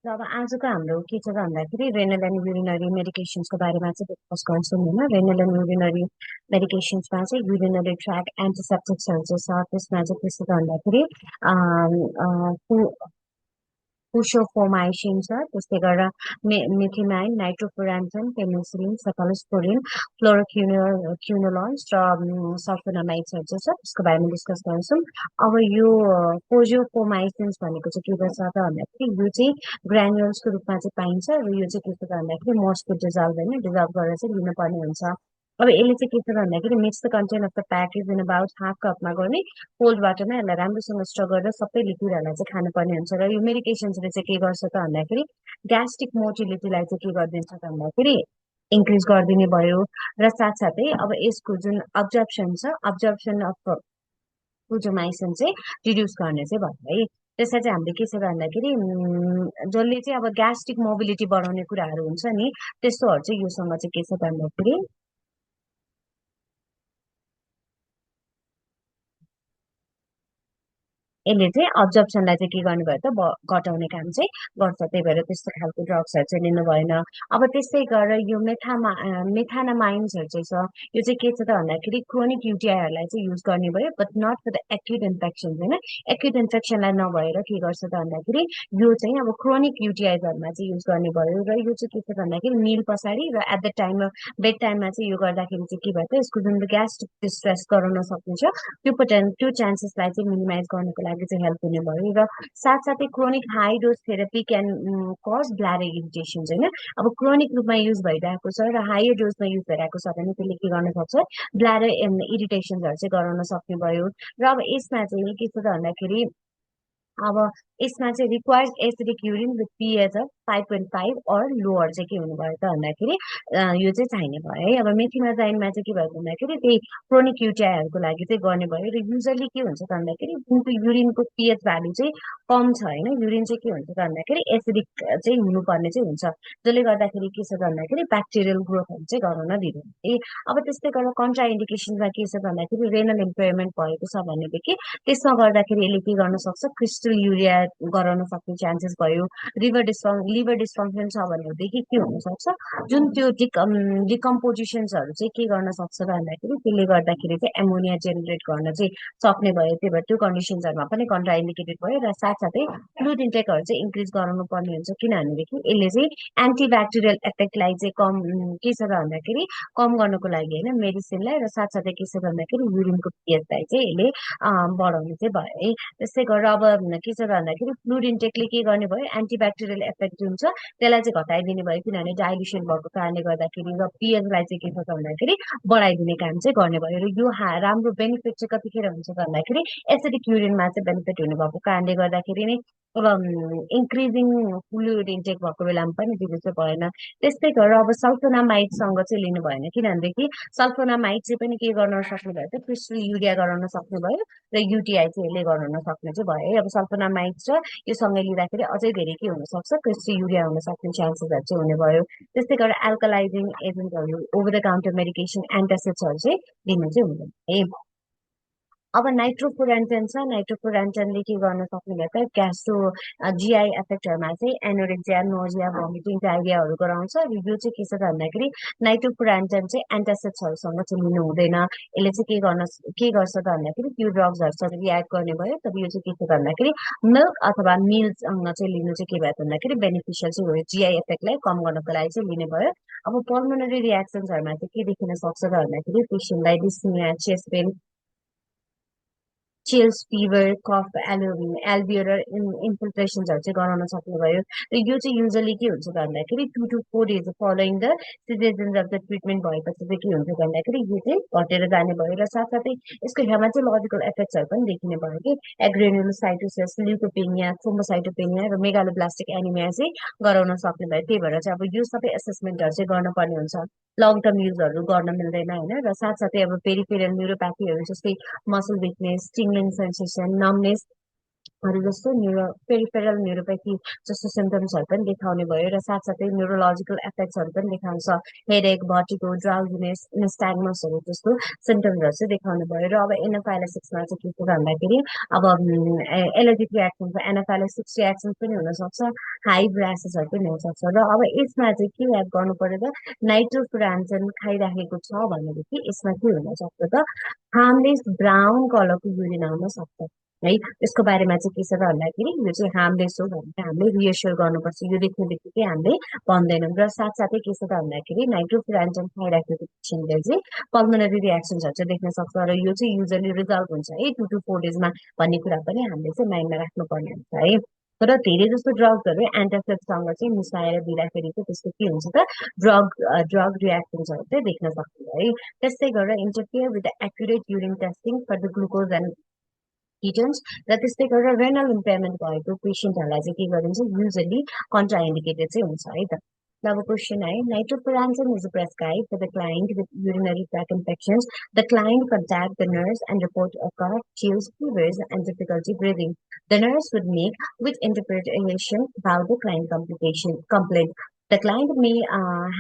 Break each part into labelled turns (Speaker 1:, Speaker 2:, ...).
Speaker 1: र अब आजको हाम्रो के छ भन्दाखेरि रेनल एन्ड युरिनरी मेडिकेसन्सको बारेमा चाहिँ डिस्कस गर्छौँ होइन। रेनल एन्ड युरिनरी मेडिकेसन्समा चाहिँ युरिनरी ट्र्याक एन्टिसेप्टिक्सहरू चाहिँ छ। त्यसमा चाहिँ के छ भन्दाखेरि पुसोफोमाइसिन छ, त्यस्तै गरेर मिथिमाइन, नाइट्रोफुरान्टन, पेनिसिलिन, सेफालोस्पोरिन, क्युनोलोन्स र सल्फोनामाइड्सहरू चाहिँ छ। त्यसको बारेमा डिस्कस गर्छौँ। अब यो पोजोफोमाइसिन्स भनेको चाहिँ के गर्छ त भन्दाखेरि यो चाहिँ ग्रान्युल्सको रूपमा चाहिँ पाइन्छ र यो चाहिँ के छ त भन्दाखेरि मस्टको डिजल्भ गरेर चाहिँ लिनुपर्ने हुन्छ। अब यसले चाहिँ के छ भन्दाखेरि mix the content of the package in about half कपमा गर्ने कोल्ड वाटरमा यसलाई राम्रोसँग स्टर गरेर सबै लिक्विडहरूलाई चाहिँ खानुपर्ने हुन्छ। र यो मेडिकेसन्सले चाहिँ के गर्छ त भन्दाखेरि ग्यास्ट्रिक मोटिलिटीलाई चाहिँ के गरिदिन्छ त भन्दाखेरि इन्क्रिज गरिदिने भयो। र साथसाथै अब यसको जुन अब्जर्प्सन अफ पुजोमाइसिन चाहिँ रिड्युस गर्ने चाहिँ भयो है। त्यसलाई चाहिँ हामीले के छ भन्दाखेरि जसले चाहिँ अब ग्यास्ट्रिक मोबिलिटी बढाउने कुराहरू हुन्छ नि, त्यस्तोहरू चाहिँ योसँग चाहिँ के छ भन्दाखेरि यसले चाहिँ अब्जर्प्सनलाई चाहिँ के गर्नु भयो त घटाउने काम चाहिँ गर्छ। त्यही भएर त्यस्तो खालको ड्रग्सहरू चाहिँ लिनु भएन। अब त्यस्तै गरेर यो मेथानामाइन्सहरू चाहिँ छ। यो चाहिँ के छ त भन्दाखेरि क्रोनिक युटिआईहरूलाई चाहिँ युज गर्ने भयो, but not for the acute infection होइन। एक्युट इन्फेक्सनलाई नभएर के गर्छ त भन्दाखेरि यो चाहिँ अब क्रोनिक युटिआईजहरूमा चाहिँ युज गर्ने भयो। र यो चाहिँ के छ भन्दाखेरि मिल पछाडि र एट द टाइम बेड टाइममा चाहिँ यो गर्दाखेरि चाहिँ के भयो त यसको जुन ग्यास्ट्रिक डिस्ट्रेस गराउन सक्नुहुन्छ त्यो चान्सेसलाई चाहिँ मिनिमाइज गर्नको लागि चाहिँ हेल्प हुने भयो। र साथसाथै chronic high dose therapy can cause bladder irritations होइन। अब क्रोनिक रूपमा युज भइरहेको छ र हायर डोजमा युज भइरहेको छ भने त्यसले के गर्न सक्छ, ब्ल्याडर इरिटेसन्सहरू चाहिँ गराउन सक्ने भयो। र अब यसमा चाहिँ के छ त भन्दाखेरि अब यसमा चाहिँ required acidic urine with pH of 5.5 or lower चाहिँ के हुनु भयो त भन्दाखेरि यो चाहिँ चाहिने भयो है। अब मेथिमाजाइनमा चाहिँ के भयो भन्दाखेरि त्यही क्रोनिक युटिआईहरूको लागि चाहिँ गर्ने भयो। र युजली के हुन्छ त भन्दाखेरि जुनको युरिनको पिएच भ्यालु चाहिँ कम छ होइन, युरिन चाहिँ के हुन्छ त भन्दाखेरि एसिडिक चाहिँ हुनुपर्ने चाहिँ हुन्छ, जसले गर्दाखेरि के छ त भन्दाखेरि ब्याक्टेरियल ग्रोथहरू चाहिँ गराउन दिँदैन है। अब त्यस्तै गरेर कन्ट्रा इन्डिकेसनमा के छ भन्दाखेरि रेनल इम्पेयरमेन्ट भएको छ भनेदेखि त्यसमा गर्दाखेरि यसले के गर्न सक्छ, क्रिस्टल युरिया गराउन सक्ने चान्सेस भयो। लिभर डिस्फङ्सन छ भनेदेखि के हुनसक्छ, जुन त्यो डिकम्पोजिसन्सहरू चाहिँ के गर्न सक्छ भन्दाखेरि त्यसले गर्दाखेरि चाहिँ एमोनिया जेनेरेट गर्न चाहिँ सक्ने भयो। त्यही भएर त्यो कन्डिसन्सहरूमा पनि कन्ट्रा इन्डिकेटेड भयो। र साथसाथै फ्लुइड इन्टेकहरू चाहिँ इन्क्रिज गराउनु पर्ने हुन्छ, किनभनेदेखि यसले चाहिँ एन्टिब्याक्टेरियल इफेक्टलाई चाहिँ के छ त भन्दाखेरि कम गर्नको लागि होइन मेडिसिनलाई। र साथसाथै के छ भन्दाखेरि युरिनको पिएचलाई चाहिँ यसले बढाउने चाहिँ भयो है। त्यस्तै गरेर अब के छ भन्दाखेरि फ्लुइड इन्टेकले के गर्ने भयो, एन्टिब्याक्टेरियल इफेक्ट जुन छ त्यसलाई चाहिँ घटाइदिने भयो, किनभने डाइल्युसन भएको कारणले गर्दाखेरि। र पिएचलाई चाहिँ के छ भन्दाखेरि बढाइदिने काम चाहिँ गर्ने भयो। र यो राम्रो बेनिफिट चाहिँ कतिखेर हुन्छ भन्दाखेरि एसिडिक युरिनमा चाहिँ बेनिफिट हुने भएको कारणले गर्दाखेरि नै अब इन्क्रिजिङ फ्लुइड इन्टेक भएको बेलामा पनि दिनु चाहिँ भएन। त्यस्तै गरेर अब सल्फोनामाइडसँग चाहिँ लिनु भएन, किनभनेदेखि सल्फोनामाइड चाहिँ पनि के गर्न सक्ने भयो त क्रिस्टल युरिया गराउन सक्ने भयो। र युटिआई चाहिँ यसले गराउन सक्ने चाहिँ भयो है। अब सल्फोनामाइड र यो सँगै लिँदाखेरि अझै धेरै के हुनसक्छ, क्रिस्टल युरिया हुन सक्ने चान्सेसहरू चाहिँ हुने भयो। त्यस्तै गरेर एल्कलाइजिङ एजेन्टहरू, ओभर द काउन्टर मेडिकेसन, एन्टासिड्सहरू चाहिँ लिनु चाहिँ हुँदैन है। अब नाइट्रोफुरान्टन छ। नाइट्रोफुरान्टनले के गर्न सक्ने भयो त ग्यास्ट्रो जिआई एफेक्टहरूमा चाहिँ एनोरेक्जिया, नोजिया, भोमिटिङ, डायरियाहरू गराउँछ। र यो चाहिँ के छ त भन्दाखेरि नाइट्रोफुरान्टन चाहिँ एन्टासिड्सहरूसँग चाहिँ लिनु हुँदैन। यसले चाहिँ के गर्छ त भन्दाखेरि त्यो ड्रग्सहरूसँग रियाक्ट गर्ने भयो। तर यो चाहिँ के छ त भन्दाखेरि मिल्क अथवा मिल्कसँग चाहिँ लिनु चाहिँ के भयो त भन्दाखेरि बेनिफिसियल चाहिँ हो, जिआई इफेक्टलाई कम गर्नको लागि चाहिँ लिने भयो। अब पल्मोनरी रियाक्सन्सहरूमा चाहिँ के देखिन सक्छ त भन्दाखेरि पेसेन्टलाई dyspnoea, chest pain, chills, fever, cough, alveolar इन्फिल्ट्रेसन्सहरू चाहिँ गराउन सक्ने भयो। र यो चाहिँ युजली के हुन्छ भन्दाखेरि 2 to 4 days following the cessations of the treatment भएपछि चाहिँ के हुन्छ भन्दाखेरि यो चाहिँ घटेर जाने भयो। र साथसाथै यसको हेमाटोलोजिकल इफेक्ट्सहरू पनि देखिने भयो कि एग्रेनुलोसाइटोसिस, ल्युकोपेनिया, थ्रोम्बोसाइटोपेनिया र मेगालोब्लास्टिक एनिमिया चाहिँ गराउन सक्ने भयो। त्यही भएर चाहिँ अब यो सबै एसेसमेन्टहरू चाहिँ गर्नुपर्ने हुन्छ, लङ टर्म युजहरू गर्न मिल्दैन होइन। र साथसाथै अब पेरिफेरल न्युरोप्याथीहरू जस्तै muscle weakness, tingling sensation, numbness, हरू जस्तो पेरिफेरल न्युरोप्याथी जस्तो सिम्टम्सहरू पनि देखाउने भयो र साथसाथै न्युरोलोजिकल एफेक्ट्सहरू पनि देखाउँछ। हेडेक, भर्टिगो, ड्राउजिनेस, निस्टाग्मसहरू जस्तो सिम्टम्सहरू चाहिँ देखाउने भयो। र अब एनाफाइलेसिसमा चाहिँ के छ भन्दाखेरि अब एलर्जिक रियाक्सन छ, एनाफाइलेसिस रियाक्सन पनि हुनसक्छ, हाई र्यासेसहरू पनि हुनसक्छ। र अब यसमा चाहिँ के याद गर्नु पर्यो त, नाइट्रोफुरान्जन खाइराखेको छ भनेदेखि यसमा के हुनसक्छ त, हार्मलेस ब्राउन कलरको युरिन आउन सक्छ है। यसको बारेमा चाहिँ के छ त भन्दाखेरि यो चाहिँ हार्मलेस हो भनेर हामीले रिएस्योर गर्नुपर्छ। यो देख्ने बित्तिकै हामीले भन्दैनौँ। र साथसाथै के छ त भन्दाखेरि नाइट्रोफुरान्जन खाइराखेको पेसेन्टले चाहिँ पल्मोनरी रियाक्सन्सहरू चाहिँ देख्न सक्छ र यो चाहिँ युजली रिजल्भ हुन्छ है 2 to 4 डेजमा भन्ने कुरा पनि हामीले चाहिँ माइन्डमा राख्नुपर्ने हुन्छ है। तर धेरै जस्तो ड्रग्सहरू एन्टासिडसँग चाहिँ मिसाएर दिँदाखेरि चाहिँ त्यस्तो के हुन्छ त, ड्रग रियाक्सन्सहरू चाहिँ देख्न सकिन्छ है। त्यस्तै गरेर interfere with the accurate urine testing for the glucose and ketones, र त्यस्तै गरेर रेनल इम्पेयरमेन्ट भएको पेसेन्टहरूलाई चाहिँ के गरिन्छ, युजली कन्ट्राइन्डिकेटेड चाहिँ हुन्छ है त। अब क्वेसन है, नाइट्रोफुरान्जन is prescribed for the client with urinary tract infections. The client contact the nurse and report a cough, chills, fevers, and difficulty breathing. The nurse would make with interpretation about the client complaint. The client may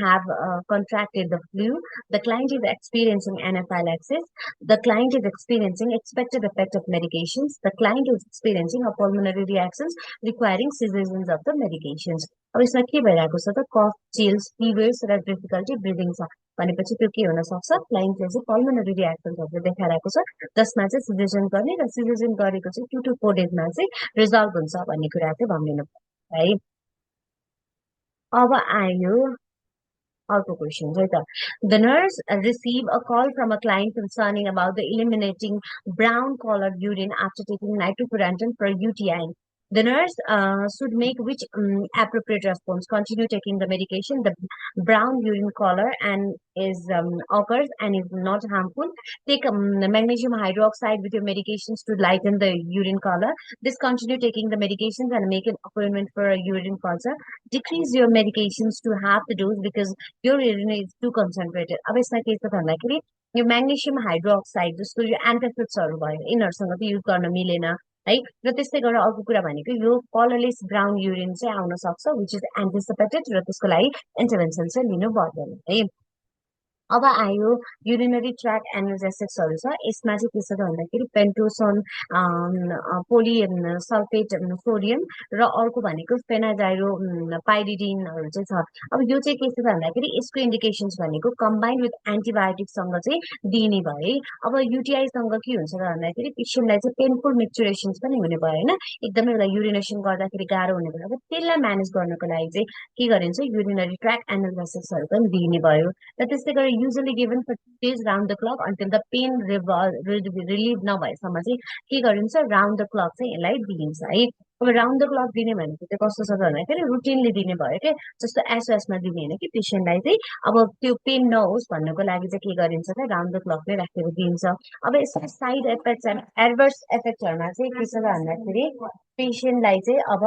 Speaker 1: have contracted the flu. The client is experiencing anaphylaxis. The client is experiencing expected effect of medications. The client is experiencing a pulmonary reactions requiring cessations of the medications. अब यसमा के भइरहेको छ त, कफ, chills, फिभर्स र difficulty breathing छ भनेपछि त्यो के हुन सक्छ, क्लाइन्टले चाहिँ पल्मोनरी रियाक्सन्सहरू देखाइरहेको छ, जसमा चाहिँ सिजेसन गर्ने र सिजेसन गरेको चाहिँ 2 to 4 डेजमा चाहिँ रिजल्भ हुन्छ भन्ने कुरा चाहिँ भनिदिनु पर्छ है। अब आयो अर्को क्वेसन चाहिँ त, the nurse receive a call from a client concerning about the eliminating brown colored urine after taking nitrofurantoin for UTI. The nurse should make which appropriate response? Continue taking the medication. The brown urine color and is occurs and is not harmful. Take magnesium hydroxide with your medications to lighten the urine color. Discontinue taking the medications and make an appointment for a urine culture. Decrease your medications to half the dose because your urine is too concentrated. अब यसमा के छ भन्दाखेरि यो magnesium hydroxide जस्तो यो एन्टासिड्सहरू भयो, यिनीहरूसँग चाहिँ युज गर्न मिलेन है। र त्यस्तै गरेर अर्को कुरा भनेको यो कलरलेस ब्राउन युरिन चाहिँ आउन सक्छ, विच इज एन्टिसिपेटेड, र त्यसको लागि इन्टरभेन्सन चाहिँ लिनु पर्दैन है। अब आयो युरिनरी ट्र्याक एनालाइसिसहरू छ। यसमा चाहिँ के छ भन्दाखेरि पेन्टोसन, पोली सल्फेट सोडियम र अर्को भनेको फेनाजाइरो पाइरिडिनहरू चाहिँ छ। अब यो चाहिँ के छ भन्दाखेरि यसको इन्डिकेसन्स भनेको कम्बाइन्ड विथ एन्टिबायोटिकसँग चाहिँ दिने भयो है। अब युटिआईसँग के हुन्छ भन्दाखेरि पेसेन्टलाई चाहिँ पेनफुल मिक्चुरेसन्स पनि हुने भयो होइन, एकदमै उसलाई युरिनेसन गर्दाखेरि गाह्रो हुने भयो। त्यसलाई म्यानेज गर्नको लागि चाहिँ के गरिन्छ, युरिनरी ट्र्याक एनालाइसिसहरू पनि दिने भयो। र त्यस्तै गरेर usually given for days round the clock until the pain relieve नभएसम्म चाहिँ के गरिन्छ, राउन्ड द क्लक चाहिँ यसलाई दिइन्छ है। अब राउन्ड द क्लक दिने भनेको चाहिँ कस्तो छ भन्दाखेरि रुटिनली दिने भयो क्या, जस्तो एसओएसमा दिने होइन कि पेसेन्टलाई चाहिँ अब त्यो पेन नहोस् भन्नको लागि चाहिँ के गरिन्छ त, राउन्ड द क्लक नै राखेर दिइन्छ। अब यसको साइड इफेक्ट्स एन्ड एडभर्स इफेक्ट्सहरूमा चाहिँ के छ भन्दाखेरि पेसेन्टलाई चाहिँ अब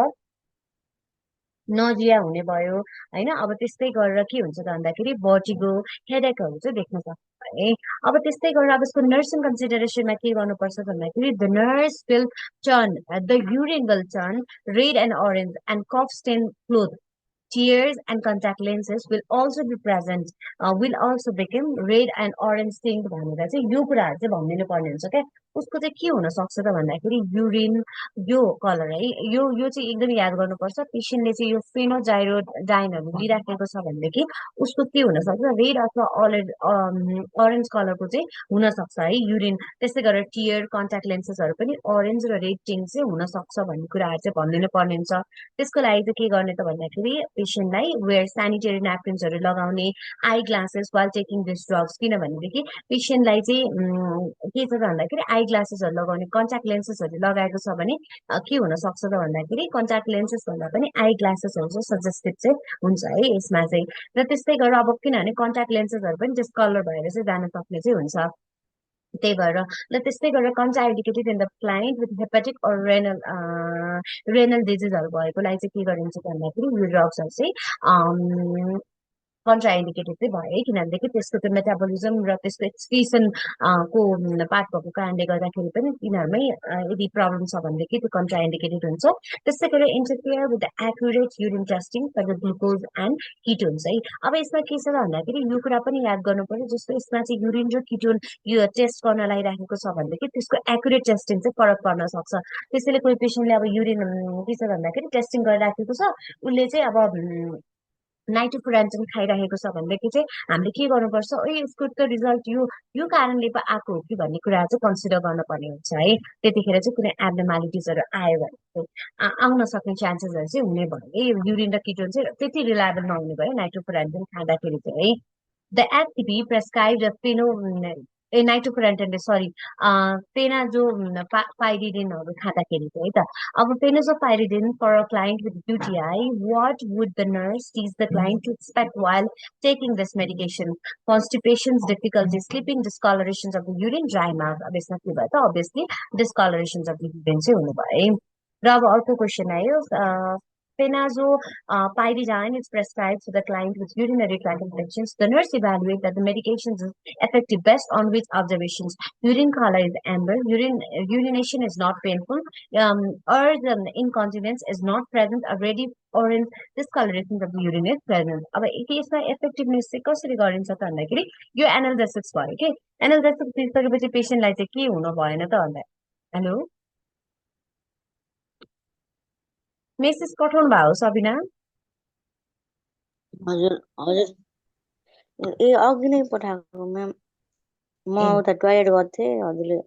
Speaker 1: नजिया हुने भयो होइन। अब त्यस्तै गरेर के हुन्छ त भन्दाखेरि भर्टिगो, हेडेकहरू चाहिँ देख्न सक्छ है। अब त्यस्तै गरेर अब यसको नर्सिङ कन्सिडरेसनमा के गर्नुपर्छ भन्दाखेरि the nurse will turn the urine will turn red and orange and cuff stain cloth, tears and contact lenses will also be present, will also become red and orange tinted भनेर चाहिँ यो कुराहरू चाहिँ भनिदिनु पर्ने हुन्छ क्या। उसको चाहिँ के हुन सक्छ त भन्दाखेरि युरिन यो कलर है, यो चाहिँ एकदम याद गर्नुपर्छ। पेसेन्टले चाहिँ यो फेनोजाइरोडाइनहरू लिइराखेको छ भनेदेखि उसको के हुन सक्छ, रेड अथवा अरेन्ज कलरको चाहिँ हुन सक्छ है युरिन। त्यस्तै गरेर टियर, कन्ट्याक्ट लेन्सेसहरू पनि अरेन्ज र रेड टिङ चाहिँ हुन सक्छ भन्ने कुराहरू चाहिँ भनिदिनु पर्ने हुन्छ। त्यसको लागि चाहिँ के गर्ने त भन्दाखेरि पेसेन्टलाई वेयर सेनिटरी न्यापकिन्सहरू लगाउने, eye glasses wall taking this drugs, किनभनेदेखि पेसेन्टलाई चाहिँ के छ त भन्दाखेरि आई ग्लासेसहरू लगाउने, कन्ट्याक्ट लेन्सेसहरू लगाएको छ भने के हुन सक्छ त भन्दाखेरि कन्ट्याक्ट लेन्सेस भन्दा पनि आई ग्लासेसहरू चाहिँ सजेस्टेड चाहिँ हुन्छ है यसमा चाहिँ। र त्यस्तै गरेर अब किनभने कन्ट्याक्ट लेन्सेसहरू पनि डिस्कलर भएर चाहिँ जान सक्ने चाहिँ हुन्छ, त्यही भएर। र त्यस्तै गरेर contraindicated in the client with hepatic or renal डिजिजहरू भएकोलाई चाहिँ के गरिन्छ भन्दाखेरि यो ड्रग्सहरू चाहिँ कन्ट्राइन्डिकेटेड चाहिँ भयो है, किनभनेदेखि त्यसको त्यो मेटाबोलिजम र त्यसको एक्सक्रिसन को पार्ट भएको कारणले गर्दाखेरि पनि तिनीहरूमै यदि प्रब्लम छ भनेदेखि त्यो कन्ट्राइन्डिकेटेड हुन्छ। त्यसै गरी interfere with the accurate urine testing for the glucose and ketones है। अब यसमा के छ भन्दाखेरि यो कुरा पनि याद गर्नु पर्यो, जस्तो यसमा चाहिँ युरिन र किटोन यो टेस्ट गर्न लगाइराखेको छ भनेदेखि त्यसको एक्युरेट टेस्टिङ चाहिँ फरक पर्न सक्छ। त्यसैले कोही पेसेन्टले अब युरिन के छ भन्दाखेरि टेस्टिङ गरिराखेको छ, उसले चाहिँ अब नाइट्रोफुरान्टन खाइरहेको छ भनेदेखि चाहिँ हामीले के गर्नुपर्छ, यसको त रिजल्ट यो कारणले पो आएको हो कि भन्ने कुरा चाहिँ कन्सिडर गर्नुपर्ने हुन्छ है। त्यतिखेर चाहिँ कुनै एब्नर्मालिटिजहरू आयो भने चाहिँ आउन सक्ने चान्सेसहरू चाहिँ हुने भयो है। युरिन र किटोन चाहिँ त्यति रिलायबल नहुने भयो नाइट्रोफुरान्टन खाँदाखेरि चाहिँ है। द एचसीपी प्रेस्क्राइब्ड नाइट्रोफुरान्टनले सरी पेनाजोपाइरिडिनहरू खाँदाखेरि चाहिँ है त। अब phenazopyridine for a client with UTI, what would the nurse teach the client to expect while taking this medication? Constipations, difficulty sleeping, discolorations of the urine, dry mouth. अब यसमा के भयो त, obviously discolorations of the urine चाहिँ हुनु भयो है। र अब अर्को क्वेसन आयो, Penazopyridine is prescribed to the client with urinary tract infections. The nurse evaluates that the medication is effective best on which observations. Urine color is amber. Urination is not painful. Or the incontinence is not present. A ready orange discoloration of the urine is present. अब यसमा effectiveness चाहिँ कसरी गरिन्छ त भन्दाखेरि यो analysis भयो के। एनालिसिस दिइसकेपछि पेसेन्टलाई चाहिँ के हुनु भएन त भन्दा, हेलो मेसेज पठाउनु भएको सबिना?
Speaker 2: हजुर हजुर ए अघि नै पठाएको म्याम, म उता टोयलेट गर्थे हजुरले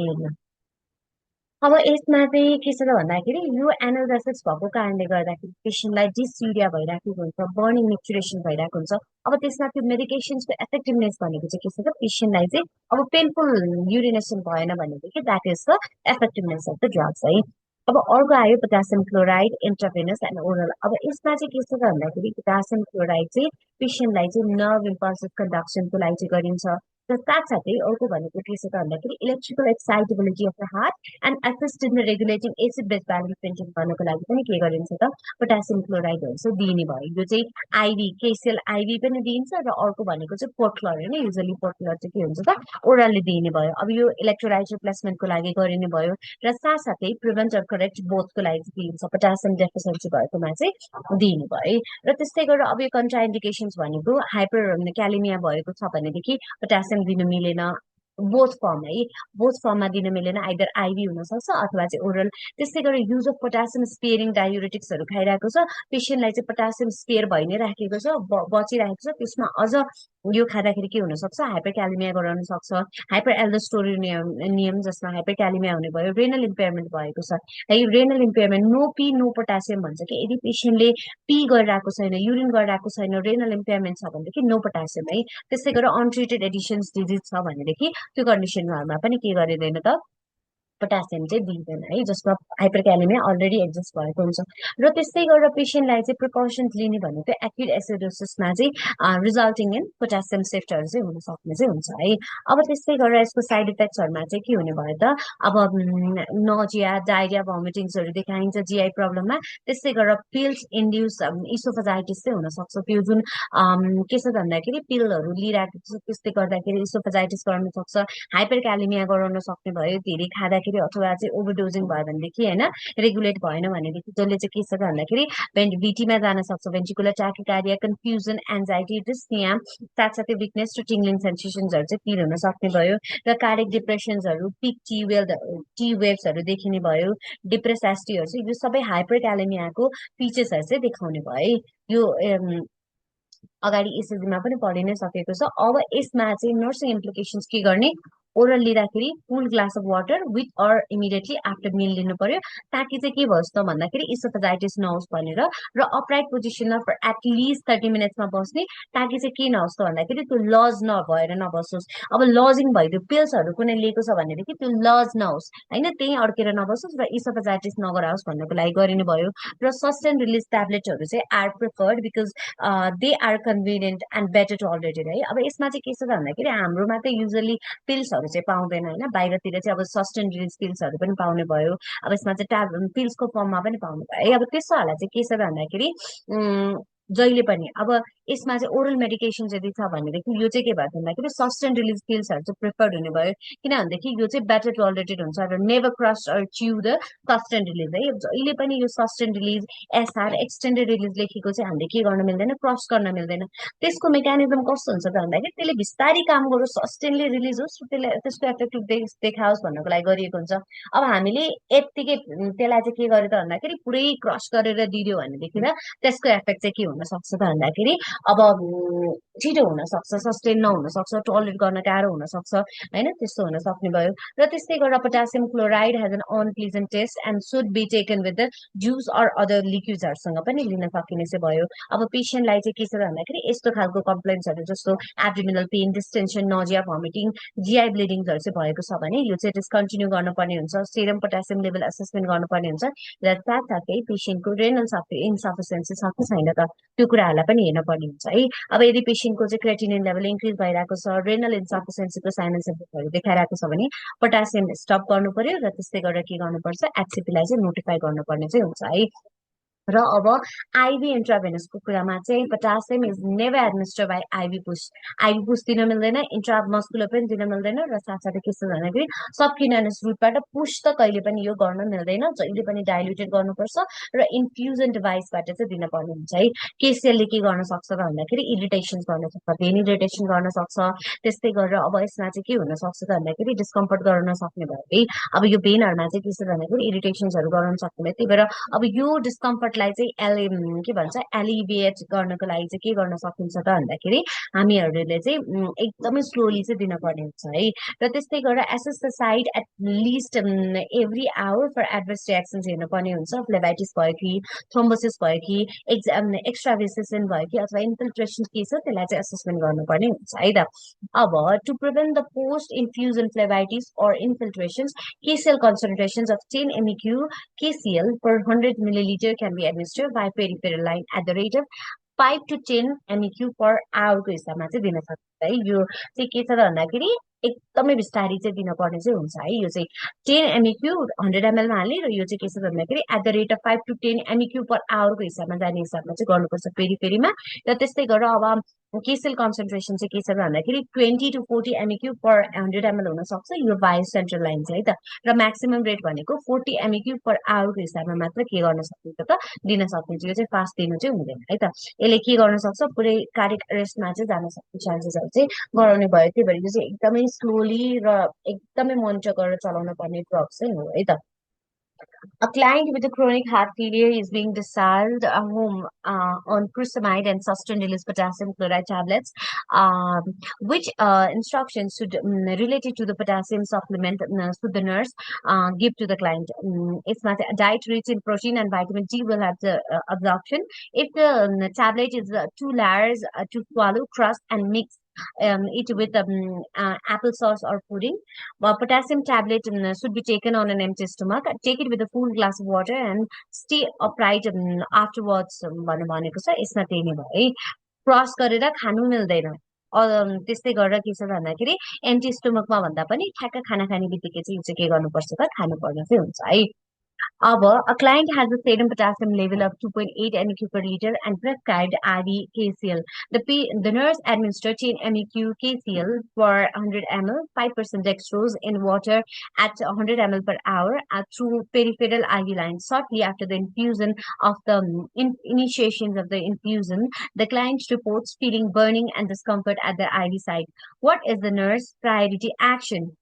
Speaker 1: ल अब यसमा चाहिँ के छ त भन्दाखेरि यो एनालिसिस भएको कारणले गर्दाखेरि पेसेन्टलाई डिसयुरिया भइरहेको हुन्छ, बर्निङ मेच्युरेसन भइरहेको हुन्छ। अब त्यसमा त्यो मेडिकेसन्सको एफेक्टिभनेस भनेको चाहिँ के छ त, पेसेन्टलाई चाहिँ अब पेनफुल युरिनेसन भएन भनेदेखि that is the effectiveness of the drugs है। अब अर्को आयो potassium chloride intravenous and oral. अब यसमा चाहिँ के छ त भन्दाखेरि पोटासियम क्लोराइड चाहिँ पेसेन्टलाई चाहिँ नर्भ इम्पल्सिभ कन्डक्सनको लागि चाहिँ गरिन्छ। र साथसाथै अर्को भनेको के छ त भन्दाखेरि electrical excitability of the heart and assist in regulating acid base balance maintain गर्नको लागि पनि के गरिन्छ त पोटासियम क्लोराइडहरू चाहिँ दिइने भयो। यो चाहिँ आइभी केसिएल आइभी पनि दिइन्छ र अर्को भनेको चाहिँ पोर्टलर होइन, युजली पोर्टलर चाहिँ के हुन्छ त ओरलले दिइने भयो। अब यो इलेक्ट्रोलाइट रिप्लेसमेन्टको लागि गरिने भयो र साथसाथै प्रिभेन्ट र करेक्ट बोथको लागि चाहिँ दिइन्छ, पोटासियम डेफिसियन्सी भएकोमा चाहिँ दिइने भयो। र त्यस्तै गरेर अब यो कन्ट्राइन्डिकेसन्स भनेको हाइपर क्यालेमिया भएको छ भनेदेखि पोटासियम दिनु मिलेन, बोथ फर्म है, बोथ फर्ममा दिन मिलेन, आइदर आइभी हुनसक्छ अथवा चाहिँ ओरल। त्यस्तै गरेर युज अफ पोटासियम स्पेयरिङ डायुरेटिक्सहरू खाइरहेको छ, पेसेन्टलाई चाहिँ पोटासियम स्पेयर भइ नै राखेको छ, बचिरहेको छ, त्यसमा अझ यो खाँदाखेरि के हुनसक्छ, हाइपर क्यालेमिया गराउन सक्छ। हाइपर एल्डोस्टेरोनियम जसमा हाइपर क्यालेमिया हुने भयो, रेनल इम्पेयरमेन्ट भएको छ है। Renal impairment no P no potassium भन्छ कि, यदि पेसेन्टले पी गरिरहेको छैन, युरिन गरिरहेको छैन, रेनल इम्पेयरमेन्ट छ भनेदेखि नो पोटासियम है। त्यस्तै गरेर अनट्रिटेड एडिसन्स डिजिज छ भनेदेखि त्यो कन्डिसनमा पनि के गरिँदैन त पोटासियम चाहिँ दिइँदैन है, जसमा हाइपर क्यालेमिया अलरेडी एक्जिस्ट भएको हुन्छ। र त्यस्तै गरेर पेसेन्टलाई चाहिँ प्रिकसन्स लिने भनेको एक्युट एसिडोसिसमा चाहिँ रिजल्टिङ इन पोटासियम सिफ्टहरू चाहिँ हुन सक्ने चाहिँ हुन्छ है। अब त्यस्तै गरेर यसको साइड इफेक्ट्सहरूमा चाहिँ के हुने भयो त, अब नजिया डायरिया भमिटिङ्सहरू देखाइन्छ जिआई प्रब्लममा। त्यस्तै गरेर पिल्स इन्ड्युस इसोफेजाइटिस चाहिँ हुनसक्छ, त्यो जुन के छ भन्दाखेरि पिलहरू लिइरहेको छ त्यस्तै गर्दाखेरि इसोफेजाइटिस गराउन सक्छ, हाइपर क्यालेमिया गराउन सक्ने भयो धेरै खाँदाखेरि, अथवा चाहिँ ओभरडोजिङ भयो भनेदेखि होइन, रेगुलेट भएन भनेदेखि जसले चाहिँ के छ भन्दाखेरि भिटीमा जान सक्छ, भेन्ट्रिकुलर ट्याकिकार्डिया, कन्फ्युजन, एन्जाइटी, डिस्निया, साथसाथै विकनेस र टिङ्लिङ सेन्सेसन्सहरू चाहिँ फिल हुन सक्ने भयो। र कार्डिक डिप्रेसन्सहरू, पिक टी वेभ्सहरू देखिने भयो, डिप्रेस एस्टीहरू चाहिँ यो सबै हाइपर क्यालेमियाको फिचर्सहरू चाहिँ देखाउने भयो। यो अगाडि एसएसजीमा पनि पढि नै सकेको छ। अब यसमा चाहिँ नर्सिङ इम्प्लिकेसन्स के गर्ने, ओरल लिँदाखेरि full glass of water with or immediately after meal लिनु पर्यो, ताकि चाहिँ के भयोस् त भन्दाखेरि इसोफेजाइटिस नहोस् भनेर। र अपराइट पोजिसनमा फर एटलिस्ट 30 मिनट्समा बस्ने, ताकि चाहिँ के नहोस् त भन्दाखेरि त्यो लज नभएर नबसोस्। अब लजिङ भइदियो, पिल्सहरू कुनै लिएको छ भनेदेखि त्यो लज नहोस् होइन, त्यही अड्केर नबसोस् र इसोफेजाइटिस नगराओस् भन्नको लागि गरिने भयो। र सस्टेन रिलिज ट्याब्लेटहरू चाहिँ are preferred because they are convenient and better to already है। अब यसमा चाहिँ के छ भन्दाखेरि हाम्रोमा चाहिँ युजली पिल्सहरू पिल्सहरू चाहिँ पाउँदैन होइन, बाहिरतिर चाहिँ अब सस्टेन रिलिज पिल्सहरू पनि पाउने भयो, अब यसमा चाहिँ पिल्सको फर्ममा पनि पाउनु भयो है। अब त्यस्तोहरूलाई चाहिँ के छ भन्दाखेरि जहिले पनि अब यसमा चाहिँ ओरल मेडिकेसन यदि छ भनेदेखि यो चाहिँ के भयो भन्दाखेरि सस्टेन रिलिज पिल्सहरू चाहिँ प्रिफर्ड हुने भयो, किनभनेदेखि यो चाहिँ बेटर टलरेटेड हुन्छ र never crush or chew the sustain release है। जहिले पनि यो sustain release SR extended release लेखेको चाहिँ हामीले के गर्न मिल्दैन, क्रस गर्न मिल्दैन। त्यसको मेकानिजम कस्तो हुन्छ त भन्दाखेरि त्यसले बिस्तारै काम गरोस्, सस्टेनली रिलिज होस्, त्यसले त्यसको एफेक्टिभ देखाओस् भन्नको लागि गरिएको हुन्छ। अब हामीले यत्तिकै त्यसलाई चाहिँ के गर्यो त भन्दाखेरि पुरै क्रस गरेर दियो भनेदेखि त त्यसको एफेक्ट चाहिँ के हुन सक्छ त भन्दाखेरि अब छिटो हुन सक्छ, सस्टेन नहुन सक्छ, टलरेट गर्न गाह्रो हुन सक्छ होइन, त्यस्तो हुन सक्ने भयो। र त्यस्तै गरेर potassium chloride has an unpleasant taste and should be taken with the juice or other लिक्विड्सहरूसँग पनि लिन सकिने चाहिँ भयो। अब पेसेन्टलाई चाहिँ के छ भन्दाखेरि यस्तो खालको कम्प्लेन्ट्सहरू जस्तो abdominal pain, distension, nausea, vomiting, GI ब्लिडिङ्सहरू चाहिँ भएको छ भने यो चाहिँ डिस्कन्टिन्यू गर्नुपर्ने हुन्छ, सेरम पोटासियम लेभल एसेसमेन्ट गर्नुपर्ने हुन्छ, र साथसाथै पेसेन्टको रेनल इन्सफिसियन्सी छ कि छैन त त्यो कुराहरूलाई पनि हेर्न पर्ने हुन्छ है। अब यदि पेसेन्टको चाहिँ क्रेटिनिन लेभल इन्क्रिज भइरहेको छ, रेनल इन्सफिसियन्सीको साइन एन्ड सिम्पटम्सहरू देखाइरहेको छ भने पोटासियम स्टप गर्नु पर्यो, र त्यस्तै गरेर के गर्नुपर्छ, एचसिपीलाई चाहिँ नोटिफाई गर्नुपर्ने चाहिँ हुन्छ है। र अब आइभी इन्ट्राभेनसको कुरामा चाहिँ potassium is never administer by IV push, IV push दिन मिल्दैन, इन्ट्रामस्कुलर पनि दिन मिल्दैन, र साथसाथै के छ भन्दाखेरि सबक्युटेनियस रुटबाट पुस त कहिले पनि यो गर्न मिल्दैन, जहिले पनि डाइल्युटेड गर्नुपर्छ र इन्फ्युजन डिभाइसबाट चाहिँ दिन पर्ने हुन्छ है। केसिएलले के गर्न सक्छ त भन्दाखेरि इरिटेसन गर्न सक्छ, भेन इरिटेसन गर्न सक्छ, त्यस्तै गरेर अब यसमा चाहिँ के हुन सक्छ त भन्दाखेरि डिस्कम्फर्ट गर्न सक्ने भयो है। अब यो भेनहरूमा चाहिँ के छ भन्दाखेरि इरिटेसन्सहरू गराउन सक्ने भयो, त्यही भएर अब यो डिस्कम्फर्टलाई चाहिँ के भन्छ एलिभिएट गर्नको लागि चाहिँ के गर्न सकिन्छ त भन्दाखेरि हामीहरूले चाहिँ एकदमै स्लोली चाहिँ दिन पर्ने हुन्छ है। र त्यस्तै गरेर assess the side at least every hour for adverse reactions हेर्नु पर्ने हुन्छ, फ्लेभाइटिस भयो कि, थ्रोम्बोसिस भयो कि, एक्स्ट्राभेसेसन भयो कि, अथवा इन्फिल्ट्रेसन के छ त्यसलाई चाहिँ एसेसमेन्ट गर्नुपर्ने हुन्छ है त। अब to prevent the post infusion phlebitis or infiltrations, KCl concentrations of 10 MEq KCl per 100 milliliter can be administered by peripheral line at the rate of 5 to 10 MEq per hour को हिसाबमा चाहिँ दिन सक्छ है। यो चाहिँ के छ भन्दाखेरि एकदमै बिस्तारै चाहिँ दिनुपर्ने चाहिँ हुन्छ है। यो चाहिँ 10 MEq 100 ml मा हाल्ने, र यो चाहिँ के छ भन्दाखेरि at the rate of 5 to 10 MEq per hour को हिसाबमा जाने हिसाबमा चाहिँ गर्नुपर्छ पेरिफेरीमा। र त्यस्तै गरेर अब KCl कन्सन्ट्रेसन चाहिँ के छ भन्दाखेरि 20 to 40 MEq per 100 ml हुन सक्छ, यो बायो सेन्ट्रल लाइन चाहिँ है त। र म्याक्सिमम रेट भनेको 40 MEq per hour को हिसाबमा मात्र के गर्न सकिन्छ त, दिन सकिन्छ। यो चाहिँ फास्ट दिनु चाहिँ हुँदैन है त। यसले के गर्न सक्छ, पुरै कार्डियक अरेस्टमा चाहिँ जान सक्ने चान्सेसहरू चाहिँ गराउने भयो। त्यही भएर यो चाहिँ एकदमै स्लोली र एकदमै मोनिटर गरेर चलाउन पर्ने ड्रग चाहिँ हो है त। A client with a chronic heart failure is being discharged home on furosemide and sustained release potassium chloride tablets, which instructions should related to the potassium supplement should the nurse give to the client. It's not a diet rich in protein and vitamin D will have the absorption. If the tablet is too large to swallow, crush and mix it with applesauce or pudding. Potassium tablet should be taken on an empty stomach. Take it with a full glass of water and stay upright afterwards. भनेको छ यसमा त्यही नै भयो है, cross गरेर खानु मिल्दैन। त्यस्तै गरेर के छ भन्दाखेरि एन्टी स्टोमकमा भन्दा पनि ठ्याक्क खाना खाने बित्तिकै चाहिँ यो चाहिँ के गर्नुपर्छ त, खानुपर्ने चाहिँ हुन्छ है। अब a client has a serum potassium level of 2.8 MEq per liter and prescribed IV KCl. The nurse administered 10 MEq KCl for 100 ml, 5% dextrose in water at 100 ml per hour through peripheral IV line. Shortly after the infusion of the initiations of the infusion, the client reports feeling burning and discomfort at the IV site. What is the nurse priority action?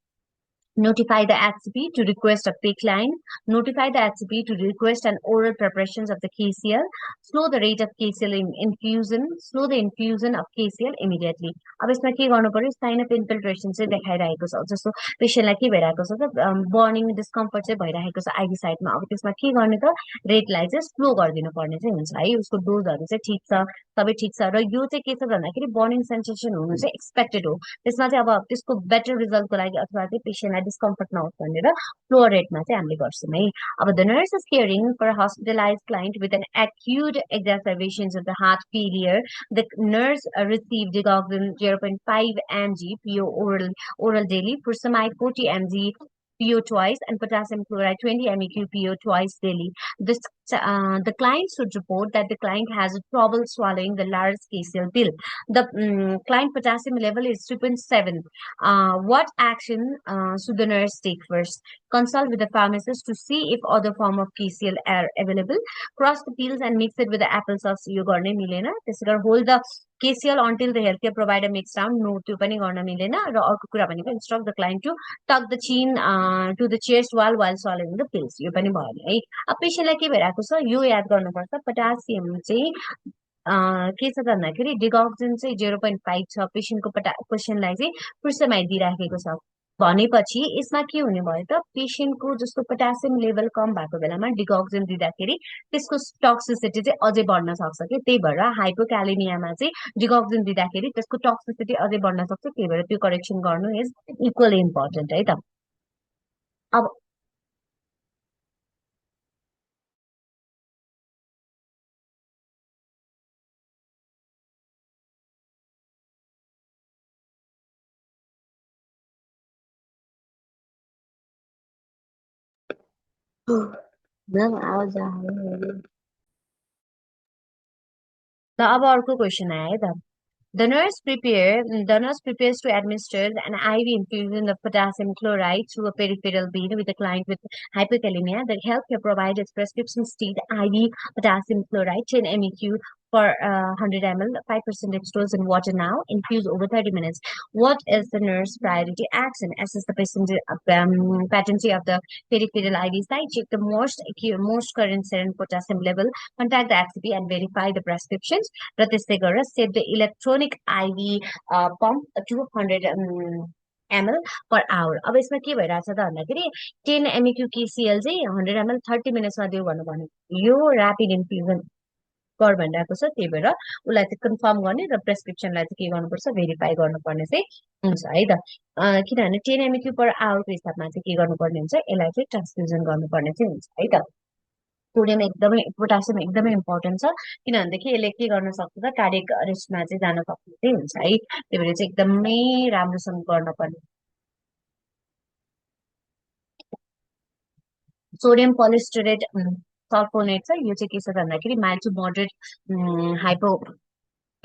Speaker 1: Notify the HCP to request a PICC line. Notify the HCP to request an oral preparations of the KCl. Slow the rate of KCl infusion. Slow the infusion of KCl immediately. अब यसमा के गर्नु पर्यो, sign of infiltration चाहिँ देखाइरहेको छ, जस्तो पेसेन्टलाई के भइरहेको छ त, बर्निङ डिस्कम्फर्ट चाहिँ भइरहेको छ आइभी साइडमा। अब त्यसमा के गर्ने त, रेटलाई चाहिँ स्लो गरिदिनु पर्ने चाहिँ हुन्छ है। उसको डोजहरू चाहिँ ठिक छ, सबै ठिक छ, र यो चाहिँ के छ भन्दाखेरि बर्निङ सेन्सेसन हुनु चाहिँ एक्सपेक्टेड हो। त्यसमा चाहिँ अब त्यसको बेटर रिजल्टको लागि अथवा चाहिँ पेसेन्टलाई डिस्कम्फर्ट नहोस् भनेर फ्लोर रेटमा चाहिँ हामीले गर्छौँ है। अब the nurse is caring for hospitalized client with an acute exacerbations of the heart failure. The nurse received digoxin 0.5 mg PO oral daily, furosemide 40 mg PO twice, and potassium chloride 20 mg PO twice daily. This the client should report that the client has trouble swallowing the large KCl pill. The client potassium level is 3.7. What action should the nurse take first? Consult with the pharmacist to see if other form of KCl are available. Cross the pills and mix it with the applesauce. यो गर्ने मिलेन, त्यसैगरी hold the KCl until the healthcare provider makes round. No, त्यो पनि गर्न मिलेन। र अर्को कुरा भनेको instruct the client to tuck the chin to the chest while swallowing the pills. यो पनि भएन है। अब पेशेन्टलाई के भइरहेको छ यो याद गर्नुपर्छ। पोटासियम चाहिँ के छ भन्दाखेरि डिगोक्सिन चाहिँ 0.5 छ, पेशेन्टलाई चाहिँ फुर्समाइड दिइराखेको छ भनेपछि यसमा के हुने भयो त, पेशेन्टको जस्तो पोटासियम लेभल कम भएको बेलामा डिगोक्सिन दिँदाखेरि त्यसको टक्सिसिटी चाहिँ अझै बढ्न सक्छ कि, त्यही भएर हाइपोक्यालेमियामा चाहिँ डिगोक्सिन दिँदाखेरि त्यसको टक्सिसिटी अझै बढ्न सक्छ, त्यही भएर त्यो करेक्सन गर्नु इज इक्वली इम्पोर्टेन्ट है त। अब
Speaker 2: मैम आवाज आ रही है।
Speaker 1: त अब अर्को क्वेसन आयो है त। The nurse prepares to administer an IV infusion of potassium chloride through a peripheral vein with a client with hypokalemia. The healthcare provider's prescription state IV potassium chloride 10 MEq for 100 ml, 5% dextrose in water now. Infuse over 30 minutes. What is the nurse priority action? Assess the patency of the peripheral IV site. Check the most current serum potassium level. Contact the HCP and verify the prescriptions. र त्यस्तै गरेर set the electronic IV pump to 100 ml per hour. अब यसमा के भइरहेछ त भन्दाखेरि 10 MEq KCl चाहिँ 100 ml 30 मिनट्समा दियो भन्नु, यो ऱ्यापिड इन्फ्युजन कर भनिरहेको छ, त्यही भएर उसलाई चाहिँ कन्फर्म गर्ने र प्रेस्क्रिप्सनलाई चाहिँ के गर्नुपर्छ, भेरिफाई गर्नुपर्ने चाहिँ हुन्छ है त। किनभने 10 MEq पर आवरको हिसाबमा चाहिँ के गर्नुपर्ने हुन्छ, यसलाई चाहिँ ट्रान्सफ्युजन गर्नुपर्ने चाहिँ हुन्छ है त। सोडियम एकदमै, पोटासियम एकदमै इम्पोर्टेन्ट छ, किनभनेदेखि यसले के गर्न सक्छ त, कार्डियक अरेस्टमा चाहिँ जान सक्ने चाहिँ हुन्छ है, त्यही भएर चाहिँ एकदमै राम्रोसँग गर्नुपर्ने। सोडियम पोलिस्टरेट सल्फोनेट छ, यो चाहिँ के छ भन्दाखेरि माइल्ड टु मोडरेट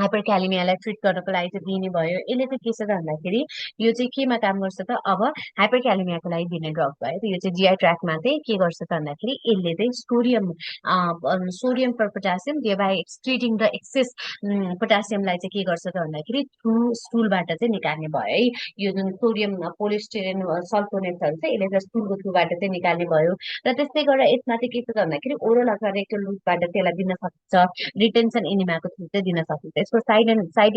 Speaker 1: हाइपरक्यालेमियालाई ट्रिट गर्नको लागि चाहिँ दिने भयो। यसले चाहिँ के छ भन्दाखेरि यो चाहिँ केमा काम गर्छ त, अब हाइपरक्यालेमियाको लागि दिने ड्रग भयो त, यो चाहिँ जिआई ट्र्याकमा चाहिँ के गर्छ त भन्दाखेरि यसले चाहिँ sodium for potassium by excreting the excess पोटासियमलाई चाहिँ के गर्छ त भन्दाखेरि थ्रु स्टुलबाट चाहिँ निकाल्ने भयो है। यो जुन सोडियम पोलिस्टिरेन सल्फोनेटहरू चाहिँ यसले चाहिँ स्टुलको थ्रुबाट चाहिँ निकाल्ने भयो। र त्यस्तै गरेर यसमा चाहिँ के छ भन्दाखेरि ओरल अथवा रेक्टल रुटबाट त्यसलाई दिन सक्छ, रिटेन्सन एनिमाको थ्रु चाहिँ दिन सकिन्छ। यसको साइड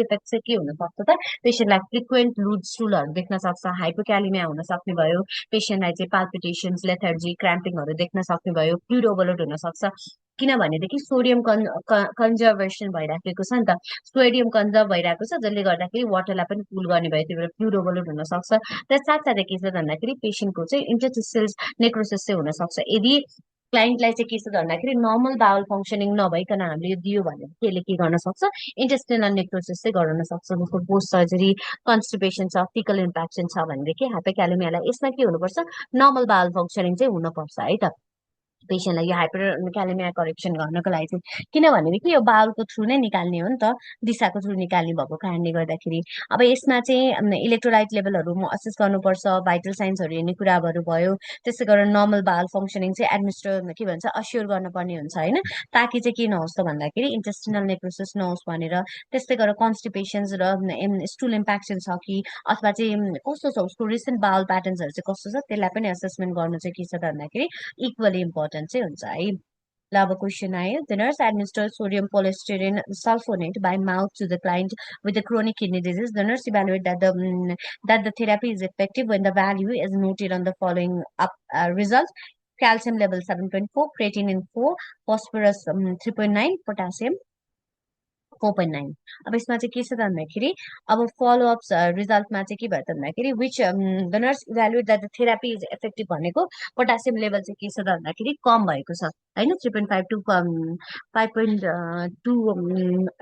Speaker 1: इफेक्ट चाहिँ के हुन सक्छ त, पेसेन्टलाई फ्रिक्वेन्ट लुज स्टुलहरू देख्न सक्छ, हाइपोक्यालेमिया हुन सक्ने भयो, पेसेन्टलाई चाहिँ पाल्पिटेसन्स, लेथर्जी, क्राम्पिङहरू देख्न सक्ने भयो, फ्लुइड ओभरलोड हुन सक्छ, किनभनेदेखि सोडियम कन्जर्भेसन भइराखेको छ नि त, सोडियम कन्जर्भ भइरहेको छ, जसले गर्दाखेरि वाटरलाई पनि कुल गर्ने भयो, त्यही भएर फ्लुइड ओभरलोड हुन सक्छ। र साथसाथै के छ भन्दाखेरि पेसेन्टको चाहिँ इन्टरस्टिसल नेक्रोसिस चाहिँ हुन सक्छ। यदि क्लाइन्टलाई चाहिँ के छ भन्दाखेरि नर्मल बाउल फङ्सनिङ नभइकन हामीले यो दियो भने त्यसले के गर्न सक्छ, इन्टेस्टिनल नेक्रोसिस चाहिँ गराउन सक्छ, जस्तो पोस्ट सर्जरी कन्स्टिपेसन छ, फिकल इन्फेक्सन छ भनेदेखि हाइपोक्यालेमियालाई यसमा के हुनुपर्छ, नर्मल बाउल फङ्सनिङ चाहिँ हुनुपर्छ है त पेसेन्टलाई यो हाइपरक्यालेमिया करेक्सन गर्नको लागि चाहिँ। किनभनेदेखि यो बाउलको थ्रु नै निकाल्ने हो नि त, दिशाको थ्रु निकाल्ने भएको कारणले गर्दाखेरि। अब यसमा चाहिँ इलेक्ट्रोलाइट लेभलहरू असेस गर्नुपर्छ, भाइटल साइन्सहरू हेर्ने कुराहरू भयो, त्यसै गरेर नर्मल बाउल फङ्सनिङ चाहिँ एडमिनिस्टर के भन्छ अस्योर गर्नुपर्ने हुन्छ होइन, ताकि चाहिँ के नहोस् त भन्दाखेरि इन्टेस्टिनल नेक्रोसिस नहोस् भनेर। त्यस्तै गरेर कन्स्टिपेसन्स र स्टुल इम्प्याक्सन छ कि अथवा चाहिँ कस्तो छ, उसको रिसेन्ट बाउल प्याटर्न्सहरू चाहिँ कस्तो छ, त्यसलाई पनि एसेसमेन्ट गर्नु चाहिँ के छ भन्दाखेरि इक्वली इम्पोर्टेन्ट चाहिँ हुन्छ है। ल अब क्वेसन आयो, the nurse administer sodium polystyrene sulfonate by mouth to the client with a chronic kidney disease. The nurse evaluate that the therapy is effective when the value is noted on the following up results: calcium level 7.4, creatinine 4, phosphorus 3.9, potassium 4.9 अब यसमा चाहिँ के छ त भन्दाखेरि अब फलोअप्स रिजल्टमा चाहिँ के भयो त भन्दाखेरि which the nurse evaluate that the therapy is effective भनेको पोटासियम लेभल चाहिँ के छ त भन्दाखेरि कम भएको छ होइन 3.5 टु 5.2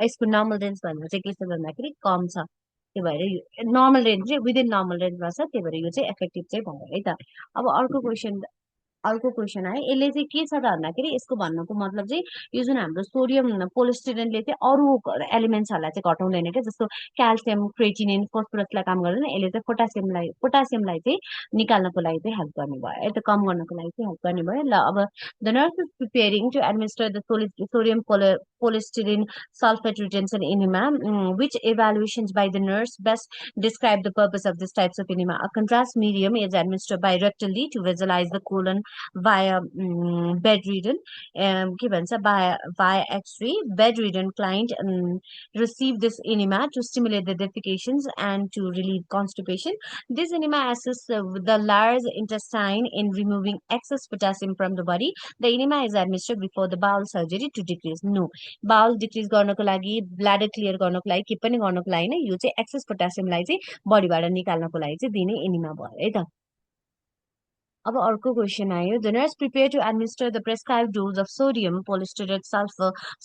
Speaker 1: यसको नर्मल रेन्ज भनेर चाहिँ के छ त भन्दाखेरि कम छ त्यही भएर नर्मल रेन्ज चाहिँ विदिन नर्मल रेन्जमा छ त्यही भएर यो चाहिँ इफेक्टिभ चाहिँ भयो है त अब अर्को क्वेसन आयो यसले चाहिँ के छ त भन्दाखेरि यसको भन्नुको मतलब चाहिँ यो जुन हाम्रो सोडियम पोलिस्टिरेनले चाहिँ अरू एलिमेन्ट्सहरूलाई चाहिँ घटाउँदैन क्या जस्तो क्याल्सियम क्रेटिनिन फस्फोरसलाई काम गर्दैन यसले चाहिँ पोटासियमलाई चाहिँ निकाल्नको लागि चाहिँ हेल्प गर्ने भयो है त कम गर्नको लागि चाहिँ हेल्प गर्ने भयो ल अब the nurse is preparing to administer the sodium polystyrene sulfate retention enema, which evaluations by the nurse best describe the purpose of this types of enema. A contrast medium is administered by rectally to visualize the colon via bedridden. Given via X-ray, bedridden client receive this enema to stimulate the defecations and to relieve constipation. This enema assists the large intestine in removing excess potassium from the body. The enema is administered before the bowel surgery to decrease. No. Bowel decrease गर्नको लागि bladder clear गर्नको लागि के पनि गर्नको लागि नै यो चाहिँ एक्सेस पोटासियमलाई चाहिँ बडीबाट निकाल्नको लागि चाहिँ दिने एनिमा भयो है त अब अर्को क्वेसन आयो the nurse prepare to administer the prescribe dose of sodium polystyrene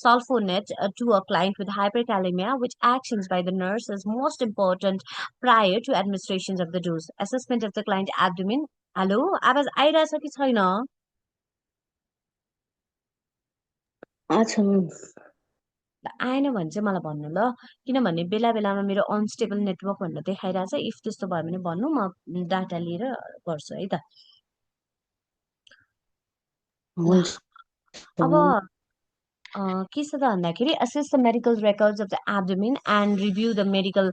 Speaker 1: sulfonate to a client with hyperkalemia which actions by the nurse is most important prior to administrations of the dose assessment of the client abdomen hello आवाज आइरहेछ कि छैन
Speaker 2: अच्छा
Speaker 1: आएन भने चाहिँ मलाई भन्नु ल किनभने बेला बेलामा मेरो अनस्टेबल नेटवर्क भनेर देखाइरहेछ इफ त्यस्तो भयो भने भन्नु म डाटा लिएर गर्छु है त
Speaker 2: हुन्छ
Speaker 1: अब के छ त भन्दाखेरि assess the medical records of the abdomen and review the medical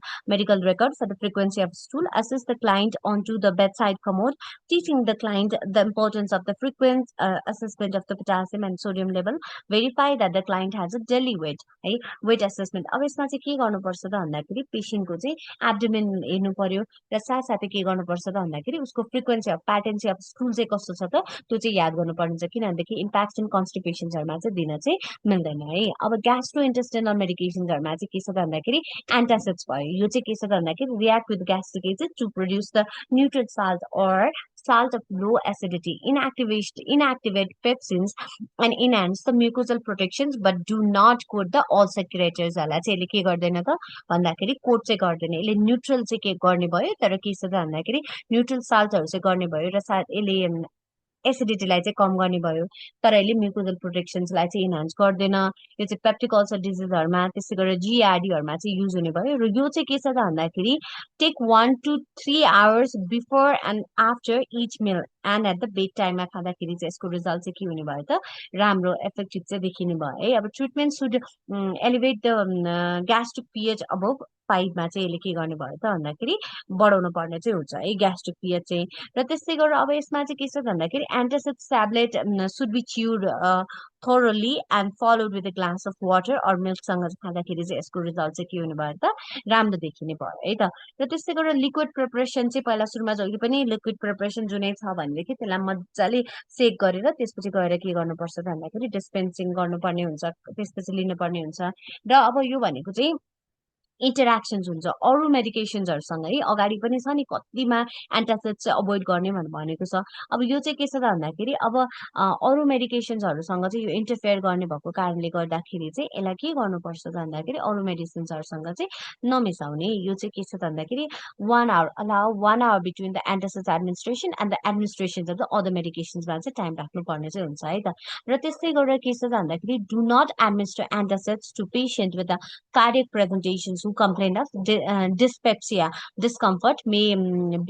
Speaker 1: record for the frequency of stool assess the client onto the bedside commode teaching the client the importance of the frequent assessment of the potassium and sodium level verify that the client has a daily weight है weight assessment अब यसमा चाहिँ के गर्नुपर्छ त भन्दाखेरि पेशेन्टको चाहिँ abdomen हेर्नु पर्यो र साथसाथै के गर्नुपर्छ त भन्दाखेरि उसको फ्रिक्वेन्सी अफ प्याटर्न चाहिँ अब स्टुल चाहिँ कस्तो छ त त्यो चाहिँ याद गर्नुपर्ने हुन्छ किनभनेदेखि इम्प्याक्ट एन्ड कन्स्टिपेसन्सहरूमा चाहिँ दिन चाहिँ मिल्दैन है अब ग्यास्ट्रो इन्टेस्टिनल मेडिकेसन्सहरूमा चाहिँ के छ त भन्दाखेरि एन्टासिड्स भयो यो चाहिँ के छ त भन्दाखेरि react with gastric acid to produce the neutral salt or salt of low acidity inactivate pepsins and enhance the mucosal protections but do not coat the all secretors हरूलाई चाहिँ यसले के गर्दैन त भन्दाखेरि कोट चाहिँ गर्दैन यसले न्युट्रल चाहिँ के गर्ने भयो तर के छ त भन्दाखेरि न्युट्रल साल्टहरू चाहिँ गर्ने भयो र यसले एसिडिटीलाई चाहिँ कम गर्ने भयो तर यसले म्युकोजल प्रोटेक्सन्सलाई चाहिँ इन्हान्स गर्दैन यो चाहिँ पेप्टिक अल्सर डिजिजहरूमा त्यसै गरेर जिआरडीहरूमा चाहिँ युज हुने भयो र यो चाहिँ के छ त भन्दाखेरि take 1 to 3 hours before and after each meal and at the bed टाइममा खाँदाखेरि चाहिँ यसको रिजल्ट चाहिँ के हुने भयो त राम्रो इफेक्टिभ चाहिँ देखिने भयो है अब treatment should elevate the gastric pH above 5 मा चाहिँ यसले के गर्ने भयो त भन्दाखेरि बढाउनु पर्ने चाहिँ हुन्छ है ग्यास्ट्रिक पिएच चाहिँ र त्यस्तै गरेर अब यसमा चाहिँ के छ भन्दाखेरि antacid tablet should be chewed thoroughly and followed with a glass of water or मिल्कसँग खाँदाखेरि चाहिँ यसको रिजल्ट चाहिँ के हुने भयो त राम्रो देखिने भयो है त र त्यस्तै गरेर लिक्विड प्रिपरेसन चाहिँ पहिला सुरुमा जहिले पनि लिक्विड प्रिपरेसन जुनै छ भनेदेखि त्यसलाई मजाले सेक गरेर त्यसपछि गएर के गर्नुपर्छ त भन्दाखेरि डिस्पेन्सिङ गर्नुपर्ने हुन्छ त्यसपछि लिनुपर्ने हुन्छ र अब यो भनेको चाहिँ इन्टरेक्सन्स हुन्छ अरू मेडिकेसन्सहरूसँग है अगाडि पनि छ नि कतिमा एन्टासिड चाहिँ अभोइड गर्ने भनेको छ अब यो चाहिँ के छ त भन्दाखेरि अब अरू मेडिकेसन्सहरूसँग चाहिँ यो इन्टरफेयर गर्ने भएको कारणले गर्दाखेरि चाहिँ यसलाई के गर्नुपर्छ त भन्दाखेरि अरू मेडिसिन्सहरूसँग चाहिँ नमिसाउने यो चाहिँ के छ त भन्दाखेरि 1 hour allow 1 hour between the antacids administration and the administrations of the other medications-मा चाहिँ टाइम राख्नुपर्ने चाहिँ हुन्छ है त र त्यस्तै गरेर के छ त भन्दाखेरि do not administer antacids to patient with the cardiac presentations who complain of dyspepsia, discomfort may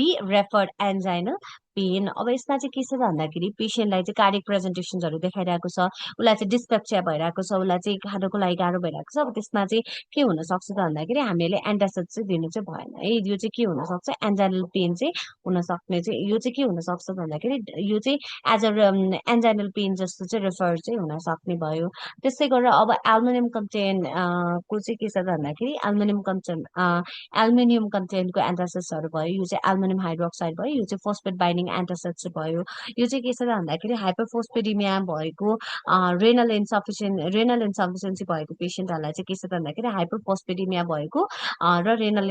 Speaker 1: be referred angina pain अब यसमा चाहिँ के छ भन्दाखेरि पेसेन्टलाई चाहिँ कार्डिक प्रेजेन्टेसन्सहरू देखाइरहेको छ उसलाई चाहिँ डिस्पेप्सिया भइरहेको छ उसलाई चाहिँ खानुको लागि गाह्रो भइरहेको छ अब त्यसमा चाहिँ के हुनसक्छ त भन्दाखेरि हामीले एन्टासिड चाहिँ दिनु चाहिँ भएन है यो चाहिँ के हुनसक्छ एन्जाइनल पेन चाहिँ हुनसक्ने चाहिँ यो चाहिँ के हुनसक्छ भन्दाखेरि यो चाहिँ एज अ एन्जाइनल पेन जस्तो चाहिँ रेफर चाहिँ हुनसक्ने भयो त्यस्तै गरेर अब एल्युमिनियम कन्टेन को चाहिँ के छ त भन्दाखेरि एल्युमिनियम कन्टेन्टको एन्टासिड्सहरू भयो यो चाहिँ एल्युमिनियम हाइड्रोक्साइड भयो यो चाहिँ फोस्फेट बाइन्डिङ कन्टेनिङ एन्टासिड चाहिँ भयो। यो चाहिँ के छ त भन्दाखेरि हाइपरफोस्फेडिमिया भएको रेनल इन्सफिसियन्सी भएको पेसेन्टहरूलाई चाहिँ के छ त भन्दाखेरि हाइपरफोस्फेडिमिया भएको र रेनल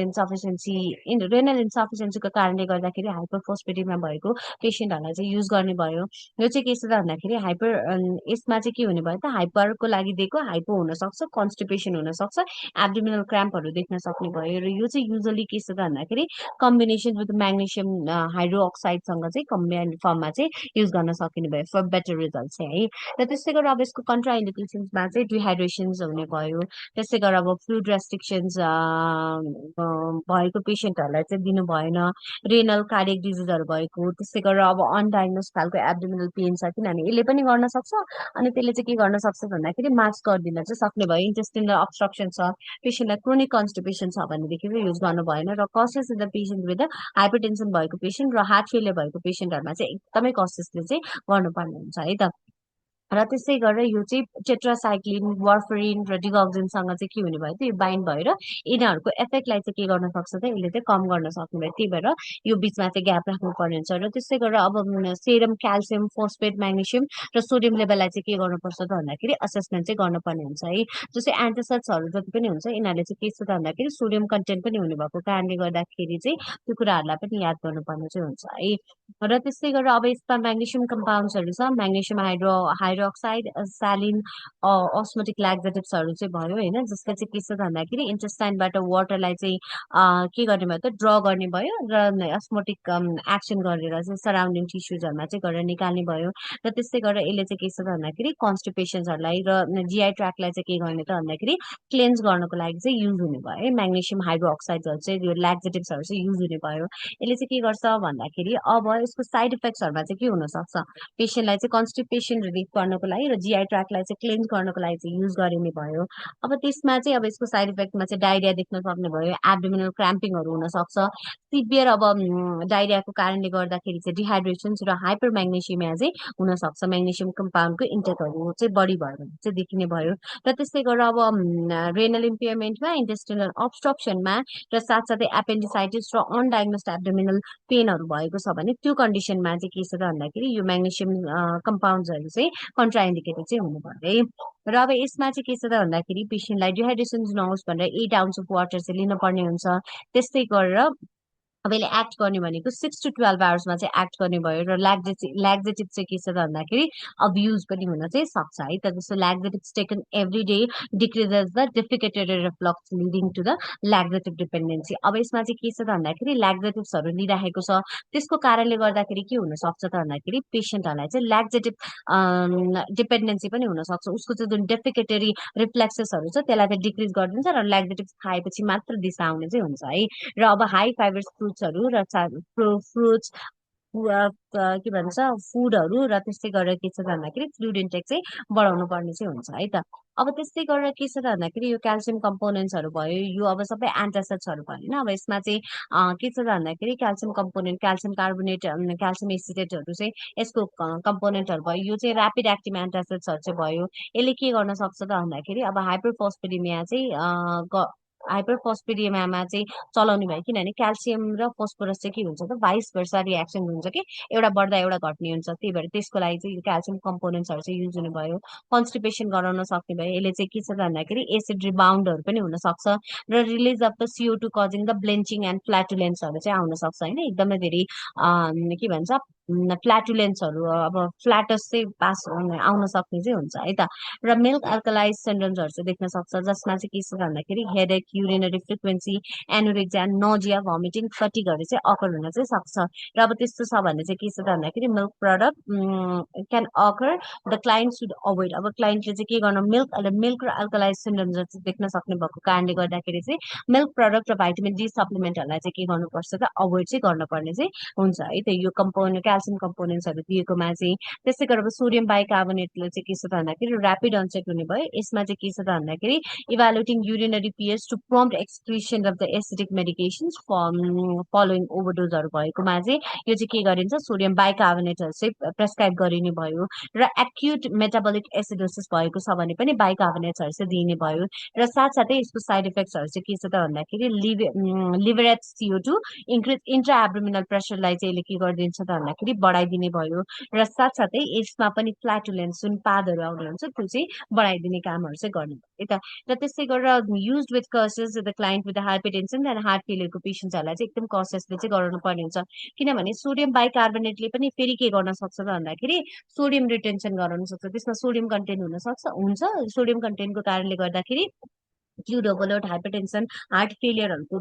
Speaker 1: इन्सफिसियन्सीको कारणले गर्दाखेरि हाइपरफोस्फेडिमिया भएको पेसेन्टहरूलाई चाहिँ युज गर्ने भयो। यो चाहिँ के छ त भन्दाखेरि यसमा चाहिँ के हुने भयो त हाइपरको लागि दिएको हाइपो हुनसक्छ, कन्स्टिपेसन हुनसक्छ, एब्डोमिनल क्राम्पहरू देख्न सक्ने भयो। र यो चाहिँ युजली के छ त भन्दाखेरि कम्बिनेसन विथ म्याग्नेसियम हाइड्रोक्साइडसँग चाहिँ कम्बाइन्ड फर्ममा चाहिँ युज गर्न सकिने भयो फर बेटर रिजल्ट चाहिँ है। र त्यस्तै गरेर अब यसको कन्ट्राइन्डिकेसन्समा चाहिँ डिहाइड्रेसन्स हुने भयो। त्यस्तै गरेर अब फ्लुइड रेस्ट्रिक्सन्स भएको पेसेन्टहरूलाई चाहिँ दिनु भएन। रेनल कार्डियक डिजिजहरू भएको, त्यस्तै गरेर अब अनडायग्नोज खालको एब्डोमिनल पेन छ, किनभने यसले पनि गर्न सक्छ अनि त्यसले चाहिँ के गर्न सक्छ भन्दाखेरि मास्क गरिदिन चाहिँ सक्ने भयो। इन्टेस्टिनल अब्स्ट्रक्सन छ, पेसेन्टलाई क्रोनिक कन्स्टिपेसन छ भनेदेखि चाहिँ युज गर्नु भएन। र caution in the patient with hypertension भएको पेसेन्ट र हार्ट फेलियर भएको पेसेन्टहरूमा चाहिँ एकदमै कसेसले चाहिँ गर्नुपर्ने हुन्छ है त। र त्यस्तै गरेर यो चाहिँ टेट्रासाइक्लिन, वार्फरिन र डिगक्सिनसँग चाहिँ के हुने भयो त यो बाइन्ड भएर यिनीहरूको इफेक्टलाई चाहिँ के गर्न सक्छ त यसले चाहिँ कम गर्न सक्ने भयो। त्यही भएर यो बिचमा चाहिँ ग्याप राख्नुपर्ने हुन्छ। र त्यस्तै गरेर अब सेरम क्याल्सियम, फोस्फेट, म्याग्नेसियम र सोडियम लेभललाई चाहिँ के गर्नुपर्छ त भन्दाखेरि असेसमेन्ट चाहिँ गर्नुपर्ने हुन्छ है। जस्तै एन्टासिड्सहरू जति पनि हुन्छ यिनीहरूले चाहिँ के छ त भन्दाखेरि सोडियम कन्टेन्ट पनि हुने भएको कारणले गर्दाखेरि चाहिँ त्यो कुराहरूलाई पनि याद गर्नुपर्ने चाहिँ हुन्छ है। र त्यस्तै गरेर अब यसमा म्याग्नेसियम कम्पाउन्ड्सहरू छ, म्याग्नेसियम हाइड्रोक्साइड, सालिन, अस्मोटिक ल्याक्जेटिभ्सहरू चाहिँ भयो होइन, जसले चाहिँ के छ त भन्दाखेरि इन्टेस्टाइनबाट वाटरलाई चाहिँ के गर्ने भयो त ड्र गर्ने भयो र अस्मोटिक एक्सन गरेर चाहिँ सराउन्डिङ टिस्युजहरूमा चाहिँ गरेर निकाल्ने भयो। र त्यस्तै गरेर यसले चाहिँ के छ त भन्दाखेरि कन्स्टिपेसन्सहरूलाई र जिआई ट्र्याकलाई चाहिँ के गर्ने त भन्दाखेरि क्लेन्स गर्नको लागि चाहिँ युज हुने भयो है। म्याग्नेसियम हाइड्रोक्साइडहरू चाहिँ यो ल्याक्जेटिभ्सहरू चाहिँ युज हुने भयो। यसले चाहिँ के गर्छ भन्दाखेरि अब यसको साइड इफेक्ट्सहरूमा चाहिँ के हुनसक्छ, पेसेन्टलाई चाहिँ कन्स्टिपेसन रिलिफ गर्नको लागि र जिआई ट्र्याकलाई चाहिँ क्लेन्स गर्नको लागि चाहिँ युज गरिने भयो। अब त्यसमा चाहिँ अब यसको साइड इफेक्टमा चाहिँ डायरिया देख्न सक्ने भयो, एब्डोमिनल क्राम्पिङहरू हुनसक्छ, सिभियर अब डायरियाको कारणले गर्दाखेरि चाहिँ डिहाइड्रेसन्स र हाइपर म्याग्नेसियमिया चाहिँ हुनसक्छ। म्याग्नेसियम कम्पाउन्डको इन्टेकहरू चाहिँ बढी भयो भने चाहिँ देखिने भयो। र त्यस्तै गरेर अब रेनल इम्पेयरमेन्टमा, इन्टेस्टिनल अब्स्ट्रक्सनमा र साथसाथै एपेन्डिसाइटिस र अनडायग्नोस्ड एब्डोमिनल पेनहरू भएको छ भने त्यो कन्डिसनमा चाहिँ के छ त भन्दाखेरि यो म्याग्नेसियम कम्पाउन्ड्सहरू चाहिँ कन्ट्राइन्डिकेटेड चाहिँ हुनु भयो है। र अब यसमा चाहिँ के छ त भन्दाखेरि पेसेन्टलाई डिहाइड्रेसन नहोस् भनेर 8 आउन्स अफ वाटर चाहिँ लिनुपर्ने हुन्छ। त्यस्तै गरेर अब यसले एक्ट गर्ने भनेको 6 to 12 आवर्समा चाहिँ एक्ट गर्ने भयो। र ल्याक्जेटिभ चाहिँ के छ त भन्दाखेरि अब्युज पनि हुन चाहिँ सक्छ है त। जस्तो laxatives taken every day decreases the defecated reflux leading to the laxative dependency. अब यसमा चाहिँ के छ त भन्दाखेरि ल्याक्जेटिभ्सहरू लिइराखेको छ, त्यसको कारणले गर्दाखेरि के हुनसक्छ त भन्दाखेरि पेसेन्टहरूलाई चाहिँ ल्याक्जेटिभ डिपेन्डेन्सी पनि हुनसक्छ। उसको चाहिँ जुन डेफिकेटरी रिफ्लेक्सेसहरू छ त्यसलाई चाहिँ डिक्रिज गरिदिन्छ र ल्याक्जेटिभ खाएपछि मात्र दिशा आउने चाहिँ हुन्छ है। र अब हाई फाइबर फ्रुट्सहरू र फ्रुट्स के भन्छ फुडहरू र त्यस्तै गरेर के छ त भन्दाखेरि फ्लुइड इन्टेक चाहिँ बढाउनु पर्ने चाहिँ हुन्छ है त। अब त्यस्तै गरेर के छ त भन्दाखेरि यो क्याल्सियम कम्पोनेन्ट्सहरू भयो, यो अब सबै एन्टासिड्सहरू भयो होइन। अब यसमा चाहिँ के छ त भन्दाखेरि calcium component, calcium carbonate, calcium एसिटेटहरू चाहिँ यसको कम्पोनेन्टहरू भयो। यो चाहिँ ऱ्यापिड एक्टिभ एन्टासिड्सहरू चाहिँ भयो। यसले के गर्न सक्छ त भन्दाखेरि अब हाइपरफोस्फेडिमिया चाहिँ हाइपरफोस्फेडियमामा चाहिँ चलाउने भयो, किनभने क्याल्सियम र फोस्फोरस चाहिँ के हुन्छ त भाइस भर्सा रियाक्सन हुन्छ कि एउटा बढ्दा एउटा घट्ने हुन्छ। त्यही भएर त्यसको लागि चाहिँ यो क्याल्सियम कम्पोनेन्ट्सहरू चाहिँ युज हुने भयो। कन्स्टिपेसन गराउन सक्ने भयो। यसले चाहिँ के छ त भन्दाखेरि एसिड रिबाउन्डहरू पनि हुनसक्छ र release of the CO2 causing the belching and फ्ल्याटुलेन्सहरू चाहिँ आउन सक्छ होइन। एकदमै धेरै के भन्छ फ्ल्याटुलेन्सहरू अब फ्ल्याटस चाहिँ पास आउन सक्ने चाहिँ हुन्छ है त। र मिल्क अल्कलाइज सिन्ड्रोम्सहरू चाहिँ देख्न सक्छ, जसमा चाहिँ के छ भन्दाखेरि headache, urinary frequency, anorexia, nausea, vomiting, फटिगहरू चाहिँ अकर हुन चाहिँ सक्छ। र अब त्यस्तो छ भने चाहिँ के छ त भन्दाखेरि milk product can occur, the client should avoid. अब क्लाइन्टले चाहिँ के गर्नु, मिल्क र अल्कलाइज सिन्ड्रोम्सहरू चाहिँ देख्न सक्ने भएको कारणले गर्दाखेरि चाहिँ मिल्क प्रडक्ट र भाइटामिन डी सप्लिमेन्टहरूलाई चाहिँ के गर्नुपर्छ त अभोइड चाहिँ गर्नुपर्ने चाहिँ हुन्छ है त। यो कम्पोनेन्ट क्याल्सियम कम्पोनेन्ट्सहरू दिएकोमा चाहिँ। त्यस्तै गरेर सोडियम बाइकार्बोनेटले चाहिँ के छ त भन्दाखेरि ऱ्यापिड अनसेट हुने भयो। यसमा चाहिँ के छ त भन्दाखेरि evaluating urinary pH to prompt excretion of the acidic medications following ओभरडोजहरू भएकोमा चाहिँ यो चाहिँ के गरिन्छ, सोडियम बाइकार्बोनेटहरू चाहिँ प्रेस्क्राइब गरिने भयो। र एक्युट मेटाबोलिक एसिडोसिस भएको छ भने पनि बाइकार्बोनेट्सहरू चाहिँ दिने भयो। र साथसाथै यसको साइड इफेक्ट्सहरू चाहिँ के छ त भन्दाखेरि liberate CO2 increase intra abdominal प्रेसरलाई चाहिँ यसले के गरिदिन्छ त भन्दाखेरि भन्दाखेरि बढाइदिने भयो र साथसाथै यसमा पनि फ्ल्याटुलेन्स जुन पादहरू आउने हुन्छ त्यो चाहिँ बढाइदिने कामहरू चाहिँ गर्नु भयो त र त्यसै गरेर युज विथ कर्सेस the client with hypertension and heart फेलियरको पेसेन्ट्सहरूलाई चाहिँ एकदम कर्सेसले चाहिँ गराउनु पर्ने हुन्छ किनभने सोडियम बाइकार्बोनेटले पनि फेरि के गर्न सक्छ त भन्दाखेरि सोडियम रिटेन्सन गराउन सक्छ त्यसमा सोडियम कन्टेन्ट हुन सक्छ हुन्छ सोडियम कन्टेन्टको कारणले गर्दाखेरि फ्लुइड ओभरलोड हाइपरटेन्सन हार्ट फेलियरहरूको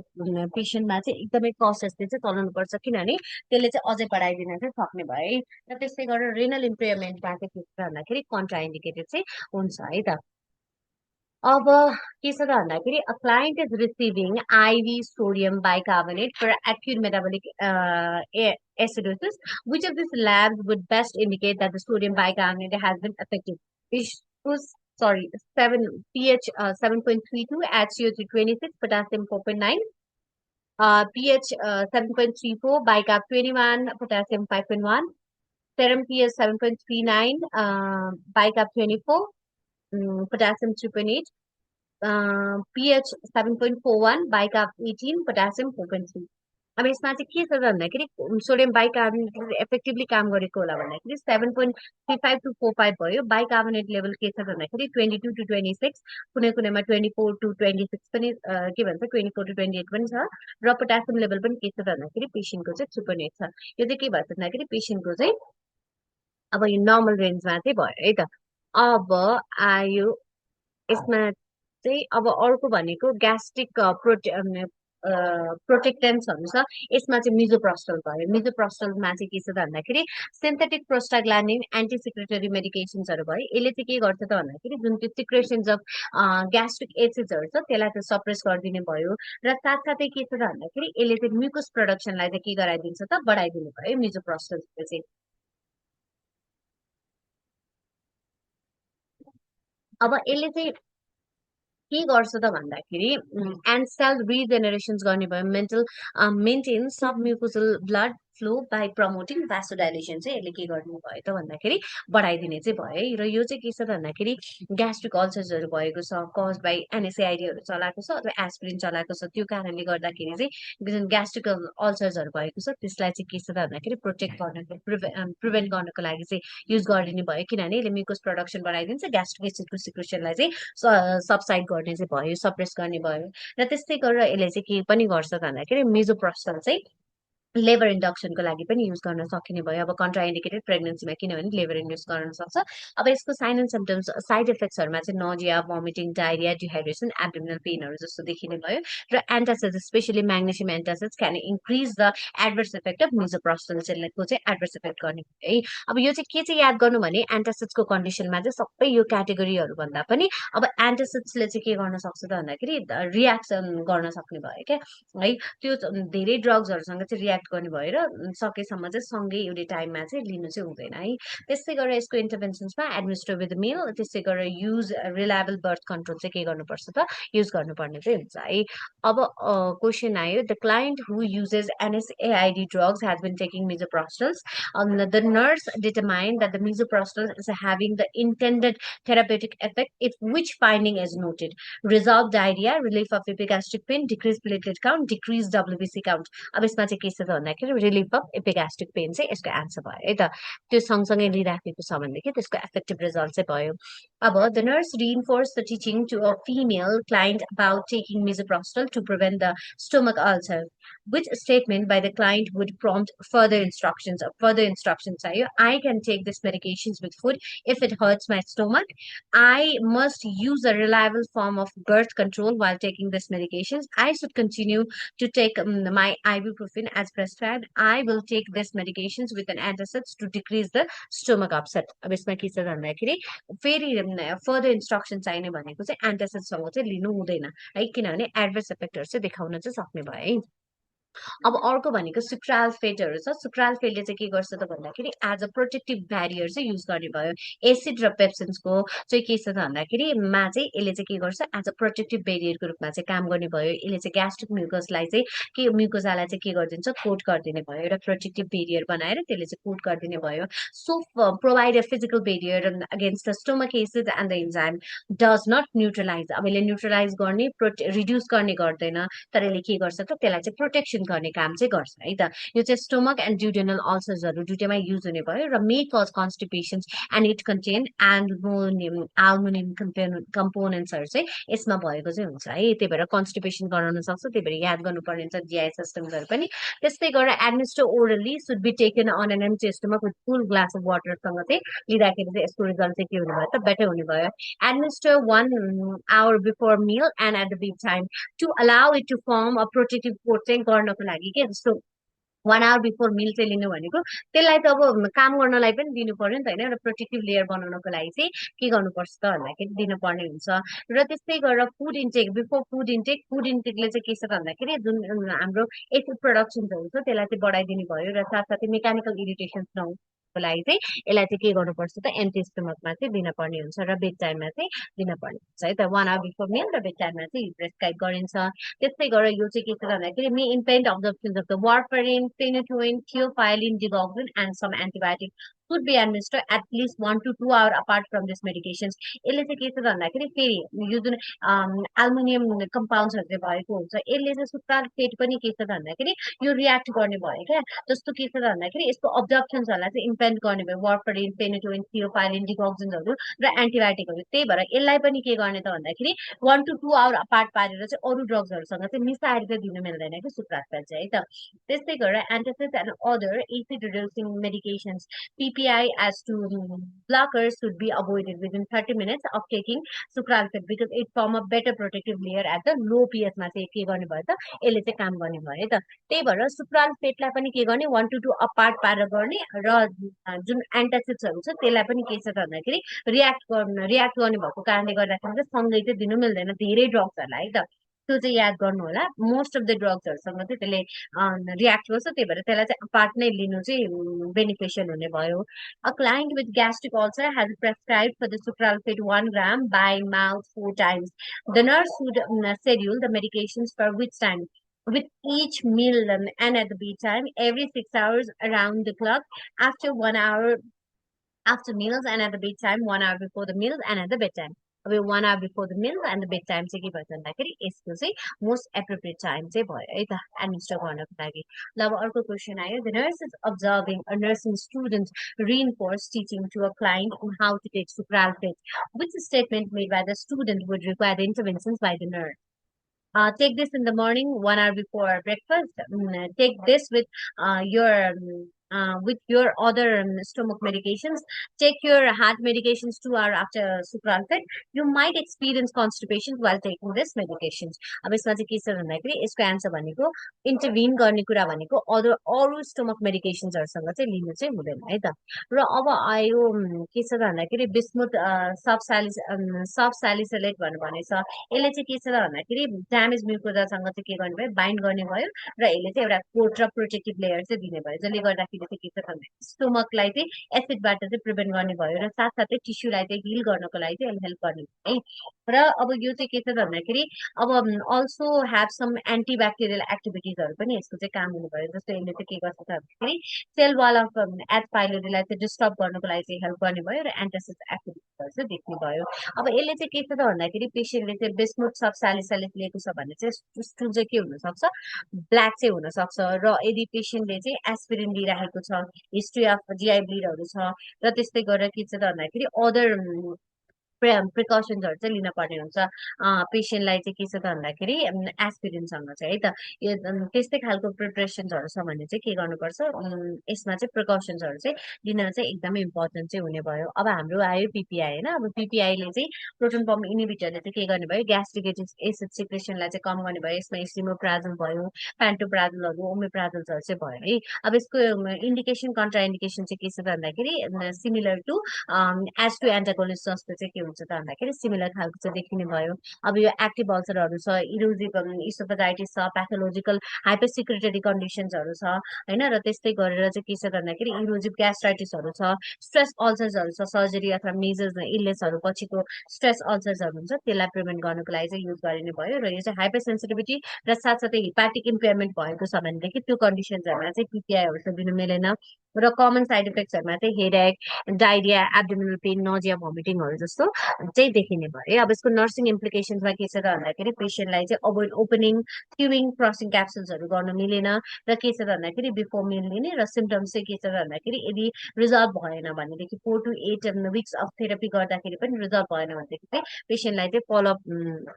Speaker 1: पेसेन्टमा चाहिँ एकदमै कसेसले चाहिँ चलाउनुपर्छ किनभने त्यसले चाहिँ अझै बढाइदिन चाहिँ सक्ने भयो है र त्यस्तै गरेर रेनल इम्पेयरमेन्टमा चाहिँ के छ भन्दाखेरि कन्ट्राइन्डिकेटेड चाहिँ हुन्छ है त अब के छ त भन्दाखेरि a client is receiving IV sodium bicarbonate for acute metabolic acidosis. Which of these labs would best indicate that the sodium bicarbonate has been effective? Sorry, 7 pH 7.32, HCO 26, potassium 4.9, pH 7.34, bicarb 21, potassium 5.1, serum pH 7.39, bicarb 24, potassium 3.8, pH 7.41, bicarb 18, potassium 4.3. अब यसमा चाहिँ के छ त भन्दाखेरि sodium bicarbonate effectively काम गरेको होला भन्दाखेरि 7.35 to 45 भयो बाइकार्बोनेट लेभल के छ भन्दाखेरि 22 to 26 कुनै कुनैमा 24 to 26 पनि के भन्छ 24 to 28 पनि छ र पोटासियम लेभल पनि के छ भन्दाखेरि पेसेन्टको चाहिँ 3.8 छ यो चाहिँ के भन्छ भन्दाखेरि पेसेन्टको चाहिँ अब यो नर्मल रेन्जमा चाहिँ भयो है त अब आयो यसमा चाहिँ अब अर्को भनेको ग्यास्ट्रिक प्रोटेक्टेन्ट्सहरू छ यसमा चाहिँ मिजोप्रोस्टल भयो मिजोप्रोस्टलमा चाहिँ के छ त भन्दाखेरि सिन्थेटिक प्रोस्टाग्ल्यान्डिन एन्टिसिक्रेटरी मेडिकेसन्सहरू भयो यसले चाहिँ के गर्छ त भन्दाखेरि जुन त्यो सिक्रेसन्स अफ ग्यास्ट्रिक एसिड्सहरू छ त्यसलाई चाहिँ सप्रेस गरिदिने भयो र साथसाथै के छ त भन्दाखेरि यसले चाहिँ म्युकस प्रोडक्सनलाई चाहिँ के गराइदिन्छ त बढाइदिने भयो मिजोप्रोस्टलले चाहिँ अब यसले चाहिँ के गर्छ त भन्दाखेरि एन्ड सेल रिजेनेरेसन्स गर्ने भयो maintain submucosal blood flow by promoting vasodilation चाहिँ यसले के गर्नु भयो त भन्दाखेरि बढाइदिने चाहिँ भयो है र यो चाहिँ के छ त भन्दाखेरि ग्यास्ट्रिक अल्सर्सहरू भएको छ कज बाई एनएसएआइडीहरू चलाएको छ अथवा एस्पिरिन चलाएको छ त्यो कारणले गर्दाखेरि चाहिँ ग्यास्ट्रिक अल्सर्सहरू भएको छ त्यसलाई चाहिँ के छ त भन्दाखेरि प्रोटेक्ट गर्नको प्रिभेन्ट गर्नको लागि चाहिँ युज गरिदिने भयो किनभने यसले म्युकस प्रोडक्सन बढाइदिन्छ ग्यास्ट्रिक एसिडको सिक्रेसनलाई चाहिँ सबसाइड गर्ने चाहिँ भयो सप्रेस गर्ने भयो र त्यस्तै गरेर यसले चाहिँ के पनि गर्छ भन्दाखेरि मिजोप्रोस्टल चाहिँ लेबर इन्डक्सनको लागि पनि युज गर्न सकिने भयो अब कन्ट्राइन्डिकेटेड प्रेग्नेन्सीमा किनभने लेबर इन्ड्युस गर्न सक्छ अब यसको साइन एन्ड सिम्टम्स साइड इफेक्ट्सहरूमा चाहिँ nausea vomiting diarrhoea dehydration abdominal पेनहरू जस्तो देखिने भयो र antacids especially magnesium antacids can increase the adverse effect of misoprostol को चाहिँ एडभर्स इफेक्ट गर्ने है अब यो चाहिँ के चाहिँ याद गर्नु भने एन्टासिड्सको कन्डिसनमा चाहिँ सबै यो क्याटेगोरीहरू भन्दा पनि अब एन्टासिड्सले चाहिँ के गर्न सक्छ त भन्दाखेरि रियाक्सन गर्न सक्ने भयो क्या है त्यो धेरै ड्रग्सहरूसँग चाहिँ रियाक्ट गर्ने भयो र सकेसम्म चाहिँ सँगै एउटै टाइममा चाहिँ लिनु चाहिँ हुँदैन है त्यस्तै गरेर यसको इन्टरभेन्सन्समा एडमिनिस्टर विथ मिल त्यस्तै गरेर युज रिलायबल बर्थ कन्ट्रोल चाहिँ के गर्नुपर्छ त युज गर्नुपर्ने चाहिँ हुन्छ है अब क्वेसन आयो the client who uses NSAID drugs has been taking misoprostols the nurse determine that the misoprostol is having the intended therapeutic effect if which finding is noted resolved diarrhea relief of epigastric pain decreased platelet count decreased WBC count अब यसमा चाहिँ के छ त भन्दाखेरि relief of एपिगास्ट्रिक pain चाहिँ यसको answer भयो है त त्यो सँगसँगै लिइराखेको छ भनेदेखि त्यसको एफेक्टिभ रिजल्ट चाहिँ भयो अब the nurse reinforce the teaching to a female client about taking misoprostol to prevent the stomach ulcer which statement by the client would prompt further instructions चाहियो I can take this medications with food if it hurts my stomach I must use a reliable form of birth control while taking this medications I should continue to take my ibuprofen as prescribed I will take this medications with an antacids to decrease the stomach upset अब यसमा के छ भन्दाखेरि फेरि further instruction चाहिने भनेको चाहिँ एन्टासिडसँग चाहिँ लिनु हुँदैन है किनभने एडभर्स इफेक्टहरू चाहिँ देखाउन चाहिँ सक्ने भयो है अब अर्को भनेको सुक्राल फेटहरू छ सुक्राल फेटले चाहिँ के गर्छ त भन्दाखेरि एज अ प्रोटेक्टिभ ब्यारियर चाहिँ युज गर्ने भयो एसिड र पेप्सिन्सको चाहिँ के छ त भन्दाखेरि मा चाहिँ यसले चाहिँ के गर्छ एज अ प्रोटेक्टिभ ब्यारियरको रूपमा चाहिँ काम गर्ने भयो यसले चाहिँ ग्यास्ट्रिक म्युकसलाई चाहिँ के म्युकोजालाई चाहिँ के गरिदिन्छ कोट गरिदिने भयो र प्रोटेक्टिभ ब्यारियर बनाएर त्यसले चाहिँ कोट गरिदिने भयो so provide a physical barrier against the stomach acid and the enzyme does not neutralise अब यसले न्युट्रलाइज गर्ने रिड्युस गर्ने गर्दैन तर यसले के गर्छ त त्यसलाई चाहिँ प्रोटेक्सन प्रिभेन्ट गर्ने काम चाहिँ गर्छ है त। यो चाहिँ स्टोमक एन्ड ड्युडेनल अल्सर्सहरू दुइटैमा युज हुने भयो र may cause constipation and it contain aluminium कम्पोनेन्ट्सहरू चाहिँ यसमा भएको चाहिँ हुन्छ है। त्यही भएर कन्स्टिपेसन गराउन सक्छ, त्यही भएर याद गर्नुपर्ने हुन्छ जिआई सिस्टम्सहरू पनि। त्यस्तै गरेर administer orally should be taken on an empty stomach with full glass of वाटरसँग चाहिँ लिँदाखेरि चाहिँ यसको रिजल्ट चाहिँ के हुने भयो त बेटर हुने भयो। Administer 1 hour before meal and at the bedtime to allow it to form a protective coat चाहिँ गर्नको लागि के जस्तो 1 hour बिफोर मिल चाहिँ लिनु भनेको त्यसलाई त अब काम गर्नलाई पनि दिनु पर्यो नि त होइन, एउटा प्रोटेक्टिभ लेयर बनाउनको लागि चाहिँ के गर्नुपर्छ त भन्दाखेरि दिनुपर्ने हुन्छ। र त्यस्तै गरेर फुड इन्टेक बिफोर फुड इन्टेकले चाहिँ के छ त भन्दाखेरि जुन हाम्रो एसिड प्रोडक्सन्सहरू हुन्छ त्यसलाई चाहिँ बढाइदिने भयो र साथसाथै मेकानिकल इरिटेसन्स नहुनुको लागि चाहिँ यसलाई चाहिँ के गर्नुपर्छ त एम्टी स्टमकमा चाहिँ दिनपर्ने हुन्छ र बेड टाइममा चाहिँ दिनपर्ने हुन्छ है त। 1 hour बिफोर मिल र बेड टाइममा चाहिँ प्रेस्क्राइब गरिन्छ। त्यस्तै गरेर यो चाहिँ के छ भन्दाखेरि may impede absorptions of the warfarin, phenytoin, theophylline, digoxin and some antibiotic should be administered at least 1 to 2 hours apart from this medications। यसले चाहिँ के छ भन्दाखेरि फेरि यो जुन एल्मुनियम कम्पाउन्ड्सहरू चाहिँ भएको हुन्छ यसले चाहिँ सुक्राल फेट पनि के छ भन्दाखेरि यो रियाक्ट गर्ने भयो क्या। जस्तो के छ भन्दाखेरि यसको अब्जर्प्सन्सहरूलाई चाहिँ इम्पेन्ड गर्ने भयो वारफरिन, फेनोटोइन, थियोफाइलिन, डिगोक्सिनहरू र एन्टिबायोटिकहरू। त्यही भएर यसलाई पनि के गर्ने त भन्दाखेरि 1 to 2 hours अपार्ट पारेर चाहिँ अरू ड्रग्सहरूसँग चाहिँ मिसाएर चाहिँ दिनु मिल्दैन कि सुक्राल फेट चाहिँ है त। त्यस्तै गरेर antacids and other acid reducing medications PPI as to blockers should be avoided within 30 minutes of taking sucralfate because it form a better protective layer at the low pH मा चाहिँ के गर्ने भयो त यसले चाहिँ काम गर्ने भयो है त। त्यही भएर सुक्रालफेटलाई पनि के गर्ने 1 to 2 अपार्ट पारेर गर्ने र जुन एन्टासिड्सहरू छ त्यसलाई पनि के छ भन्दाखेरि रियाक्ट गर्ने भएको कारणले गर्दाखेरि चाहिँ सँगै चाहिँ दिनु मिल्दैन धेरै ड्रग्सहरूलाई है त। त्यो चाहिँ याद गर्नु होला, मोस्ट अफ द ड्रग्सहरूसँग चाहिँ त्यसले रियाक्ट गर्छ, त्यही भएर त्यसलाई चाहिँ अपार्ट नै लिनु चाहिँ बेनिफिसियल हुने भयो। A client with gastric ulcer has prescribed for the sucralfate 1 gram by mouth 4 times. The nurse should schedule the medications for which time with each meal and at the bedtime every 6 hours around the clock after 1 hour after meals and at the bedtime 1 hour before the meals and at the bedtime। अब 1 hour before the meals and the bedtime चाहिँ के भयो भन्दाखेरि यसको चाहिँ most appropriate time चाहिँ भयो है त एडमिनिस्टर गर्नको लागि। ल अब अर्को क्वेसन आयो, the nurse is observing a nursing student reinforce teaching to a client on how to take sucralfate. Which statement made by the student would require the interventions by the nurse? Take this in the morning 1 hour before breakfast. Take this with your other stomach medications. Take your heart medications 2 hours after sucralfate. You might experience constipation while taking this medications। अब यसमा चाहिँ के छ भन्दाखेरि यसको answer भनेको intervene गर्ने कुरा भनेको अरू स्टोमक मेडिकेसन्सहरूसँग चाहिँ लिनु चाहिँ हुँदैन है त। र अब आयो के छ भन्दाखेरि बिस्मुथ सब सालिसिलेट भनेछ। यसले चाहिँ के छ भन्दाखेरि ड्यामेज म्युकोजासँग चाहिँ के गर्ने भयो बाइन्ड गर्ने भयो र यसले चाहिँ एउटा कोट र प्रोटेक्टिभ लेयर चाहिँ दिने भयो, जसले गर्दाखेरि चाहिँ के छ भन्दाखेरि स्टोमकलाई चाहिँ एसिडबाट चाहिँ प्रिभेन्ट गर्ने भयो र साथसाथै टिस्युलाई चाहिँ हिल गर्नको लागि चाहिँ हेल्प गर्ने है। र अब यो चाहिँ के छ भन्दाखेरि अब अल्सो ह्याभ सम एन्टिब्याक्टेरियल एक्टिभिटिजहरू पनि यसको चाहिँ काम हुने भयो। जस्तो यसले चाहिँ के गर्छ भन्दाखेरि सेल वाल अफ एथ पाइलोरीलाई चाहिँ डिस्टर्ब गर्नको लागि चाहिँ हेल्प गर्ने भयो र एन्टासिड एक्टिभिटिजहरू चाहिँ देख्ने भयो। अब यसले चाहिँ के छ त भन्दाखेरि पेसेन्टले चाहिँ बिस्मुथ सब सालिसालिक लिएको छ भने चाहिँ स्टुल चाहिँ के हुनसक्छ ब्ल्याक चाहिँ हुनसक्छ। र यदि पेसेन्टले चाहिँ एस्पिरिन लिइराखेको छ, हिस्ट्री अफ जिआई ब्लिडहरू छ र त्यस्तै गरेर के छ त भन्दाखेरि अदर प्रिकसन्सहरू चाहिँ लिन पर्ने हुन्छ पेसेन्टलाई चाहिँ के छ त भन्दाखेरि एस्पिरिनसँग चाहिँ है त। यो त्यस्तै खालको प्रिपरेसन्सहरू छ भने चाहिँ के गर्नुपर्छ यसमा चाहिँ प्रिकसन्सहरू चाहिँ लिन चाहिँ एकदमै इम्पोर्टेन्ट चाहिँ हुने भयो। अब हाम्रो आयो पिपिआई होइन। अब पिपिआईले चाहिँ प्रोटोन पम्प इनिभिटरले चाहिँ के गर्ने भयो ग्यास्ट्रिक एसिड सिक्रेसनलाई चाहिँ कम गर्ने भयो। यसमा एस्टिमोप्राजोल भयो, प्यान्टोप्राजोलहरू, ओमेप्राजोल्सहरू चाहिँ भयो है। अब यसको इन्डिकेसन कन्ट्रा इन्डिकेसन चाहिँ के छ भन्दाखेरि सिमिलर टु एज टु एन्टागोनिस्ट जस्तो चाहिँ के हुन्छ त भन्दाखेरि सिमिलर खालको चाहिँ देखिने भयो। अब यो एक्टिभ अल्सरहरू छ, इरोजिभ इसोफेगाइटिस छ, प्याथोलोजिकल हाइपरसिक्रेटरी कन्डिसन्सहरू छ होइन। र त्यस्तै गरेर चाहिँ के छ भन्दाखेरि इरोजिभ ग्यास्ट्राइटिसहरू छ, स्ट्रेस अल्सर्सहरू छ, सर्जरी अथवा मेजर्स इलनेसहरू पछिको स्ट्रेस अल्सर्सहरू हुन्छ त्यसलाई प्रिभेन्ट गर्नको लागि चाहिँ युज गरिने भयो। र यो चाहिँ हाइपर सेन्सिटिभिटी र साथसाथै हिपाटिक इम्पेयरमेन्ट भएको छ भनेदेखि त्यो कन्डिसन्सहरूमा चाहिँ पिपिआईहरू चाहिँ दिनु मिलेन। र कमन साइड इफेक्ट्सहरूमा चाहिँ headache, diarrhoea, abdominal pain, nausea, भमिटिङहरू जस्तो चाहिँ देखिने भयो। अब यसको नर्सिङ इम्प्लिकेसन्समा के छ त भन्दाखेरि पेसेन्टलाई चाहिँ अभोइड ओपनिङ, क्युइङ, क्रसिङ क्याप्सुल्सहरू गर्न मिलेन र के छ त भन्दाखेरि बिफोर मिल लिने र सिम्टम्स चाहिँ के छ त भन्दाखेरि यदि रिजल्भ भएन भनेदेखि 4 to 8 विक्स अफ थेरापी गर्दाखेरि पनि रिजल्भ भएन भनेदेखि चाहिँ पेसेन्टलाई चाहिँ फलोअप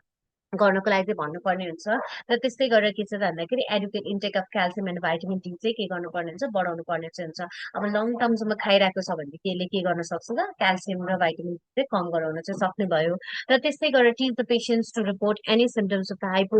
Speaker 1: गर्नको लागि चाहिँ भन्नुपर्ने हुन्छ र त्यस्तै गरेर के छ त भन्दाखेरि educate intake of calcium and vitamin D चाहिँ के गर्नुपर्ने हुन्छ, बढाउनु पर्ने चाहिँ हुन्छ। अब लङ टर्मसम्म खाइरहेको छ भने त्यसले के गर्न सक्छ त क्याल्सियम र भाइटामिन डी चाहिँ कम गराउन चाहिँ सक्ने भयो। र त्यस्तै गरेर teach the patients to report any symptoms of hypo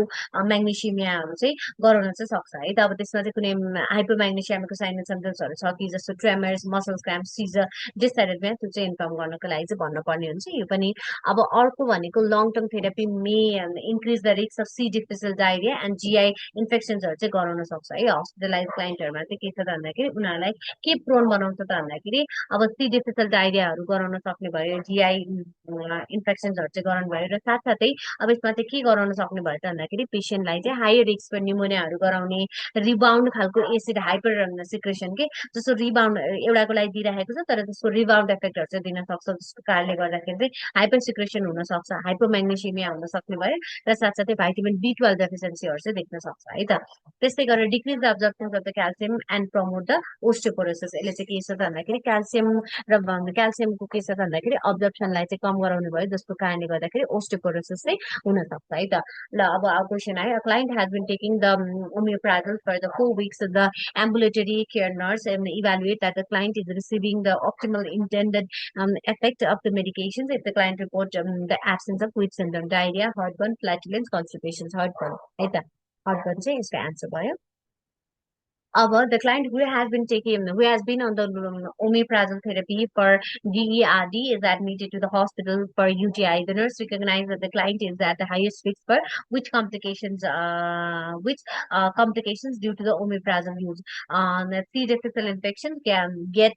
Speaker 1: म्याग्नेसिमियाहरू चाहिँ गराउन चाहिँ सक्छ है त। अब त्यसमा चाहिँ कुनै हाइपो म्याग्नेसियामाको साइन एन्ड सिम्टम्सहरू छ कि जस्तो ट्रेमर्स, मसल्स क्राम्प, सिजर, डिसथाइरोइडिया, त्यो चाहिँ इन्फर्म गर्नको लागि चाहिँ भन्नुपर्ने हुन्छ यो पनि। अब अर्को भनेको long term therapy may increase the risk of C difficile diarrhoea and GI इन्फेक्सन्सहरू चाहिँ गराउन सक्छ है। हस्पिटलाइज क्लाइन्टहरूमा चाहिँ के छ त भन्दाखेरि उनीहरूलाई के प्रोन बनाउँछ त भन्दाखेरि अब सी डिफिसिल डायरियाहरू गराउन सक्ने भयो, जिआई इन्फेक्सन्सहरू चाहिँ गराउनु भयो र साथसाथै अब यसमा चाहिँ के गराउन सक्ने भयो त भन्दाखेरि पेसेन्टलाई चाहिँ हायर रिस्क फर न्युमोनियाहरू गराउने, रिबाउन्ड खालको एसिड हाइपर सिक्रेसन के जस्तो रिबाउन्ड एउटाको लागि दिइरहेको छ तर त्यसको रिबाउन्ड इफेक्टहरू चाहिँ दिन सक्छ, जसको कारणले गर्दाखेरि चाहिँ हाइपर सिक्रेसन हुन सक्छ, हाइपोम्याग्नेसिमिया हुन सक्ने भयो र साथसाथै भाइटामिन B12 डेफिसिएन्सीहरू चाहिँ देख्न सक्छ है त। त्यस्तै गरेर decrease the absorption of the calcium and promote the osteoporosis. यसले चाहिँ के छ त भन्दाखेरि क्याल्सियम र क्याल्सियमको के छ त भन्दाखेरि अब्जर्प्सनलाई चाहिँ कम गराउने भयो, जसको कारणले गर्दाखेरि ओस्टियोपोरोसिस चाहिँ हुन सक्छ है त। ल अब क्वेसन आयो, client has been taking the omeprazole for the 4 weeks, the ambulatory care nurse evaluate that the client is receiving the optimal intended effect of the medications if the client report the absence of which symptom, diarrhea, heartburn, flatulence, constipations, heartburn है त। heartburn चाहिँ यसको answer भयो। The client who has been on the omeprazole therapy for GERD is admitted to the hospital for UTI. The nurse recognized that the client is at the highest risk for which complications due to the omeprazole use. The C. difficile infection can get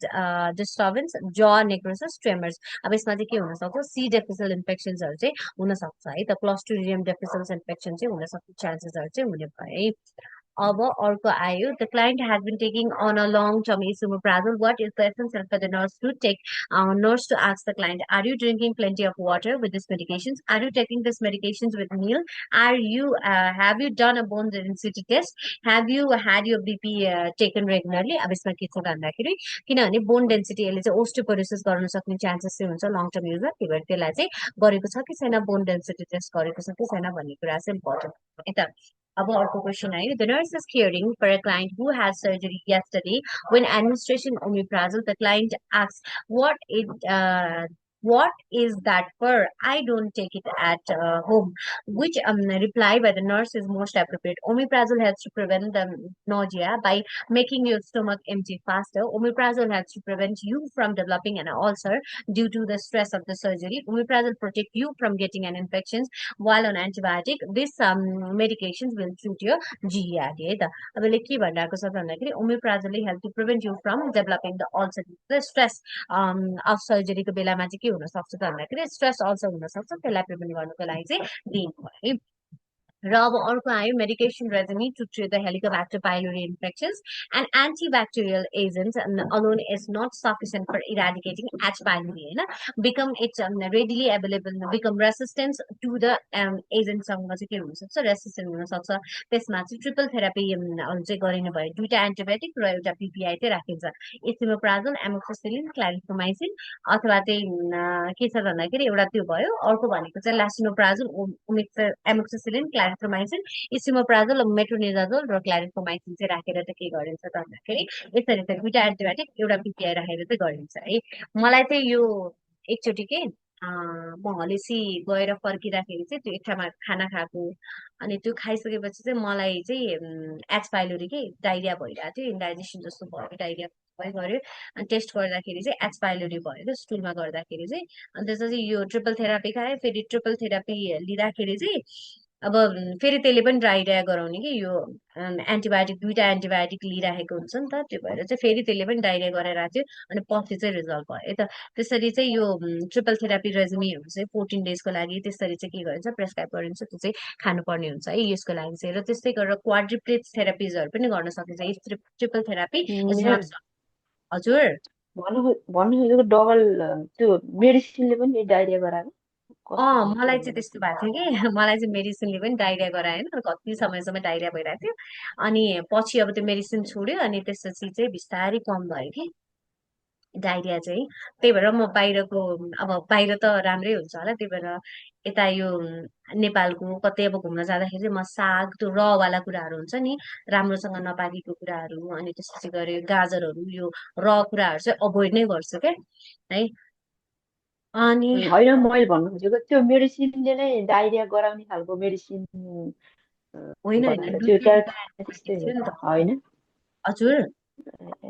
Speaker 1: disturbance, jaw necrosis, tremors. अब यसमा चाहिँ के हुन सक्छ, C. difficile infectionsहरू चाहिँ हुन सक्छ है त। Clostridium difficile infection चाहिँ हुन सक्ने चान्सेसहरू चाहिँ हुने भयो है। अब अर्को आयो, the client has been taking on a long-term esomeprazole. What is the essential for the nurse to take? Nurse to ask the client, are you drinking plenty of water with these medications? Are you taking these medications with meal? Have you done a bone density test? Have you had your BP taken regularly? अब यसमा के छ भन्दाखेरि किनभने bone density यसले चाहिँ osteoporosis गर्न सक्ने चान्सेस चाहिँ हुन्छ लङ टर्म युजमा, त्यही भएर त्यसलाई चाहिँ गरेको छ कि छैन, बोन डेन्सिटी टेस्ट गरेको छ कि छैन भन्ने कुरा चाहिँ इम्पोर्टेन्ट है त। अब अर्को क्वेसन आयो, the nurse is caring for a client who had surgery yesterday. When administration omeprazole, the client asks, what is that for? I don't take it at home. Which reply by the nurse is most appropriate? Omeprazole helps to prevent the nausea by making your stomach empty faster. Omeprazole helps to prevent you from developing an ulcer due to the stress of the surgery. Omeprazole protect you from getting an infection while on antibiotic. This medications will treat your GERD है त। अब यसले के भनिरहेको छ भन्दाखेरि ओमेप्राजोलले help to prevent you from developing the ulcer, the stress of सर्जरीको बेलामा चाहिँ के हुन सक्छ त भन्दाखेरि स्ट्रेस अल्सर हुन सक्छ, त्यसलाई प्रिभेन्ट गर्नको लागि चाहिँ दिनु भयो है। र अब अर्को आयो, medication regimen to treat the Helicobacter pylori infections. An antibacterial agent alone is not sufficient for eradicating H. pylori हैन, become readily available, become resistant to the agent सँग चाहिँ के हुन सक्छ, रेसिस्टेन्ट हुन सक्छ। त्यसमा चाहिँ ट्रिपल थेरापी चाहिँ गरिनु भयो, दुईटा एन्टिबायोटिक र एउटा पिपिआई चाहिँ राखिन्छ, एसिमोप्राजोल, एमोक्सिसिलिन, क्लारिप्रोमाइसिन, अथवा चाहिँ के छ भन्दाखेरि एउटा त्यो भयो, अर्को भनेको चाहिँ लासिनोप्राजोल, एमोक्सिसिलिन, क्लारिप्रोमाइसिन, इसिमोप्राजोल, मेट्रोनिडाजोल र क्लारिप्रोमाइसिन चाहिँ राखेर चाहिँ के गरिन्छ त भन्दाखेरि यसरी चाहिँ दुईटा एन्टिबायोटिक एउटा पिपिआई राखेर चाहिँ गरिन्छ है। मलाई चाहिँ यो एकचोटि के म हलेसी गएर फर्किँदाखेरि चाहिँ त्यो एक ठाउँमा खाना खाएको, अनि त्यो खाइसकेपछि चाहिँ मलाई चाहिँ एच पाइलोरी के डाइरिया भइरहेको थियो, इन्डाइजेसन जस्तो भयो, डाइरिया गऱ्यो अनि टेस्ट गर्दाखेरि चाहिँ एच पाइलोरी भयो क्या स्टुलमा गर्दाखेरि चाहिँ। अनि त्यसपछि यो ट्रिपल थेरापी खाएँ, फेरि ट्रिपल थेरापी लिँदाखेरि चाहिँ अब फेरि त्यसले पनि डाइरिया गराउने कि यो एन्टिबायोटिक दुईटा एन्टिबायोटिक लिइराखेको हुन्छ नि त, त्यो भएर चाहिँ फेरि त्यसले पनि डाइरिया गराइरहेको थियो अनि पछि चाहिँ रिजल्भ भयो है त। त्यसरी चाहिँ यो ट्रिपल थेरापी रेजिमीहरू चाहिँ 14 डेजको लागि त्यसरी चाहिँ के गरिन्छ, प्रेसक्राइब गरिन्छ, त्यो चाहिँ खानुपर्ने हुन्छ है यसको लागि चाहिँ। र त्यस्तै गरेर क्वाड्रिप्लेट थेरापिजहरू पनि गर्न सकिन्छ, if triple therapy is not हजुर
Speaker 3: भन्नु खोजेको डबल त्यो मेडिसिनले पनि डाइरिया गराएको कस्तो खालको
Speaker 1: मलाई चाहिँ
Speaker 3: प्रब्लम?
Speaker 1: त्यस्तो भएको थियो कि मलाई चाहिँ मेडिसिनले पनि डाइरिया गराएन कति समयसम्म डाइरिया भइरहेको थियो अनि पछि अब त्यो मेडिसिन छोड्यो अनि त्यसपछि चाहिँ बिस्तारै कम भयो कि डाइरिया चाहिँ त्यही भएर म बाहिरको अब बाहिर त राम्रै हुन्छ होला त्यही भएर यता यो नेपालको कतै अब घुम्न जाँदाखेरि चाहिँ म साग त्यो रवाला कुराहरू हुन्छ नि राम्रोसँग नपाकेको कुराहरू अनि त्यसपछि गरे गाजरहरू यो कुराहरू चाहिँ अभोइड नै गर्छु क्या है अनि
Speaker 3: होइन मैले भन्नु खोजेको त्यो मेडिसिनले नै डाइरिया गराउने खालको मेडिसिन
Speaker 1: होइन होइन
Speaker 3: भनेर त्यो
Speaker 1: दुईटै
Speaker 3: त्यहाँ
Speaker 1: डिफरेन्ट
Speaker 3: त्यस्तै
Speaker 1: थियो नि त
Speaker 3: होइन?
Speaker 1: हजुर
Speaker 3: ए,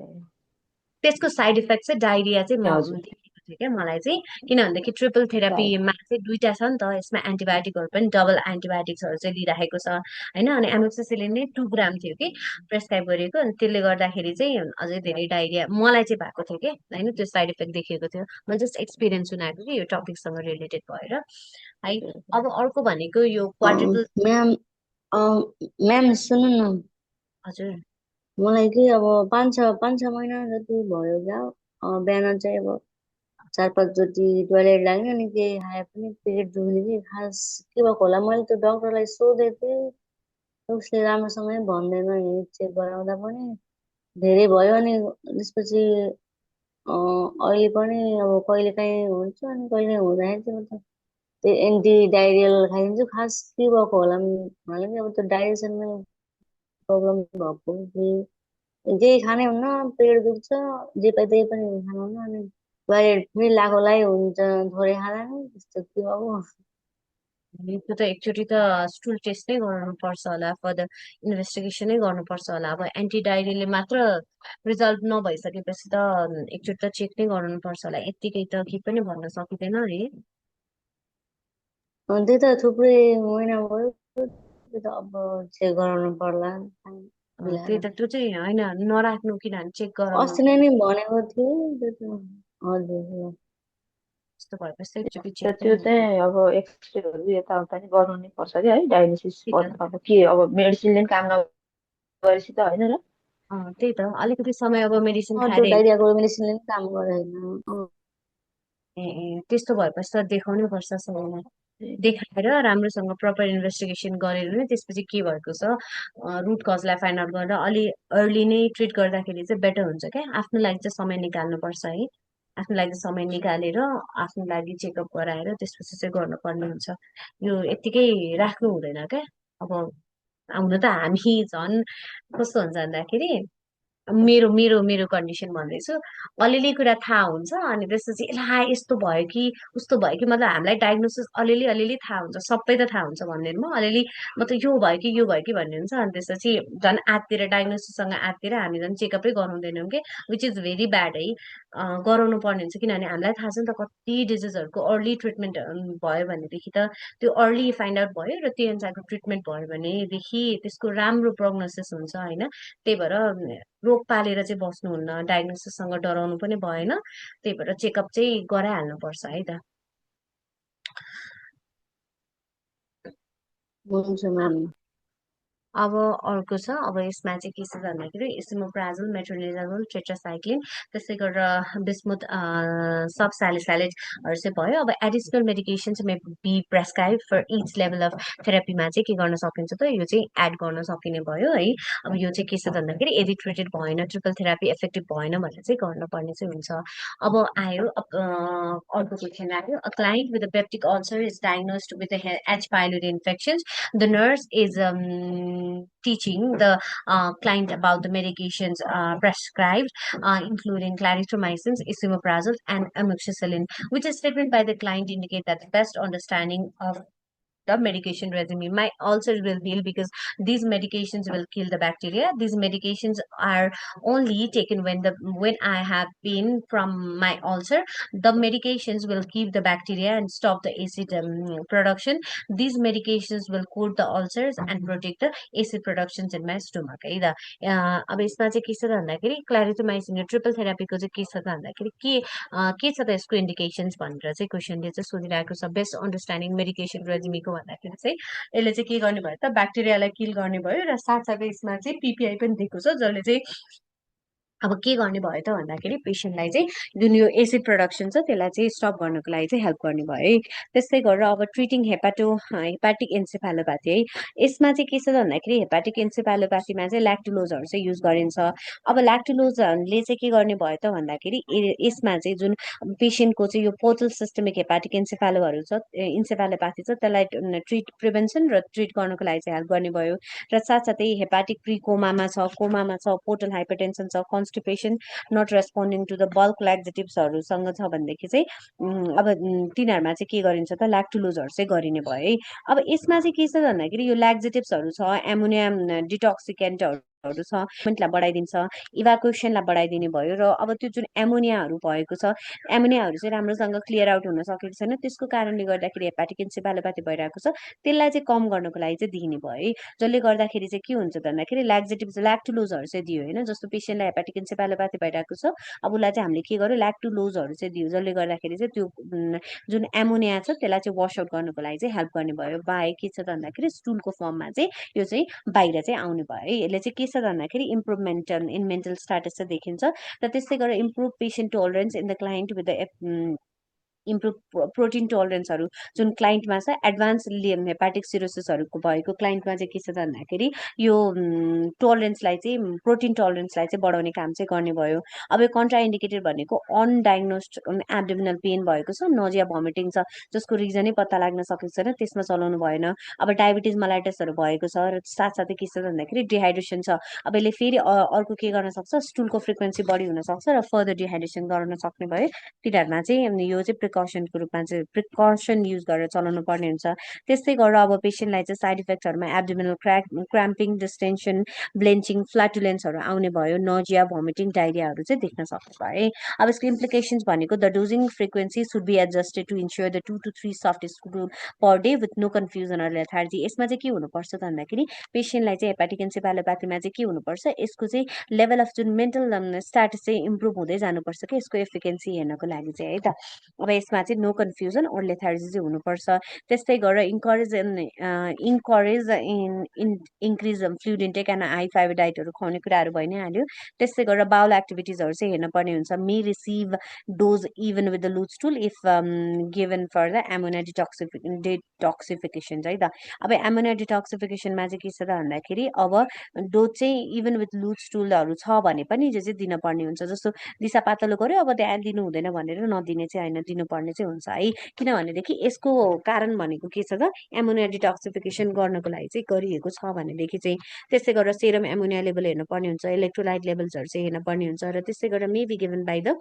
Speaker 1: त्यसको साइड इफेक्ट चाहिँ डाइरिया चाहिँ
Speaker 3: हजुर
Speaker 1: देखेको थियो क्या मलाई चाहिँ किनभनेदेखि ट्रिपल थेरापीमा चाहिँ दुईटा छ नि त यसमा एन्टिबायोटिकहरू पनि डबल एन्टिबायोटिक्सहरू चाहिँ दिइराखेको छ होइन अनि एमोक्सिसिलिन नै 2 ग्राम थियो कि प्रेसक्राइब गरेको अनि त्यसले गर्दाखेरि चाहिँ अझै धेरै डाइरिया मलाई चाहिँ भएको थियो कि होइन त्यो साइड इफेक्ट देखिएको थियो मैले जस्ट एक्सपिरियन्स सुनाएको कि यो टपिकसँग रिलेटेड भएर है अब अर्को भनेको यो क्वाड्रिपल
Speaker 2: म्याम म्याम सुन्नु न,
Speaker 1: हजुर
Speaker 2: मलाई कि अब 5-6 महिना जति भयो क्या, बिहान चाहिँ अब 4-5 चोटि टोइलेट लाग्ने अनि केही खाए पनि पेट दुख्ने कि खास के भएको होला। मैले त्यो डक्टरलाई सोधेको थिएँ, उसले राम्रोसँगै भन्दैन, यही चेक गराउँदा पनि धेरै भयो अनि त्यसपछि अहिले पनि अब कहिले काहीँ हुन्छ अनि कहिले हुँदाखेरि चाहिँ मतलब त्यो एन्टी डाइरियल खाइदिन्छु। खास के भएको होला मलाई कि अब त्यो डाइजेसनमा प्रब्लम भएको कि जे खाने हुन्न, पेट दुख्छ, जे पायो त्यही पनि खानु हुन्न अनि टोइलेट पनि लागोलाई हुन्छ थोरै खाँदा नि त्यस्तो के भएको।
Speaker 1: त्यो त एकचोटि त स्टुल टेस्ट नै गराउनुपर्छ होला फर्दर इन्भेस्टिगेसनै गर्नुपर्छ होला अब एन्टी डायरीले मात्र रिजल्ट नभइसकेपछि त एकचोटि त चेक नै गराउनुपर्छ होला यत्तिकै त केही पनि भन्न सकिँदैन है
Speaker 2: त्यही त थुप्रै महिना भयो, त्यो त अब चेक गराउनु पर्ला
Speaker 1: त्यही
Speaker 2: मिलाएर।
Speaker 1: त त्यो चाहिँ होइन नराख्नु किनभने चेक गराउनु
Speaker 2: अस्ति नै नि भनेको थिएँ त्यो त। हजुर ल।
Speaker 1: त्यस्तो भएपछि त एकचोटि चेक
Speaker 3: त्यो
Speaker 1: पनि
Speaker 3: चाहिँ अब एक्सरेहरू यताउता नि गराउनै पर्छ क्या है, डायलिसिस
Speaker 1: त्यही त
Speaker 3: अब के अब मेडिसिनले पनि काम नगरेपछि त होइन र?
Speaker 1: त्यही त अलिकति समय अब मेडिसिन
Speaker 2: त्यो
Speaker 1: खाँदै
Speaker 2: डाइरियाको मेडिसिनले पनि काम गरेन।
Speaker 1: त्यस्तो भएपछि त देखाउनै पर्छ सबैमा देखाएर राम्रोसँग प्रपर इन्भेस्टिगेसन गरेर नै त्यसपछि के भएको छ रुट कजलाई फाइन्ड आउट गरेर अलि अर्ली नै ट्रिट गर्दाखेरि चाहिँ बेटर हुन्छ क्या आफ्नो लागि चाहिँ समय निकाल्नुपर्छ है आफ्नो लागि समय निकालेर आफ्नो लागि चेकअप गराएर त्यसपछि चाहिँ गर्नुपर्ने हुन्छ यो यत्तिकै राख्नु हुँदैन क्या अब हुन त हामी झन् कस्तो हुन्छ भन्दाखेरि मेरो मेरो मेरो कन्डिसन भन्दैछु अलिअलि कुरा थाहा हुन्छ अनि त्यसपछि ला यस्तो भयो कि उस्तो भयो कि मतलब हामीलाई डायग्नोसिस अलिअलि अलिअलि थाहा हुन्छ सबै त थाहा हुन्छ भन्दैनँ म अलिअलि मतलब यो भयो कि यो भयो कि भन्ने हुन्छ अनि त्यसपछि झन् आत्तिर डायग्नोसिससँग आत्तिर हामी झन् चेकअपै गराउँदैनौँ कि विच इज भेरी ब्याड है गराउनु पर्ने हुन्छ किनभने हामीलाई थाहा छ नि त कति डिजिजहरूको अर्ली ट्रिटमेन्ट भयो भनेदेखि त त्यो अर्ली फाइन्ड आउट भयो र त्यो अनुसारको ट्रिटमेन्ट भयो भनेदेखि त्यसको राम्रो प्रोग्नोसिस हुन्छ होइन त्यही भएर रोग पालेर चाहिँ बस्नुहुन्न डायग्नोसिससँग डराउनु पनि भएन त्यही भएर चेकअप चाहिँ गराइहाल्नुपर्छ है त
Speaker 2: हुन्छ म्याम।
Speaker 1: अब अर्को छ अब यसमा चाहिँ के छ भन्दाखेरि इसिमोप्राजोल मेट्रोनिडाजोल टेट्रासाइक्लिन त्यसै गरेर बिस्मुथ सब स्यालिसाइलेटहरू चाहिँ भयो अब एडिसनल मेडिकेसन चाहिँ may be prescribe for each level of थेरापीमा चाहिँ के गर्न सकिन्छ त यो चाहिँ एड गर्न सकिने भयो है अब यो चाहिँ के छ भन्दाखेरि यदि ट्रिटेड भएन ट्रिपल थेरापी इफेक्टिभ भएन भनेर चाहिँ गर्नुपर्ने चाहिँ हुन्छ अब आयो अर्को क्वेसन आयो a client with a peptic ulcer is diagnosed with H pylori infection the nurse is teaching the client about the medications prescribed, including clarithromycin, esomeprazole, and amoxicillin, which is stated by the client indicate that the best understanding of the medication regimen. My ulcer will heal because these medications will kill the bacteria. These medications are only taken when I have been from my ulcer. The medications will keep the bacteria and stop the acid production. These medications will coat the ulcers and protect the acid productions in my stomach. है त अब यसमा चाहिँ के छ त भन्दाखेरि क्ल्यारिटोमाइसिन यो ट्रिपल थेरापीको चाहिँ के छ त भन्दाखेरि के छ त यसको इन्डिकेसन्स भनेर चाहिँ क्वेसनले चाहिँ सोधिरहेको छ बेस्ट अन्डरस्ट्यान्डिङ मेडिकेसन रेजिमीको भन्दाखेरि चाहिँ यसले चाहिँ के गर्ने भयो त ब्याक्टेरियालाई किल गर्ने भयो र साथसाथै यसमा चाहिँ पिपिआई पनि दिएको छ जसले चाहिँ अब के गर्ने भयो त भन्दाखेरि पेसेन्टलाई चाहिँ जुन यो एसिड प्रोडक्सन छ त्यसलाई चाहिँ स्टप गर्नको लागि चाहिँ हेल्प गर्ने भयो है। त्यस्तै गरेर अब ट्रिटिङ हेपाटिक एन्सेफालोप्याथी है, यसमा चाहिँ के छ त भन्दाखेरि हेपाटिक एन्सेफालोप्याथीमा चाहिँ ल्याक्टुलोजहरू चाहिँ युज गरिन्छ। अब ल्याक्टुलोजले चाहिँ के गर्ने भयो त भन्दाखेरि यसमा चाहिँ जुन पेसेन्टको चाहिँ यो पोर्टल सिस्टमिक हेपाटिक एन्सेफालोप्याथी छ त्यसलाई प्रिभेन्सन र ट्रिट गर्नको लागि चाहिँ हेल्प गर्ने भयो। र साथसाथै हेपाटिक कोमामा छ, पोर्टल हाइपरटेन्सन छ, constipation, not responding to the bulk ल्याक्जेटिभ्सहरूसँग छ भनेदेखि चाहिँ अब तिनीहरूमा चाहिँ के गरिन्छ त ल्याक्टुलोजहरू चाहिँ गरिने भयो है। अब यसमा चाहिँ के छ भन्दाखेरि यो ल्याक्जेटिभ्सहरू छ, एमोनिया डिटोक्सिकेन्टहरू छ, लाई बढाइदिन्छ, इभाकुएसनलाई बढाइदिने भयो। र अब त्यो जुन एमोनियाहरू भएको छ, एमोनियाहरू चाहिँ राम्रोसँग क्लियर आउट हुन सकेको छैन, त्यसको कारणले गर्दाखेरि हेपाटिक एन्सेफालोप्याथी भइरहेको छ, त्यसलाई चाहिँ कम गर्नको लागि चाहिँ दिने भयो है। जसले गर्दाखेरि चाहिँ के हुन्छ भन्दाखेरि ल्याक्टुलोजहरू चाहिँ दियो होइन। जस्तो पेसेन्टलाई हेपाटिक एन्सेफालोप्याथी भइरहेको छ, अब उसलाई चाहिँ हामीले के गर्यो ल्याक्टुलोजहरू चाहिँ दियो, जसले गर्दाखेरि चाहिँ त्यो जुन एमोनिया छ त्यसलाई चाहिँ वास आउट गर्नको लागि चाहिँ हेल्प गर्ने भयो। बाहेक के छ त भन्दाखेरि स्टुलको फर्ममा चाहिँ यो चाहिँ बाहिर चाहिँ आउने भयो है। यसले चाहिँ के छ भन्दाखेरि इम्प्रुभमेन्ट इन मेन्टल स्ट्याटस चाहिँ देखिन्छ। र त्यस्तै गरेर improve patient tolerance in the client with the improve protein टोलरेन्सहरू जुन क्लाइन्टमा छ, एडभान्स हेपाटिक सिरोसिसहरूको भएको क्लाइन्टमा चाहिँ के छ त भन्दाखेरि यो टोलरेन्सलाई चाहिँ प्रोटिन टोलरेन्सलाई चाहिँ बढाउने काम चाहिँ गर्ने भयो। अब यो कन्ट्राइन्डिकेटेड भनेको अनडायग्नोस्ड एब्डोमिनल पेन भएको छ, नजिया भमिटिङ छ, जसको रिजनै पत्ता लाग्न सकेको छैन, त्यसमा चलाउनु भएन। अब डायबिटिज मलाइटसहरू भएको छ, र साथसाथै के छ भन्दाखेरि डिहाइड्रेसन छ। अब यसले फेरि अर्को के गर्न सक्छ, स्टुलको फ्रिक्वेन्सी बढी हुनसक्छ र फर्दर डिहाइड्रेसन गराउन सक्ने भयो। तिनीहरूमा चाहिँ यो चाहिँ प्रिकसनको रूपमा चाहिँ प्रिकसन युज गरेर चलाउनु पर्ने हुन्छ। त्यस्तै गरेर अब पेसेन्टलाई चाहिँ साइड इफेक्टहरूमा एब्डोमिनल क्राम्पिङ, डिस्टेन्सन, ब्लेन्चिङ, फ्ल्याटुलेन्सहरू आउने भयो, नजिया, भमिटिङ, डाइरियाहरू चाहिँ देख्न सक्छ है। अब यसको इम्प्लिकेसन्स भनेको the dosing frequency should be adjusted to ensure the 2 to 3 soft screw per day with no confusion or lethargy. यसमा चाहिँ के हुनुपर्छ त भन्दाखेरि पेसेन्टलाई चाहिँ हेपाटिक एन्सेफालोप्याथीमा चाहिँ के हुनुपर्छ, यसको चाहिँ लेभल अफ जुन मेन्टल स्ट्याटस चाहिँ इम्प्रुभ हुँदै जानुपर्छ कि यसको एफिकेन्सी हेर्नको लागि चाहिँ है त। अब यसमा चाहिँ नो कन्फ्युजन और लेथार्जी चाहिँ हुनुपर्छ। त्यस्तै गरेर encourage increase fluid intake and high fibre डाइटहरू खुवाउने कुराहरू भइ नै हाल्यो। त्यस्तै गरेर बाउल एक्टिभिटिजहरू चाहिँ हेर्न पर्ने हुन्छ। May receive dose even with the loose stool if given for the ammonia detoxification है त। अब एमोनिया डिटोक्सिफिकेसनमा चाहिँ के छ त भन्दाखेरि अब डोज चाहिँ इभन विथ लुज टुलहरू छ भने पनि जो चाहिँ दिन पर्ने हुन्छ। जस्तो दिसा पातलो गर्यो अब त्यहाँ दिनु हुँदैन भनेर नदिने चाहिँ होइन, दिनुपर्ने चाहिँ हुन्छ है। किनभनेदेखि यसको कारण भनेको के छ त, एमोनिया डिटोक्सिफिकेसन गर्नको लागि चाहिँ गरिएको छ भनेदेखि चाहिँ। त्यस्तै गरेर सेरम एमोनिया लेभल हेर्नु पर्ने हुन्छ, इलेक्ट्रोलाइट लेभल्सहरू चाहिँ हेर्न पर्ने हुन्छ। र त्यस्तै गरेर may be given by the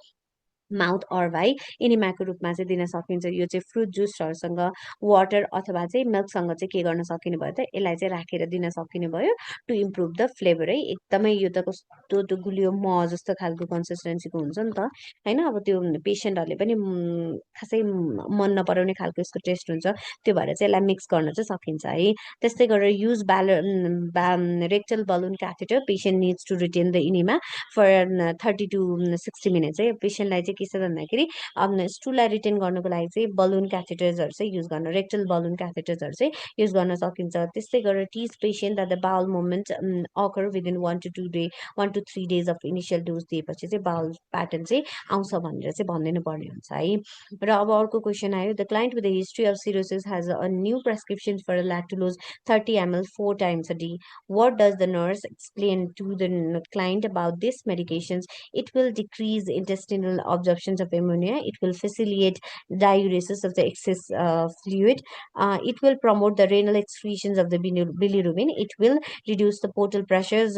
Speaker 1: mouth or via एनिमाको रूपमा चाहिँ दिन सकिन्छ। यो चाहिँ फ्रुट जुसहरूसँग, वाटर अथवा चाहिँ मिल्कसँग चाहिँ के गर्न सकिने भयो त, यसलाई चाहिँ राखेर दिन सकिने भयो टु इम्प्रुभ द फ्लेभर है। एकदमै यो त कस्तो त्यो गुलियो मह जस्तो खालको कन्सिस्टेन्सीको हुन्छ नि त होइन। अब त्यो पेसेन्टहरूले पनि खासै मन नपराउने खालको यसको टेस्ट हुन्छ, त्यो भएर चाहिँ यसलाई मिक्स गर्न चाहिँ सकिन्छ है। त्यस्तै गरेर use rectal balloon catheter, patient needs to retain the enema for 30 to 60 minutes है। पेसेन्टलाई चाहिँ के छ भन्दाखेरि स्टुललाई रिटेन गर्नको लागि चाहिँ बलुन क्याथेटर्सहरू चाहिँ युज गर्न, रेक्टल बलुन क्याथेटर्सहरू चाहिँ युज गर्न सकिन्छ। त्यस्तै गरेर teach patient the bowel movement occur within 1 to 3 days of initial dose दिएपछि चाहिँ बाउल प्याटर्न चाहिँ आउँछ भनेर चाहिँ भनिदिनु पर्ने हुन्छ है। र अब अर्को क्वेसन आयो, the client with the history of cirrhosis has a new prescription for lactulose 30 ml 4 times a day. What does the nurse explain to the client about this medications? It will decrease intestinal absorptions of ammonia. It will facilitate diuresis of the excess fluid. It will promote the renal excretions of the bilirubin. It will reduce the portal pressures,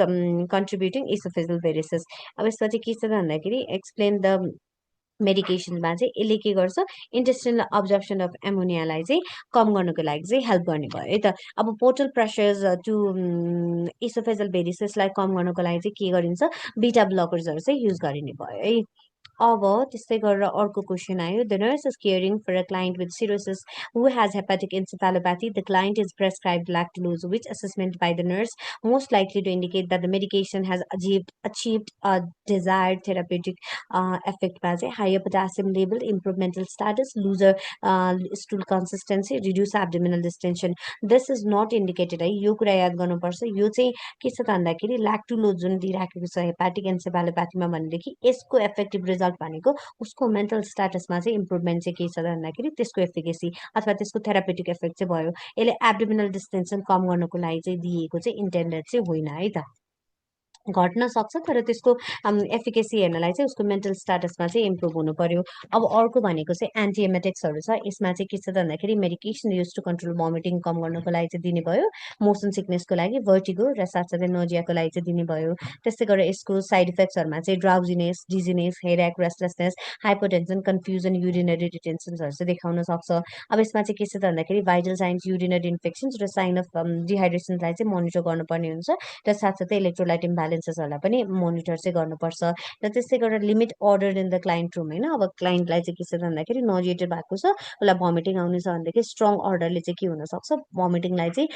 Speaker 1: contributing esophageal varices. अब यसमा चाहिँ के छ भन्दाखेरि explain the मेडिकेसनमा चाहिँ यसले के गर्छ, इन्टेस्टिनल अब्जर्प्सन अफ एमोनियालाई चाहिँ कम गर्नको लागि चाहिँ हेल्प गर्ने भयो है त। अब पोर्टल प्रेसर्स टु एसोफेजल भेरिसेसलाई कम गर्नको लागि चाहिँ के गरिन्छ, बिटा ब्लकर्सहरू चाहिँ युज गरिने भयो है। अब त्यस्तै गरेर अर्को क्वेसन आयो, the nurse is caring for a client with cirrhosis who has hepatic encephalopathy. The client is prescribed lactulose. Which assessment by the nurse most likely to indicate that the medication has achieved a desired therapeutic effect? मा चाहिँ higher potassium level, improved mental status, looser stool consistency, reduce abdominal distension. This is not indicated है, यो कुरा याद गर्नुपर्छ। यो चाहिँ के छ त भन्दाखेरि ल्याक्टुलोज जुन दिइराखेको छ हेपाटिक एन्सेफेलोप्याथीमा भनेदेखि यसको इफेक्टिभ रिजल्ट भनेको उसको मेन्टल स्ट्याटसमा चाहिँ इम्प्रुभमेन्ट चाहिँ के छ त भन्दाखेरि त्यसको एफिकेसी अथवा त्यसको थेरापेटिक इफेक्ट चाहिँ भयो। यसले एब्डोमिनल डिस्टेन्सन कम गर्नको लागि चाहिँ दिएको चाहिँ इन्टेन्डेड चाहिँ होइन है त, घट्न सक्छ तर त्यसको एफिकेसी हेर्नलाई चाहिँ उसको मेन्टल स्ट्याटसमा चाहिँ इम्प्रुभ हुनु पर्यो। अब अर्को भनेको चाहिँ एन्टिएमेटिक्सहरू छ। यसमा चाहिँ के छ त भन्दाखेरि medication use to control vomiting कम गर्नको लागि चाहिँ दिने भयो, मोसन सिकनेसको लागि, भर्टिगो र साथसाथै नोजियाको लागि चाहिँ दिने भयो। त्यस्तै गरेर यसको साइड इफेक्ट्सहरूमा चाहिँ ड्राउजिनेस, डिजिनेस, हेडेक, रेस्टलेसनेस, हाइपोटेन्सन, कन्फ्युजन, युरिनरी डिटेन्सन्सहरू चाहिँ देखाउन सक्छ। अब यसमा चाहिँ के छ त भन्दाखेरि भाइटल साइन्स, युरिनरी इन्फेक्सन्स र साइन अफ डिहाइड्रेसनलाई चाहिँ मोनिटर गर्नुपर्ने हुन्छ र साथसाथै इलेक्ट्रोलाइट इम्ब्यालेन्सेसहरूलाई पनि मोनिटर चाहिँ गर्नुपर्छ। र त्यस्तै गरेर limit order in the client room होइन। अब क्लाइन्टलाई चाहिँ के छ त भन्दाखेरि नजिएटेड भएको छ, उसलाई भमिटिङ आउने छ भनेदेखि स्ट्रङ अर्डरले चाहिँ के हुनसक्छ, भमिटिङलाई चाहिँ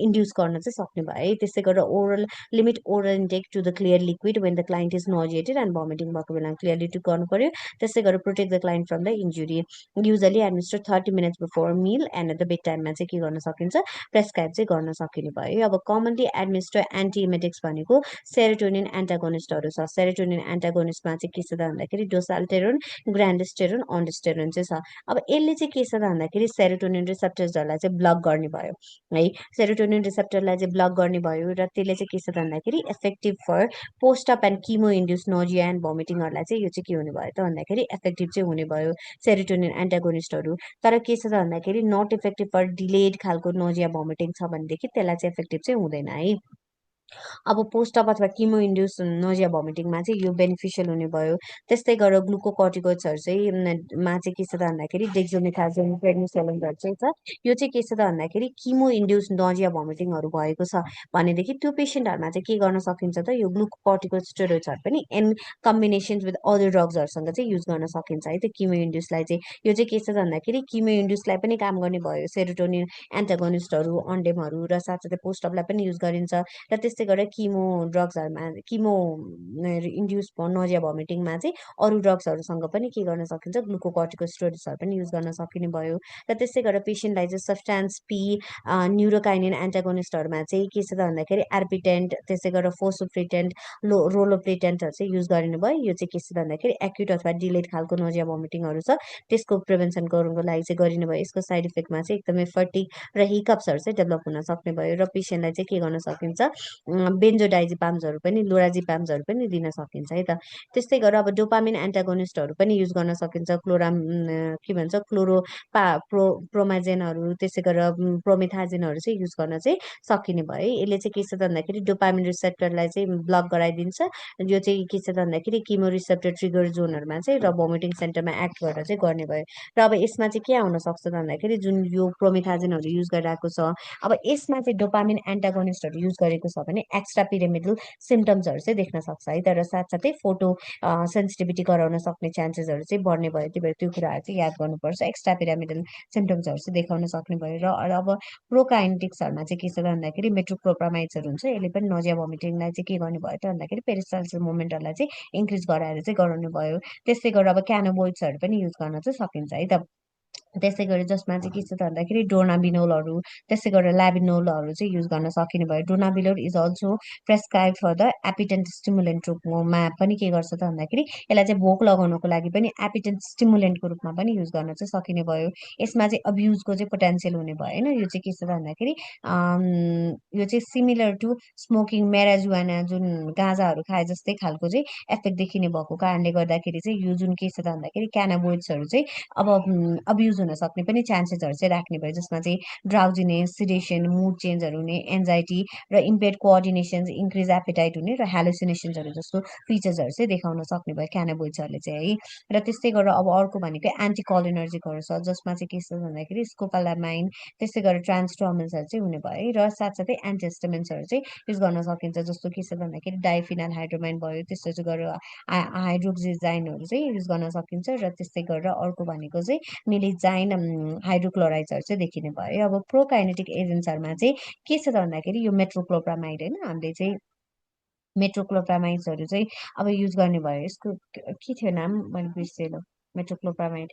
Speaker 1: इन्ड्युस गर्न चाहिँ सक्ने भयो है। त्यस्तै गरेर oral limit oral intake to the clear liquid when the client is nauseated and vomiting भएको बेलामा क्लियरली टु गर्नु पर्यो। त्यस्तै गरेर protect the client from the injury, usually administer 30 minutes before meal and at the bed टाइममा चाहिँ के गर्न सकिन्छ, प्रेस्क्राइब चाहिँ गर्न सकिने भयो। अब कमनली एडमिनिस्टर एन्टिएमेटिक्स भनेको सेरोटोनिन एन्टागोनिस्टहरू छ। सेरोटोनिन एन्टागोनिस्टमा चाहिँ के छ त भन्दाखेरि डोसाल्टेरोन, ग्रान्डेस्टेरोन, अन्डेस्टेरोन चाहिँ छ। अब यसले चाहिँ के छ त भन्दाखेरि सेरोटोनिन रिसेप्टर्सहरूलाई चाहिँ ब्लक गर्ने भयो है, सेरोटोनिन रिसेप्टरलाई चाहिँ ब्लक गर्ने भयो र त्यसले चाहिँ के छ त भन्दाखेरि effective for post op and chemo induce nausea and भमिटिङहरूलाई चाहिँ यो चाहिँ के हुने भयो त भन्दाखेरि इफेक्टिभ चाहिँ हुने भयो सेरोटोनिन एन्टागोनिस्टहरू। तर के छ त भन्दाखेरि नट इफेक्टिभ फर डिलेड खालको नोजिया भमिटिङ छ भनेदेखि त्यसलाई चाहिँ इफेक्टिभ चाहिँ हुँदैन है। अब पोस्ट अप अथवा किमो इन्ड्युस नोजिया भमिटिङमा चाहिँ यो बेनिफिसियल हुने भयो। त्यस्तै गरेर ग्लुकोकर्टिकोइड्सहरू चाहिँ मा चाहिँ के छ त भन्दाखेरि डेक्सोमेथाजोन, प्रेडनिसोलोनहरू चाहिँ छ। यो चाहिँ के छ त भन्दाखेरि किमो इन्ड्युस नोजिया भमिटिङहरू भएको छ भनेदेखि त्यो पेसेन्टहरूमा चाहिँ के गर्न सकिन्छ त, यो ग्लुकोकर्टिकोइड स्टेरोइड्सहरू पनि इन कम्बिनेसन विथ अदर ड्रग्सहरूसँग चाहिँ युज गर्न सकिन्छ है त्यो किमो इन्ड्युसलाई चाहिँ। यो चाहिँ के छ त भन्दाखेरि किमो इन्ड्युसलाई पनि काम गर्ने भयो, सेरोटोनिन एन्टागोनिस्टहरू, अन्डेमहरू र साथसाथै पोस्ट अपलाई पनि युज गरिन्छ। र त्यस्तै गरेर किमो ड्रग्सहरूमा किमो इन्ड्युस नोजिया भमिटिङमा चाहिँ अरू ड्रग्सहरूसँग पनि के गर्न सकिन्छ, ग्लुकोकर्टिकोस्टेरोइड्सहरू पनि युज गर्न सकिने भयो। र त्यस्तै गरेर पेसेन्टलाई चाहिँ सब्सटान्स पी, न्युरोकाइनिन एन्टागोनिस्टहरूमा चाहिँ के छ त भन्दाखेरि आर्पिटेन्ट, त्यस्तै गरेर फोसोप्रिटेन्ट, रोलोप्रिटेन्टहरू चाहिँ युज गरिने भयो। यो चाहिँ के छ त भन्दाखेरि एक्युट अथवा डिलेड खालको नोजिया भमिटिङहरू छ त्यसको प्रिभेन्सन गर्नुको लागि चाहिँ गरिने भयो। यसको साइड इफेक्टमा चाहिँ एकदमै फटिग र हिकअप्सहरू चाहिँ डेभलप हुन सक्ने भयो र पेसेन्टलाई चाहिँ के गर्न सकिन्छ, बेन्जोडाइजिपाम्सहरू पनि, लोराजिपाम्सहरू पनि दिन सकिन्छ है त। त्यस्तै गरेर अब डोपामिन एन्टागोनिस्टहरू पनि युज गर्न सकिन्छ, के भन्छ प्रोमाजेनहरू, त्यसै गरेर प्रोमेथाजिनहरू चाहिँ युज गर्न चाहिँ सकिने भयो है। यसले चाहिँ के छ त भन्दाखेरि डोपामिन रिसेप्टरलाई चाहिँ ब्लक गराइदिन्छ। यो चाहिँ के छ त भन्दाखेरि किमो रिसेप्टर ट्रिगर जोनहरूमा चाहिँ र भोमिटिङ सेन्टरमा एक्ट गरेर चाहिँ गर्ने भयो। र अब यसमा चाहिँ के आउन सक्छ त भन्दाखेरि जुन यो प्रोमेथाजिनहरू युज गरिरहेको छ, अब यसमा चाहिँ डोपामिन एन्टागोनिस्टहरू युज गरेको छ भने एक्स्ट्रा पिरामिडल सिम्टम्सहरू चाहिँ देख्न सक्छ है, तर साथसाथै फोटो सेन्सिटिभिटी गराउन सक्ने चान्सेसहरू चाहिँ बढ्ने भयो। त्यही भएर त्यो कुराहरू चाहिँ याद गर्नुपर्छ, एक्स्ट्रा पिरामिडल सिम्टम्सहरू चाहिँ देखाउन सक्ने भयो। र अब प्रोकाइनेटिक्सहरूमा चाहिँ के छ त भन्दाखेरि मेट्रोप्रोपामाइड्सहरू हुन्छ, यसले पनि नोजिया भमिटिङलाई चाहिँ के गर्ने भयो त भन्दाखेरि पेरिस्टाल्सिस मुभमेन्टहरूलाई चाहिँ इन्क्रिज गराएर चाहिँ गराउने भयो। त्यस्तै गरेर अब क्यानोबोइड्सहरू पनि युज गर्न चाहिँ सकिन्छ है त। त्यसै गरी जसमा चाहिँ के छ त भन्दाखेरि डोनाबिनोलहरू, त्यसै गरेर ल्याबिनोलहरू चाहिँ युज गर्न सकिने भयो। Dronabinol is also prescribe for the appetite stimulant रूपमा पनि के गर्छ त भन्दाखेरि यसलाई चाहिँ भोक लगाउनको लागि पनि एपिटेन्ट स्टिमुलेन्टको रूपमा पनि युज गर्न चाहिँ सकिने भयो। यसमा चाहिँ अब्युजको चाहिँ पोटेन्सियल हुने भयो होइन। यो चाहिँ के छ त भन्दाखेरि यो चाहिँ सिमिलर टु स्मोकिङ मेराजुआना, जुन गाँजाहरू खाए जस्तै खालको चाहिँ इफेक्ट देखिने भएको कारणले गर्दाखेरि चाहिँ यो जुन के छ त भन्दाखेरि क्यानाबोइड्सहरू चाहिँ अब अब्युज युज हुन सक्ने पनि चान्सेसहरू चाहिँ राख्ने भयो, जसमा चाहिँ ड्राउजिनेस, सिडेसन, मुड चेन्जहरू हुने, एन्जाइटी र इम्पेयर्ड कोअर्डिनेसन, इन्क्रिज एपेटाइट हुने र हेलुसिनेसन्सहरू जस्तो फिचर्सहरू चाहिँ देखाउन सक्ने भयो क्यानाबोइड्सहरूले चाहिँ है। र त्यस्तै गरेर अब अर्को भनेको एन्टिकोलिनर्जिकहरू छ, जसमा चाहिँ के छ भन्दाखेरि स्कोपोलामाइन, त्यस्तै गरेर ट्रान्सटर्मिन्सहरू चाहिँ हुने भयो है। र साथसाथै एन्टिहिस्टामिन्सहरू चाहिँ युज गर्न सकिन्छ, जस्तो के छ भन्दाखेरि डाइफिनाइल हाइड्रोमाइन भयो, त्यस्तो चाहिँ गरेर हाइड्रोक्सिजाइनहरू चाहिँ युज गर्न सकिन्छ। र त्यस्तै गरेर अर्को भनेको चाहिँ निलिजाइन हाइड्रोक्लोराइड्सहरू चाहिँ देखिने भयो है। अब प्रोकाइनेटिक एजेन्ट्सहरूमा चाहिँ के छ त भन्दाखेरि यो मेट्रोक्लोप्रामाइड होइन, हामीले चाहिँ मेट्रोक्लोप्रामाइड्सहरू चाहिँ अब युज गर्ने भयो। यसको के थियो नाम, मैले बिर्सेँ ल, मेट्रोक्लोप्रामाइड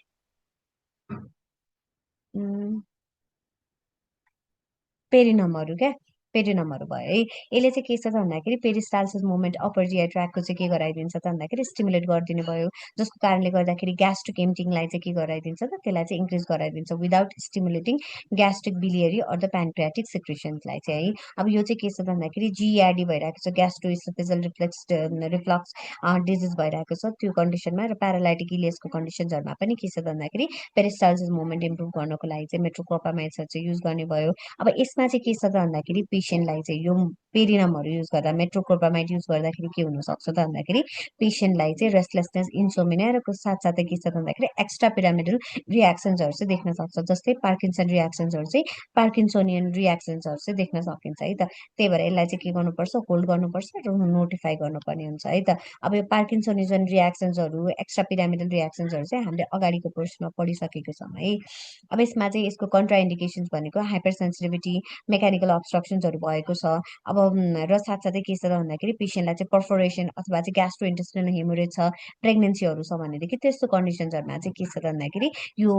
Speaker 1: पेरिनमहरू क्या, पेरिनमहरू भयो है। यसले चाहिँ के छ त भन्दाखेरि पेरिस्टाल्सिस मुभमेन्ट अप्पर जिआई ट्र्याकको चाहिँ के गराइदिन्छ त भन्दाखेरि स्टिमुलेट गरिदिने भयो, जसको कारणले गर्दाखेरि ग्यास्ट्रिक एम्पटिङलाई चाहिँ के गराइदिन्छ त, त्यसलाई चाहिँ इन्क्रिज गराइदिन्छ without stimulating gastric biliary or the pancreatic सिक्रेसन्सलाई चाहिँ है। अब यो चाहिँ के छ भन्दाखेरि जिआरडी भइरहेको छ, ग्यास्ट्रोइसोफेजल रिफ्लक्स डिजिज भइरहेको छ त्यो कन्डिसनमा, र प्यारालाइटिक इलियसको कन्डिसन्सहरूमा पनि के छ भन्दाखेरि पेरिस्टाल्सिस मुभमेन्ट इम्प्रुभ गर्नको लागि चाहिँ मेट्रोक्लोप्रामाइड्सहरू चाहिँ युज गर्ने भयो। अब यसमा चाहिँ के छ त भन्दाखेरि पेसेन्टलाई चाहिँ यो पेरिनमहरू युज गर्दा, मेट्रोक्लोप्रामाइड युज गर्दाखेरि के हुनसक्छ त भन्दाखेरि पेसेन्टलाई चाहिँ रेस्टलेसनेस, इन्सोमिनिया र साथसाथै के छ त भन्दाखेरि एक्स्ट्रा पिरामिडल रियाक्सन्सहरू चाहिँ देख्न सक्छ, जस्तै पार्किन्सन रियाक्सन्सहरू चाहिँ पार्किन्सोनियन रियाक्सन्सहरू चाहिँ देख्न सकिन्छ है त। त्यही भएर यसलाई चाहिँ के गर्नुपर्छ, होल्ड गर्नुपर्छ र नोटिफाई गर्नुपर्ने हुन्छ है त। अब यो पार्किन्सोनिजन रियाक्सन्सहरू, एक्स्ट्रा पिरामिडल रियाक्सन्सहरू चाहिँ हामीले अगाडिको कोर्समा पढिसकेको छौँ है। अब यसमा चाहिँ यसको कन्ट्राइन्डिकेसन्स भनेको हाइपर सेन्सिटिभिटी, मेकानिकल अब्स्ट्रक्सन्सहरू भएको छ। अब र साथसाथै के छ त भन्दाखेरि पेसेन्टलाई चाहिँ पर्फोरेसन अथवा चाहिँ ग्यास्ट्रो इन्टेस्टिनल हेमोरेज छ, प्रेग्नेन्सीहरू छ भनेदेखि त्यस्तो कन्डिसन्सहरूमा चाहिँ के छ त भन्दाखेरि यो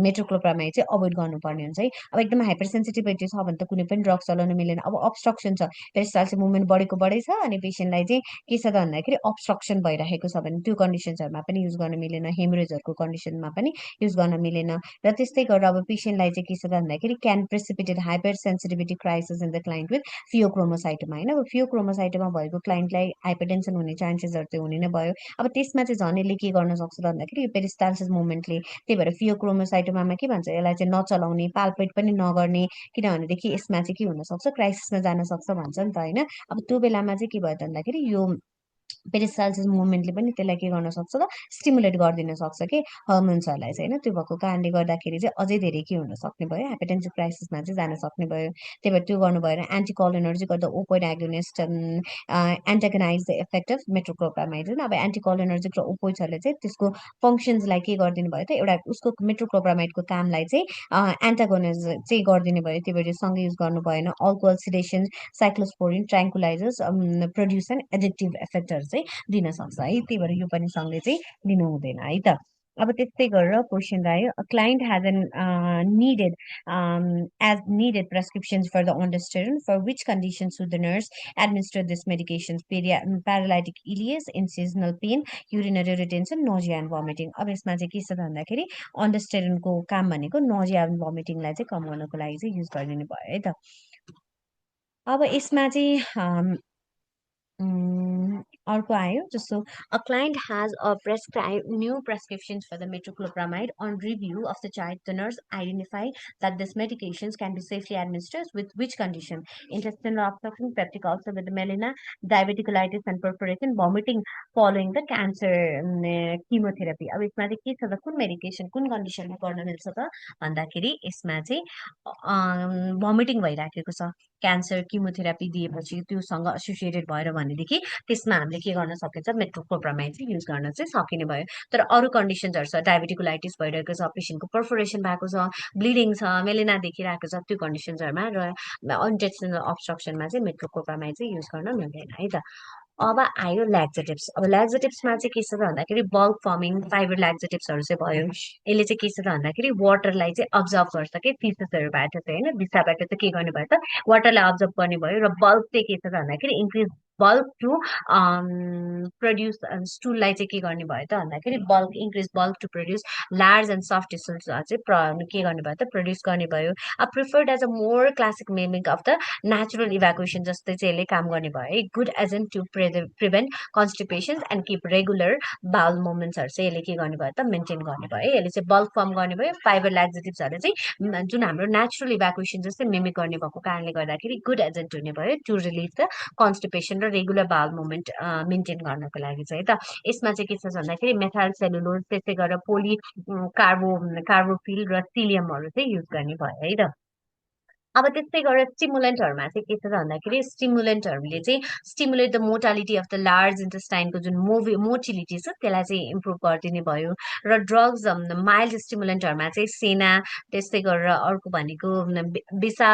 Speaker 1: मेट्रोक्लोप्रामाइड चाहिँ अभोइड गर्नुपर्ने हुन्छ है। अब एकदम हाइपर सेन्सिटिभिटी छ भने त कुनै पनि ड्रग चलाउनु मिलेन। अब अब्स्ट्रक्सन छ, पेरिस्टाल्सिस मुभमेन्ट बढेको बढै छ अनि पेसेन्टलाई चाहिँ के छ त भन्दाखेरि अब्स्ट्रक्सन भइरहेको छ भने त्यो कन्डिसन्सहरूमा पनि युज गर्न मिलेन, हेमोरेजहरूको कन्डिसनमा पनि युज गर्न मिलेन। र त्यस्तै गरेर अब पेसेन्टलाई चाहिँ के छ त भन्दाखेरि can precipitate hypersensitivity crisis in the client with phaeochromocytoma होइन। अब फियोक्रोमोसाइटोमा भएको क्लाइन्टलाई हाइपरटेन्सन हुने चान्सेसहरू चाहिँ हुने नै भयो। अब त्यसमा चाहिँ झन् यसले के गर्न सक्छ त भन्दाखेरि यो पेरिस्टाल्सिस मुभमेन्टले, त्यही भएर फियोक्रोमोसाइटोमामा के भन्छ, यसलाई चाहिँ नचलाउने, पाल्पेट पनि नगर्ने, किनभनेदेखि यसमा चाहिँ के हुनसक्छ, क्राइसिसमा जान सक्छ भन्छ नि त होइन। अब त्यो बेलामा चाहिँ के भयो त भन्दाखेरि यो पेरिस्टाल्सिस मुभमेन्टले पनि त्यसलाई के गर्न सक्छ त, स्टिमुलेट गरिदिन सक्छ कि हर्मोन्सहरूलाई चाहिँ होइन। त्यो भएको कारणले गर्दाखेरि चाहिँ अझै धेरै के हुन सक्ने भयो, हाइपरटेन्सिभ क्राइसिसमा चाहिँ जान सक्ने भयो। त्यही भएर त्यो गर्नु भएर एन्टिकोलिनर्जिक गर्दा opioid agonist antagonize the effect of metoclopramide होइन। अब एन्टिकोलिनर्जिक र ओपोइड्सहरूले चाहिँ त्यसको फङ्सन्सलाई के गरिदिनु भयो त, एउटा उसको मेट्रोक्लोप्रामाइडको कामलाई चाहिँ एन्टागोनाइज चाहिँ गरिदिने भयो। त्यही भएर सँगै युज गर्नु भएन। Alcohol, sedation, cyclosporine, tranquilizers produce and addictive इफेक्टहरू चाहिँ दिन सक्छ है। त्यही भएर यो पनि सँगै चाहिँ दिनु हुँदैन है त। अब त्यस्तै गरेर क्वेसन आयो, client has an needed as needed prescriptions for the ondansetron, for which conditions should the nurse administer this medications, paralytic ileus, incisional pain, urinary retention, nausea and vomiting। अब यसमा चाहिँ के छ त भन्दाखेरि ondansetronको काम भनेको nausea and vomitingलाई चाहिँ कम गर्नको लागि चाहिँ युज गरिदिनु भयो है त। अब यसमा चाहिँ अर्को आयो, जस्तो a client has a prescribed new prescriptions for the metoclopramide. On review of the chart, the nurse identify that these medications can be safely administered with which condition: intestinal obstruction, peptic ulcer with melena, diverticulitis and perforation, vomiting following the cancer chemotherapy। अब यसमा चाहिँ के छ त, कुन medication कुन कन्डिसनमा गर्न मिल्छ त भन्दाखेरि यसमा चाहिँ भमिटिङ भइराखेको छ, क्यान्सर किमोथेरापी दिएपछि त्योसँग एसोसिएटेड भएर भनेदेखि त्यसमा हामीले के गर्न सकिन्छ, मेट्रोक्लोप्रामाइड चाहिँ युज गर्न चाहिँ सकिने भयो। तर अरू कन्डिसन्सहरू छ, डायबिटिकुलाइटिस भइरहेको छ, पेसेन्टको पर्फोरेसन भएको छ, ब्लिडिङ छ, मेलेना देखिरहेको छ, त्यो कन्डिसन्सहरूमा र इन्टेस्टिनल अब्स्ट्रक्सनमा चाहिँ मेट्रोक्लोप्रामाइड चाहिँ युज गर्न मिल्दैन है त। अब आयो ल्याक्जेटिभ्स। अब ल्याक्जेटिभ्समा चाहिँ के छ त भन्दाखेरि बल्क फर्मिङ फाइबर ल्याक्जेटिभ्सहरू चाहिँ भयो। यसले चाहिँ के छ त भन्दाखेरि वाटरलाई चाहिँ अब्जर्भ गर्छ कि फिसेसहरूबाट चाहिँ होइन, भिसाबाट चाहिँ के गर्ने भयो त, वाटरलाई अब्जर्भ गर्ने भयो। र बल्क चाहिँ के छ त भन्दाखेरि इन्क्रिज बल्क टु प्रड्युस स्टुललाई चाहिँ के गर्ने भयो त भन्दाखेरि bulk increase bulk to produce large and soft stools चाहिँ के गर्ने भयो त प्रड्युस गर्ने भयो preferred as a more classic mimic of the natural evacuation जस्तै चाहिँ यसले काम गर्ने भयो है good agent to prevent constipation and keep regular bowel मुभमेन्ट्सहरू चाहिँ यसले के गर्ने भयो त मेन्टेन गर्ने भयो है यसले चाहिँ बल्क फर्म गर्ने भयो फाइबर ल्याक्जेटिभ्सहरूले चाहिँ जुन हाम्रो नेचुरल इभ्याकुएसन जस्तै मिमिक गर्ने भएको कारणले गर्दाखेरि गुड एजेन्ट हुने भयो टु रिलिभ द कन्स्टिपेसन र रेगुलर बाउल मुभमेन्ट मेन्टेन गर्नको लागि चाहिँ त यसमा चाहिँ के छ भन्दाखेरि मेथाइल सेलुलोज त्यसै गरेर कार्बोफिल र सिलियमहरू चाहिँ युज गर्ने भयो है त अब त्यस्तै गरेर स्टिमुलेन्टहरूमा चाहिँ के छ त भन्दाखेरि स्टिमुलेन्टहरूले चाहिँ stimulate the motility of the large इन्टेस्टाइनको जुन मोटिलिटी छ त्यसलाई चाहिँ इम्प्रुभ गरिदिने भयो र ड्रग्स माइल्ड स्टिमुलेन्टहरूमा चाहिँ सेना त्यस्तै गरेर अर्को भनेको बिसा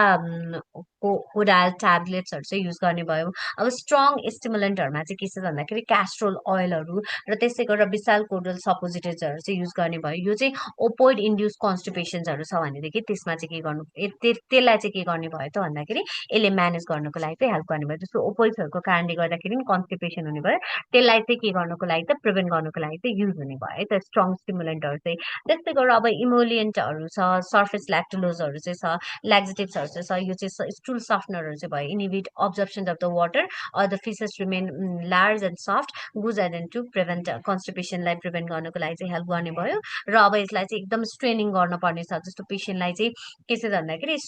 Speaker 1: कोडाल ट्याब्लेट्सहरू चाहिँ युज गर्ने भयो अब स्ट्रङ स्टिमुलेन्टहरूमा चाहिँ के छ भन्दाखेरि क्यास्ट्रोल ओइलहरू र त्यसै गरेर बिसाल कोडल सपोजिटेजहरू चाहिँ युज गर्ने भयो यो चाहिँ ओपोइड इन्ड्युस कन्स्टिपेसन्सहरू छ भनेदेखि त्यसमा चाहिँ के गर्नु त्यसलाई चाहिँ के गर्ने भयो त भन्दाखेरि यसले म्यानेज गर्नुको लागि चाहिँ हेल्प गर्ने भयो जस्तो ओपोइड्सहरूको कारणले गर्दाखेरि पनि कन्स्टिपेसन हुने भयो त्यसलाई चाहिँ के गर्नुको लागि त प्रिभेन्ट गर्नुको लागि चाहिँ युज हुने भयो है त स्ट्रङ स्टिमुलेन्टहरू चाहिँ त्यस्तै गरेर अब इमोलियन्टहरू छ सर्फेस ल्याक्टोलोजहरू चाहिँ छ ल्याक्जेटिभ्सहरू चाहिँ छ यो चाहिँ स्टुल सफ्टनरहरू चाहिँ भयो inhibit absorption of the water or the faeces remain large and soft goes and to prevent कन्स्टिपेसनलाई प्रिभेन्ट गर्नुको लागि चाहिँ हेल्प गर्ने भयो र अब यसलाई चाहिँ एकदम स्ट्रेनिङ गर्नुपर्ने छ जस्तो पेसेन्टलाई चाहिँ के छ भन्दाखेरि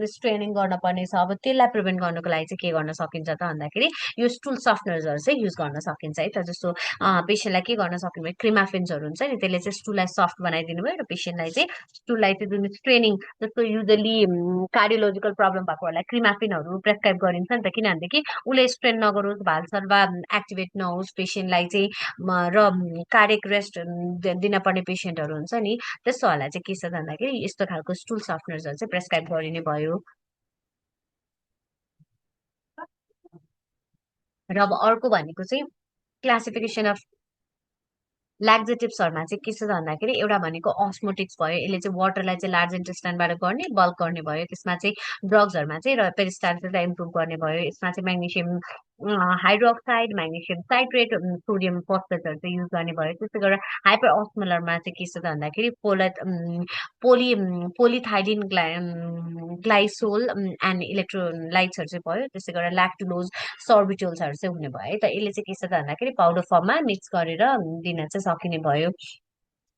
Speaker 1: स्ट्रेनिङ गर्नुपर्ने छ अब त्यसलाई प्रिभेन्ट गर्नुको लागि चाहिँ के गर्न सकिन्छ त भन्दाखेरि यो स्टुल सफ्टनर्सहरू चाहिँ युज गर्न सकिन्छ है त जस्तो पेसेन्टलाई के गर्न सकिन्छ भने क्रिमाफिन्सहरू हुन्छ नि त्यसले चाहिँ स्टुललाई सफ्ट बनाइदिनु भयो र पेसेन्टलाई चाहिँ स्टुललाई चाहिँ जुन स्ट्रेनिङ जस्तो युजली कार्डियोलोजिकल प्रब्लम भएकोहरूलाई क्रिमाफिनहरू प्रेस्क्राइब गरिन्छ नि त किनभनेदेखि उसले स्ट्रेन नगरोस् भालसर्वा एक्टिभेट नहोस् पेसेन्टलाई चाहिँ र कार्डियक रेस्ट दिन पर्ने पेसेन्टहरू हुन्छ नि त्यस्तोहरूलाई चाहिँ के छ भन्दाखेरि यस्तो खालको स्टुल सफ्टनर्सहरू चाहिँ प्रेस्क्राइब गरिने भयो र अब अर्को भनेको चाहिँ क्लासिफिकेसन अफ ल्याक्जेटिभ्सहरूमा चाहिँ के छ भन्दाखेरि एउटा भनेको अस्मोटिक्स भयो यसले चाहिँ वाटरलाई चाहिँ लार्ज इन्टेस्टाइनबाट गर्ने बल्क गर्ने भयो त्यसमा चाहिँ ड्रग्सहरूमा चाहिँ र पेरिस्टाल्सिसलाई इम्प्रुभ गर्ने भयो यसमा चाहिँ magnesium hydroxide magnesium citrate sodium फस्फेटहरू चाहिँ युज गर्ने भयो त्यस्तै गरेर हाइपर अस्मोलरमा चाहिँ के छ त भन्दाखेरि पोलिथाइडिन ग्लाइसोल एन्ड इलेक्ट्रोलाइट्सहरू चाहिँ भयो त्यस्तै गरेर ल्याक्टुलोज सर्बिटोल्सहरू चाहिँ हुने भयो है त यसले चाहिँ के छ त भन्दाखेरि पाउडर फर्ममा मिक्स गरेर दिन चाहिँ सकिने भयो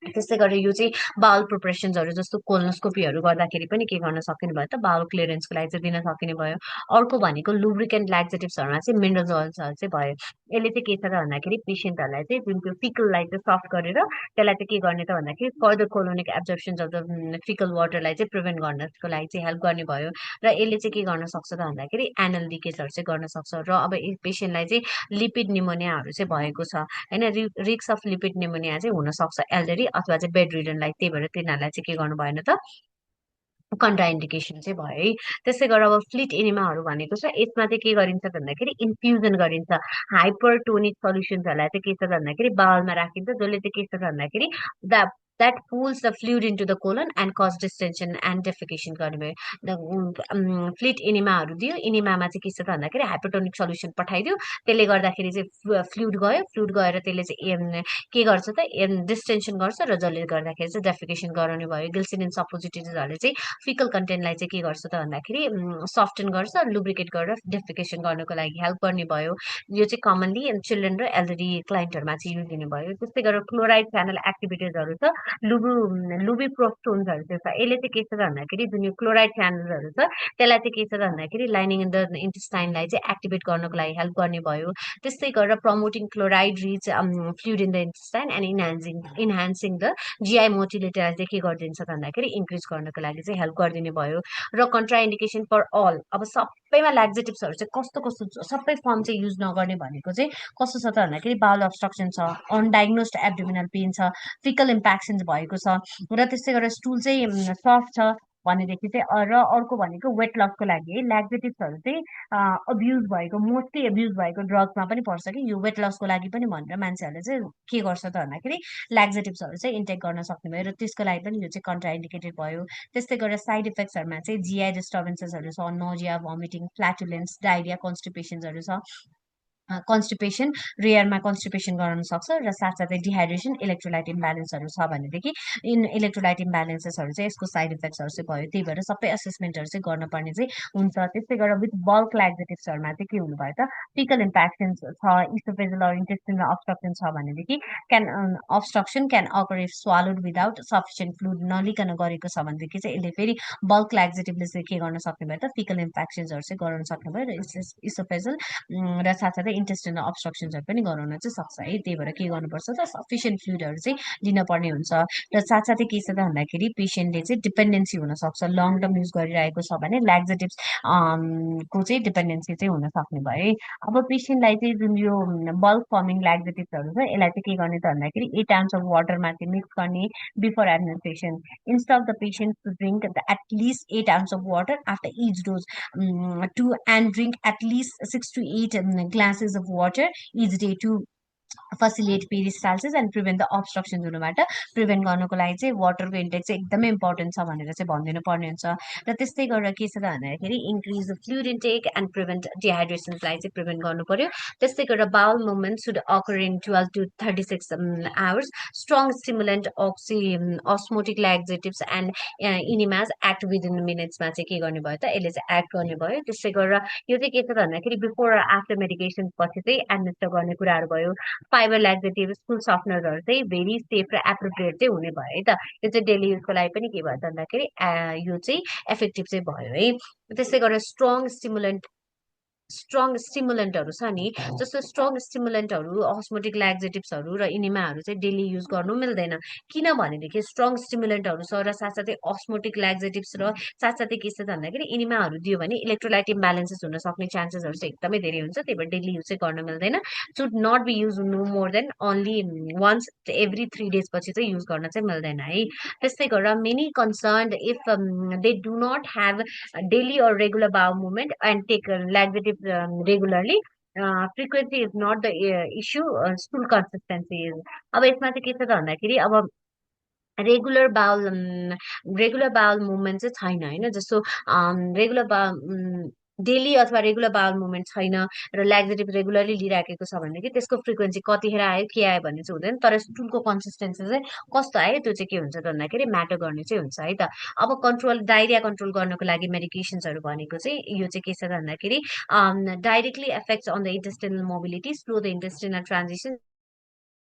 Speaker 1: त्यस्तै गरेर यो चाहिँ बाउल प्रिपरेसन्सहरू जस्तो कोलोनोस्कोपीहरू गर्दाखेरि पनि के गर्न सकिने भयो त बाउल क्लियरेन्सको लागि चाहिँ दिन सकिने भयो अर्को भनेको लुब्रिकेन्ट ल्याक्जेटिभ्सहरूमा चाहिँ मिनरल ओइल्सहरू चाहिँ भयो यसले चाहिँ के छ त भन्दाखेरि पेसेन्टहरूलाई चाहिँ जुन त्यो फिकललाई चाहिँ सफ्ट गरेर त्यसलाई चाहिँ के गर्ने त भन्दाखेरि further colonic absorptions of the faecal वाटरलाई चाहिँ प्रिभेन्ट गर्नको लागि चाहिँ हेल्प गर्ने भयो र यसले चाहिँ के गर्न सक्छ त भन्दाखेरि एनल लिकेजहरू चाहिँ गर्न सक्छ र अब पेसेन्टलाई चाहिँ लिपिड निमोनियाहरू चाहिँ भएको छ होइन रिक्स अफ लिपिड निमोनिया चाहिँ हुनसक्छ एल्डरी अथवा चाहिँ बेड रिडनलाई त्यही भएर तिनीहरूलाई चाहिँ के गर्नु भएन त कन्ट्राइन्डिकेसन चाहिँ भयो है त्यसै गरेर अब फ्लिट एनिमाहरू भनेको छ यसमा चाहिँ के गरिन्छ भन्दाखेरि इन्फ्युजन गरिन्छ हाइपरटोनिक सल्युसन्सहरूलाई चाहिँ के छ भन्दाखेरि बाउलमा राखिन्छ जसले चाहिँ के छ भन्दाखेरि that pulls the fluid into the colon and cause distension and defecation गर्ने भयो फ्लिट इनिमाहरू दियो इनिमामा चाहिँ के छ त भन्दाखेरि हाइपरटोनिक सल्युसन पठाइदियो त्यसले गर्दाखेरि चाहिँ फ्लुइड गएर त्यसले चाहिँ के गर्छ त डिस्टेन्सन गर्छ र जसले गर्दाखेरि चाहिँ डेफिकेसन गराउने भयो गिल्सिनिन सपोजिटिजहरूले चाहिँ फिकल कन्टेन्टलाई चाहिँ के गर्छ त भन्दाखेरि सफ्टन गर्छ लुब्रिकेट गरेर डेफिकेसन गर्नको लागि हेल्प गर्ने भयो यो चाहिँ कमनली चिल्ड्रेन र एल्डरी क्लाइन्टहरूमा चाहिँ युज हुने भयो त्यस्तै गरेर क्लोराइड च्यानल एक्टिभिटिजहरू छ लुबिप्रोस्टोन्सहरू चाहिँ छ यसले चाहिँ के छ भन्दाखेरि जुन यो क्लोराइड च्यानल्सहरू छ त्यसलाई चाहिँ के छ भन्दाखेरि लाइनिङ इन द इन्टेस्टाइनलाई चाहिँ एक्टिभेट गर्नको लागि हेल्प गर्ने भयो त्यस्तै गरेर promoting chloride rich fluid in the intestine and enhancing the GI मोटिलिटीलाई चाहिँ के गरिदिन्छ भन्दाखेरि इन्क्रिज गर्नको लागि चाहिँ हेल्प गरिदिने भयो र कन्ट्राइन्डिकेसन फर अल अब सबैमा ल्याक्जेटिभ्सहरू चाहिँ कस्तो कस्तो सबै फर्म चाहिँ युज नगर्ने भनेको चाहिँ कस्तो छ त भन्दाखेरि बाउल अब्स्ट्रक्सन छ अनडायग्नोस्ड एब्डोमिनल पेन छ फिकल इम्प्याक्सन्स भएको छ र त्यस्तै गरेर स्टुल चाहिँ सफ्ट छ भनेदेखि चाहिँ र अर्को भनेको वेट लसको लागि है ल्याक्जेटिभ्सहरू चाहिँ अब्युज भएको मोस्टली अब्युज भएको ड्रग्समा पनि पर्छ कि यो वेट लसको लागि पनि भनेर मान्छेहरूले चाहिँ के गर्छ त भन्दाखेरि ल्याक्जेटिभ्सहरू चाहिँ इन्टेक गर्न सक्ने भयो र त्यसको लागि पनि यो चाहिँ कन्ट्राइन्डिकेटेड भयो त्यस्तै गरेर साइड इफेक्ट्सहरूमा चाहिँ जिआई डिस्टर्बेन्सेसहरू छ नोजिया भमिटिङ फ्ल्याटुलेन्स डायरिया कन्स्टिपेसन्सहरू छ कन्स्टिपेसन, रेयरमा कन्स्टिपेसन गराउन सक्छ र साथसाथै डिहाइड्रेसन, इलेक्ट्रोलाइट इम्ब्यालेन्सहरू छ भनेदेखि इलेक्ट्रोलाइट इम्ब्यालेन्सेसहरू चाहिँ यसको साइड इफेक्ट्सहरू चाहिँ भयो। त्यही भएर सबै असेसमेन्टहरू चाहिँ गर्नुपर्ने चाहिँ हुन्छ। त्यस्तै गरेर विथ बल्क ल्याक्जेटिभ्सहरूमा चाहिँ के हुनु भयो त, फिकल इन्फेक्सन्स छ, इसोफेजल अर इन्टेस्टिनल अब्स्ट्रक्सन छ भनेदेखि obstruction can occur if swallowed without sufficient fluid, नलिकन गरेको छ भनेदेखि चाहिँ यसले फेरि बल्क ल्याक्जेटिभले चाहिँ के गर्न सक्ने भयो त, फिकल इन्फेक्सन्सहरू चाहिँ गराउन सक्ने भयो र इसोफेजल र साथसाथै इन्टेस्टिनल अब्स्ट्रक्सन्सहरू पनि गराउन चाहिँ सक्छ है। त्यही भएर के गर्नुपर्छ त, सफिसियन्ट फ्लुइडहरू चाहिँ दिनपर्ने हुन्छ। र साथसाथै के छ त भन्दाखेरि पेसेन्टले चाहिँ डिपेन्डेन्सी हुनसक्छ, लङ टर्म युज गरिरहेको छ भने ल्याक्जेटिभ्स को चाहिँ डिपेन्डेन्सी चाहिँ हुन सक्ने भयो है। अब पेसेन्टलाई चाहिँ जुन यो बल्क फर्मिङ ल्याक्जेटिभ्सहरू छ यसलाई चाहिँ के गर्ने त भन्दाखेरि 8 ounces अफ वाटरमा चाहिँ मिक्स गर्ने before administration. Instruct the patient to drink at least 8 ounces of water after each dose to and drink at least 6 to 8 glasses of water each day to facilitate peristalsis and prevent the obstructions हुनुबाट prevent गर्नको लागि चाहिँ वाटरको intake चाहिँ एकदमै important छ भनेर चाहिँ भनिदिनु पर्ने हुन्छ। र त्यस्तै गरेर के छ त भन्दाखेरि increase the fluid intake and prevent डिहाइड्रेसनलाई चाहिँ प्रिभेन्ट गर्नु पर्यो। त्यस्तै गरेर bowel movement should occur in 12 to 36 hours। Strong stimulant osmotic laxatives and enemas act within मिनट्समा चाहिँ के गर्ने भयो त, यसले चाहिँ एक्ट गर्ने भयो। त्यस्तै गरेर यो चाहिँ के छ त भन्दाखेरि बिफोर र आफ्टर मेडिकेसन पछि चाहिँ एडमिनिस्टर गर्ने कुराहरू भयो। फाइबर ल्याक्जेटिभ, स्कुल सफ्टनरहरू चाहिँ भेरी सेफ र एप्रोप्रिएट चाहिँ हुने भयो है त। यो चाहिँ डेली युजको लागि पनि के भयो त भन्दाखेरि यो चाहिँ इफेक्टिभ चाहिँ भयो है। त्यस्तै गरेर स्ट्रङ स्टिमुलेन्टहरू छ नि, जस्तो स्ट्रङ स्टिमुलेन्टहरू अस्मोटिक ल्याक्जेटिभ्सहरू र इनिमाहरू चाहिँ डेली युज गर्नु मिल्दैन। किनभनेदेखि स्ट्रङ स्टिमुलेन्टहरू छ र साथसाथै अस्मोटिक ल्याक्जेटिभ्स र साथसाथै के छ त भन्दाखेरि इनिमाहरू दियो भने इलेक्ट्रोलाइट इम्ब्यालेन्सेस हुन सक्ने चान्सेसहरू चाहिँ एकदमै धेरै हुन्छ। त्यही भएर डेली युज चाहिँ गर्न मिल्दैन। Should not be use no more than only once every 3 days पछि चाहिँ युज गर्न चाहिँ मिल्दैन है। त्यस्तै गरेर many concerned if they do not have daily or regular bowel movement and take laxatives regularly. Frequency is not the issue, stool consistency is। अब यसमा चाहिँ के छ त भन्दाखेरि अब रेगुलर बाउल मुभमेन्ट चाहिँ छैन होइन, जस्तो डेली अथवा रेगुलर बाउल मुभमेन्ट छैन र ल्याक्जेटिभ रेगुलरली लिइराखेको छ भनेदेखि त्यसको फ्रिक्वेन्सी कतिखेर आयो के आयो भन्ने चाहिँ हुँदैन, तर स्टुलको कन्सिस्टेन्सी चाहिँ कस्तो आयो त्यो चाहिँ के हुन्छ त भन्दाखेरि म्याटर गर्ने चाहिँ हुन्छ है त। अब डाइरिया कन्ट्रोल गर्नको लागि मेडिकेसन्सहरू भनेको चाहिँ यो चाहिँ के छ त भन्दाखेरि directly effects on the intestinal mobility, slow the intestinal transition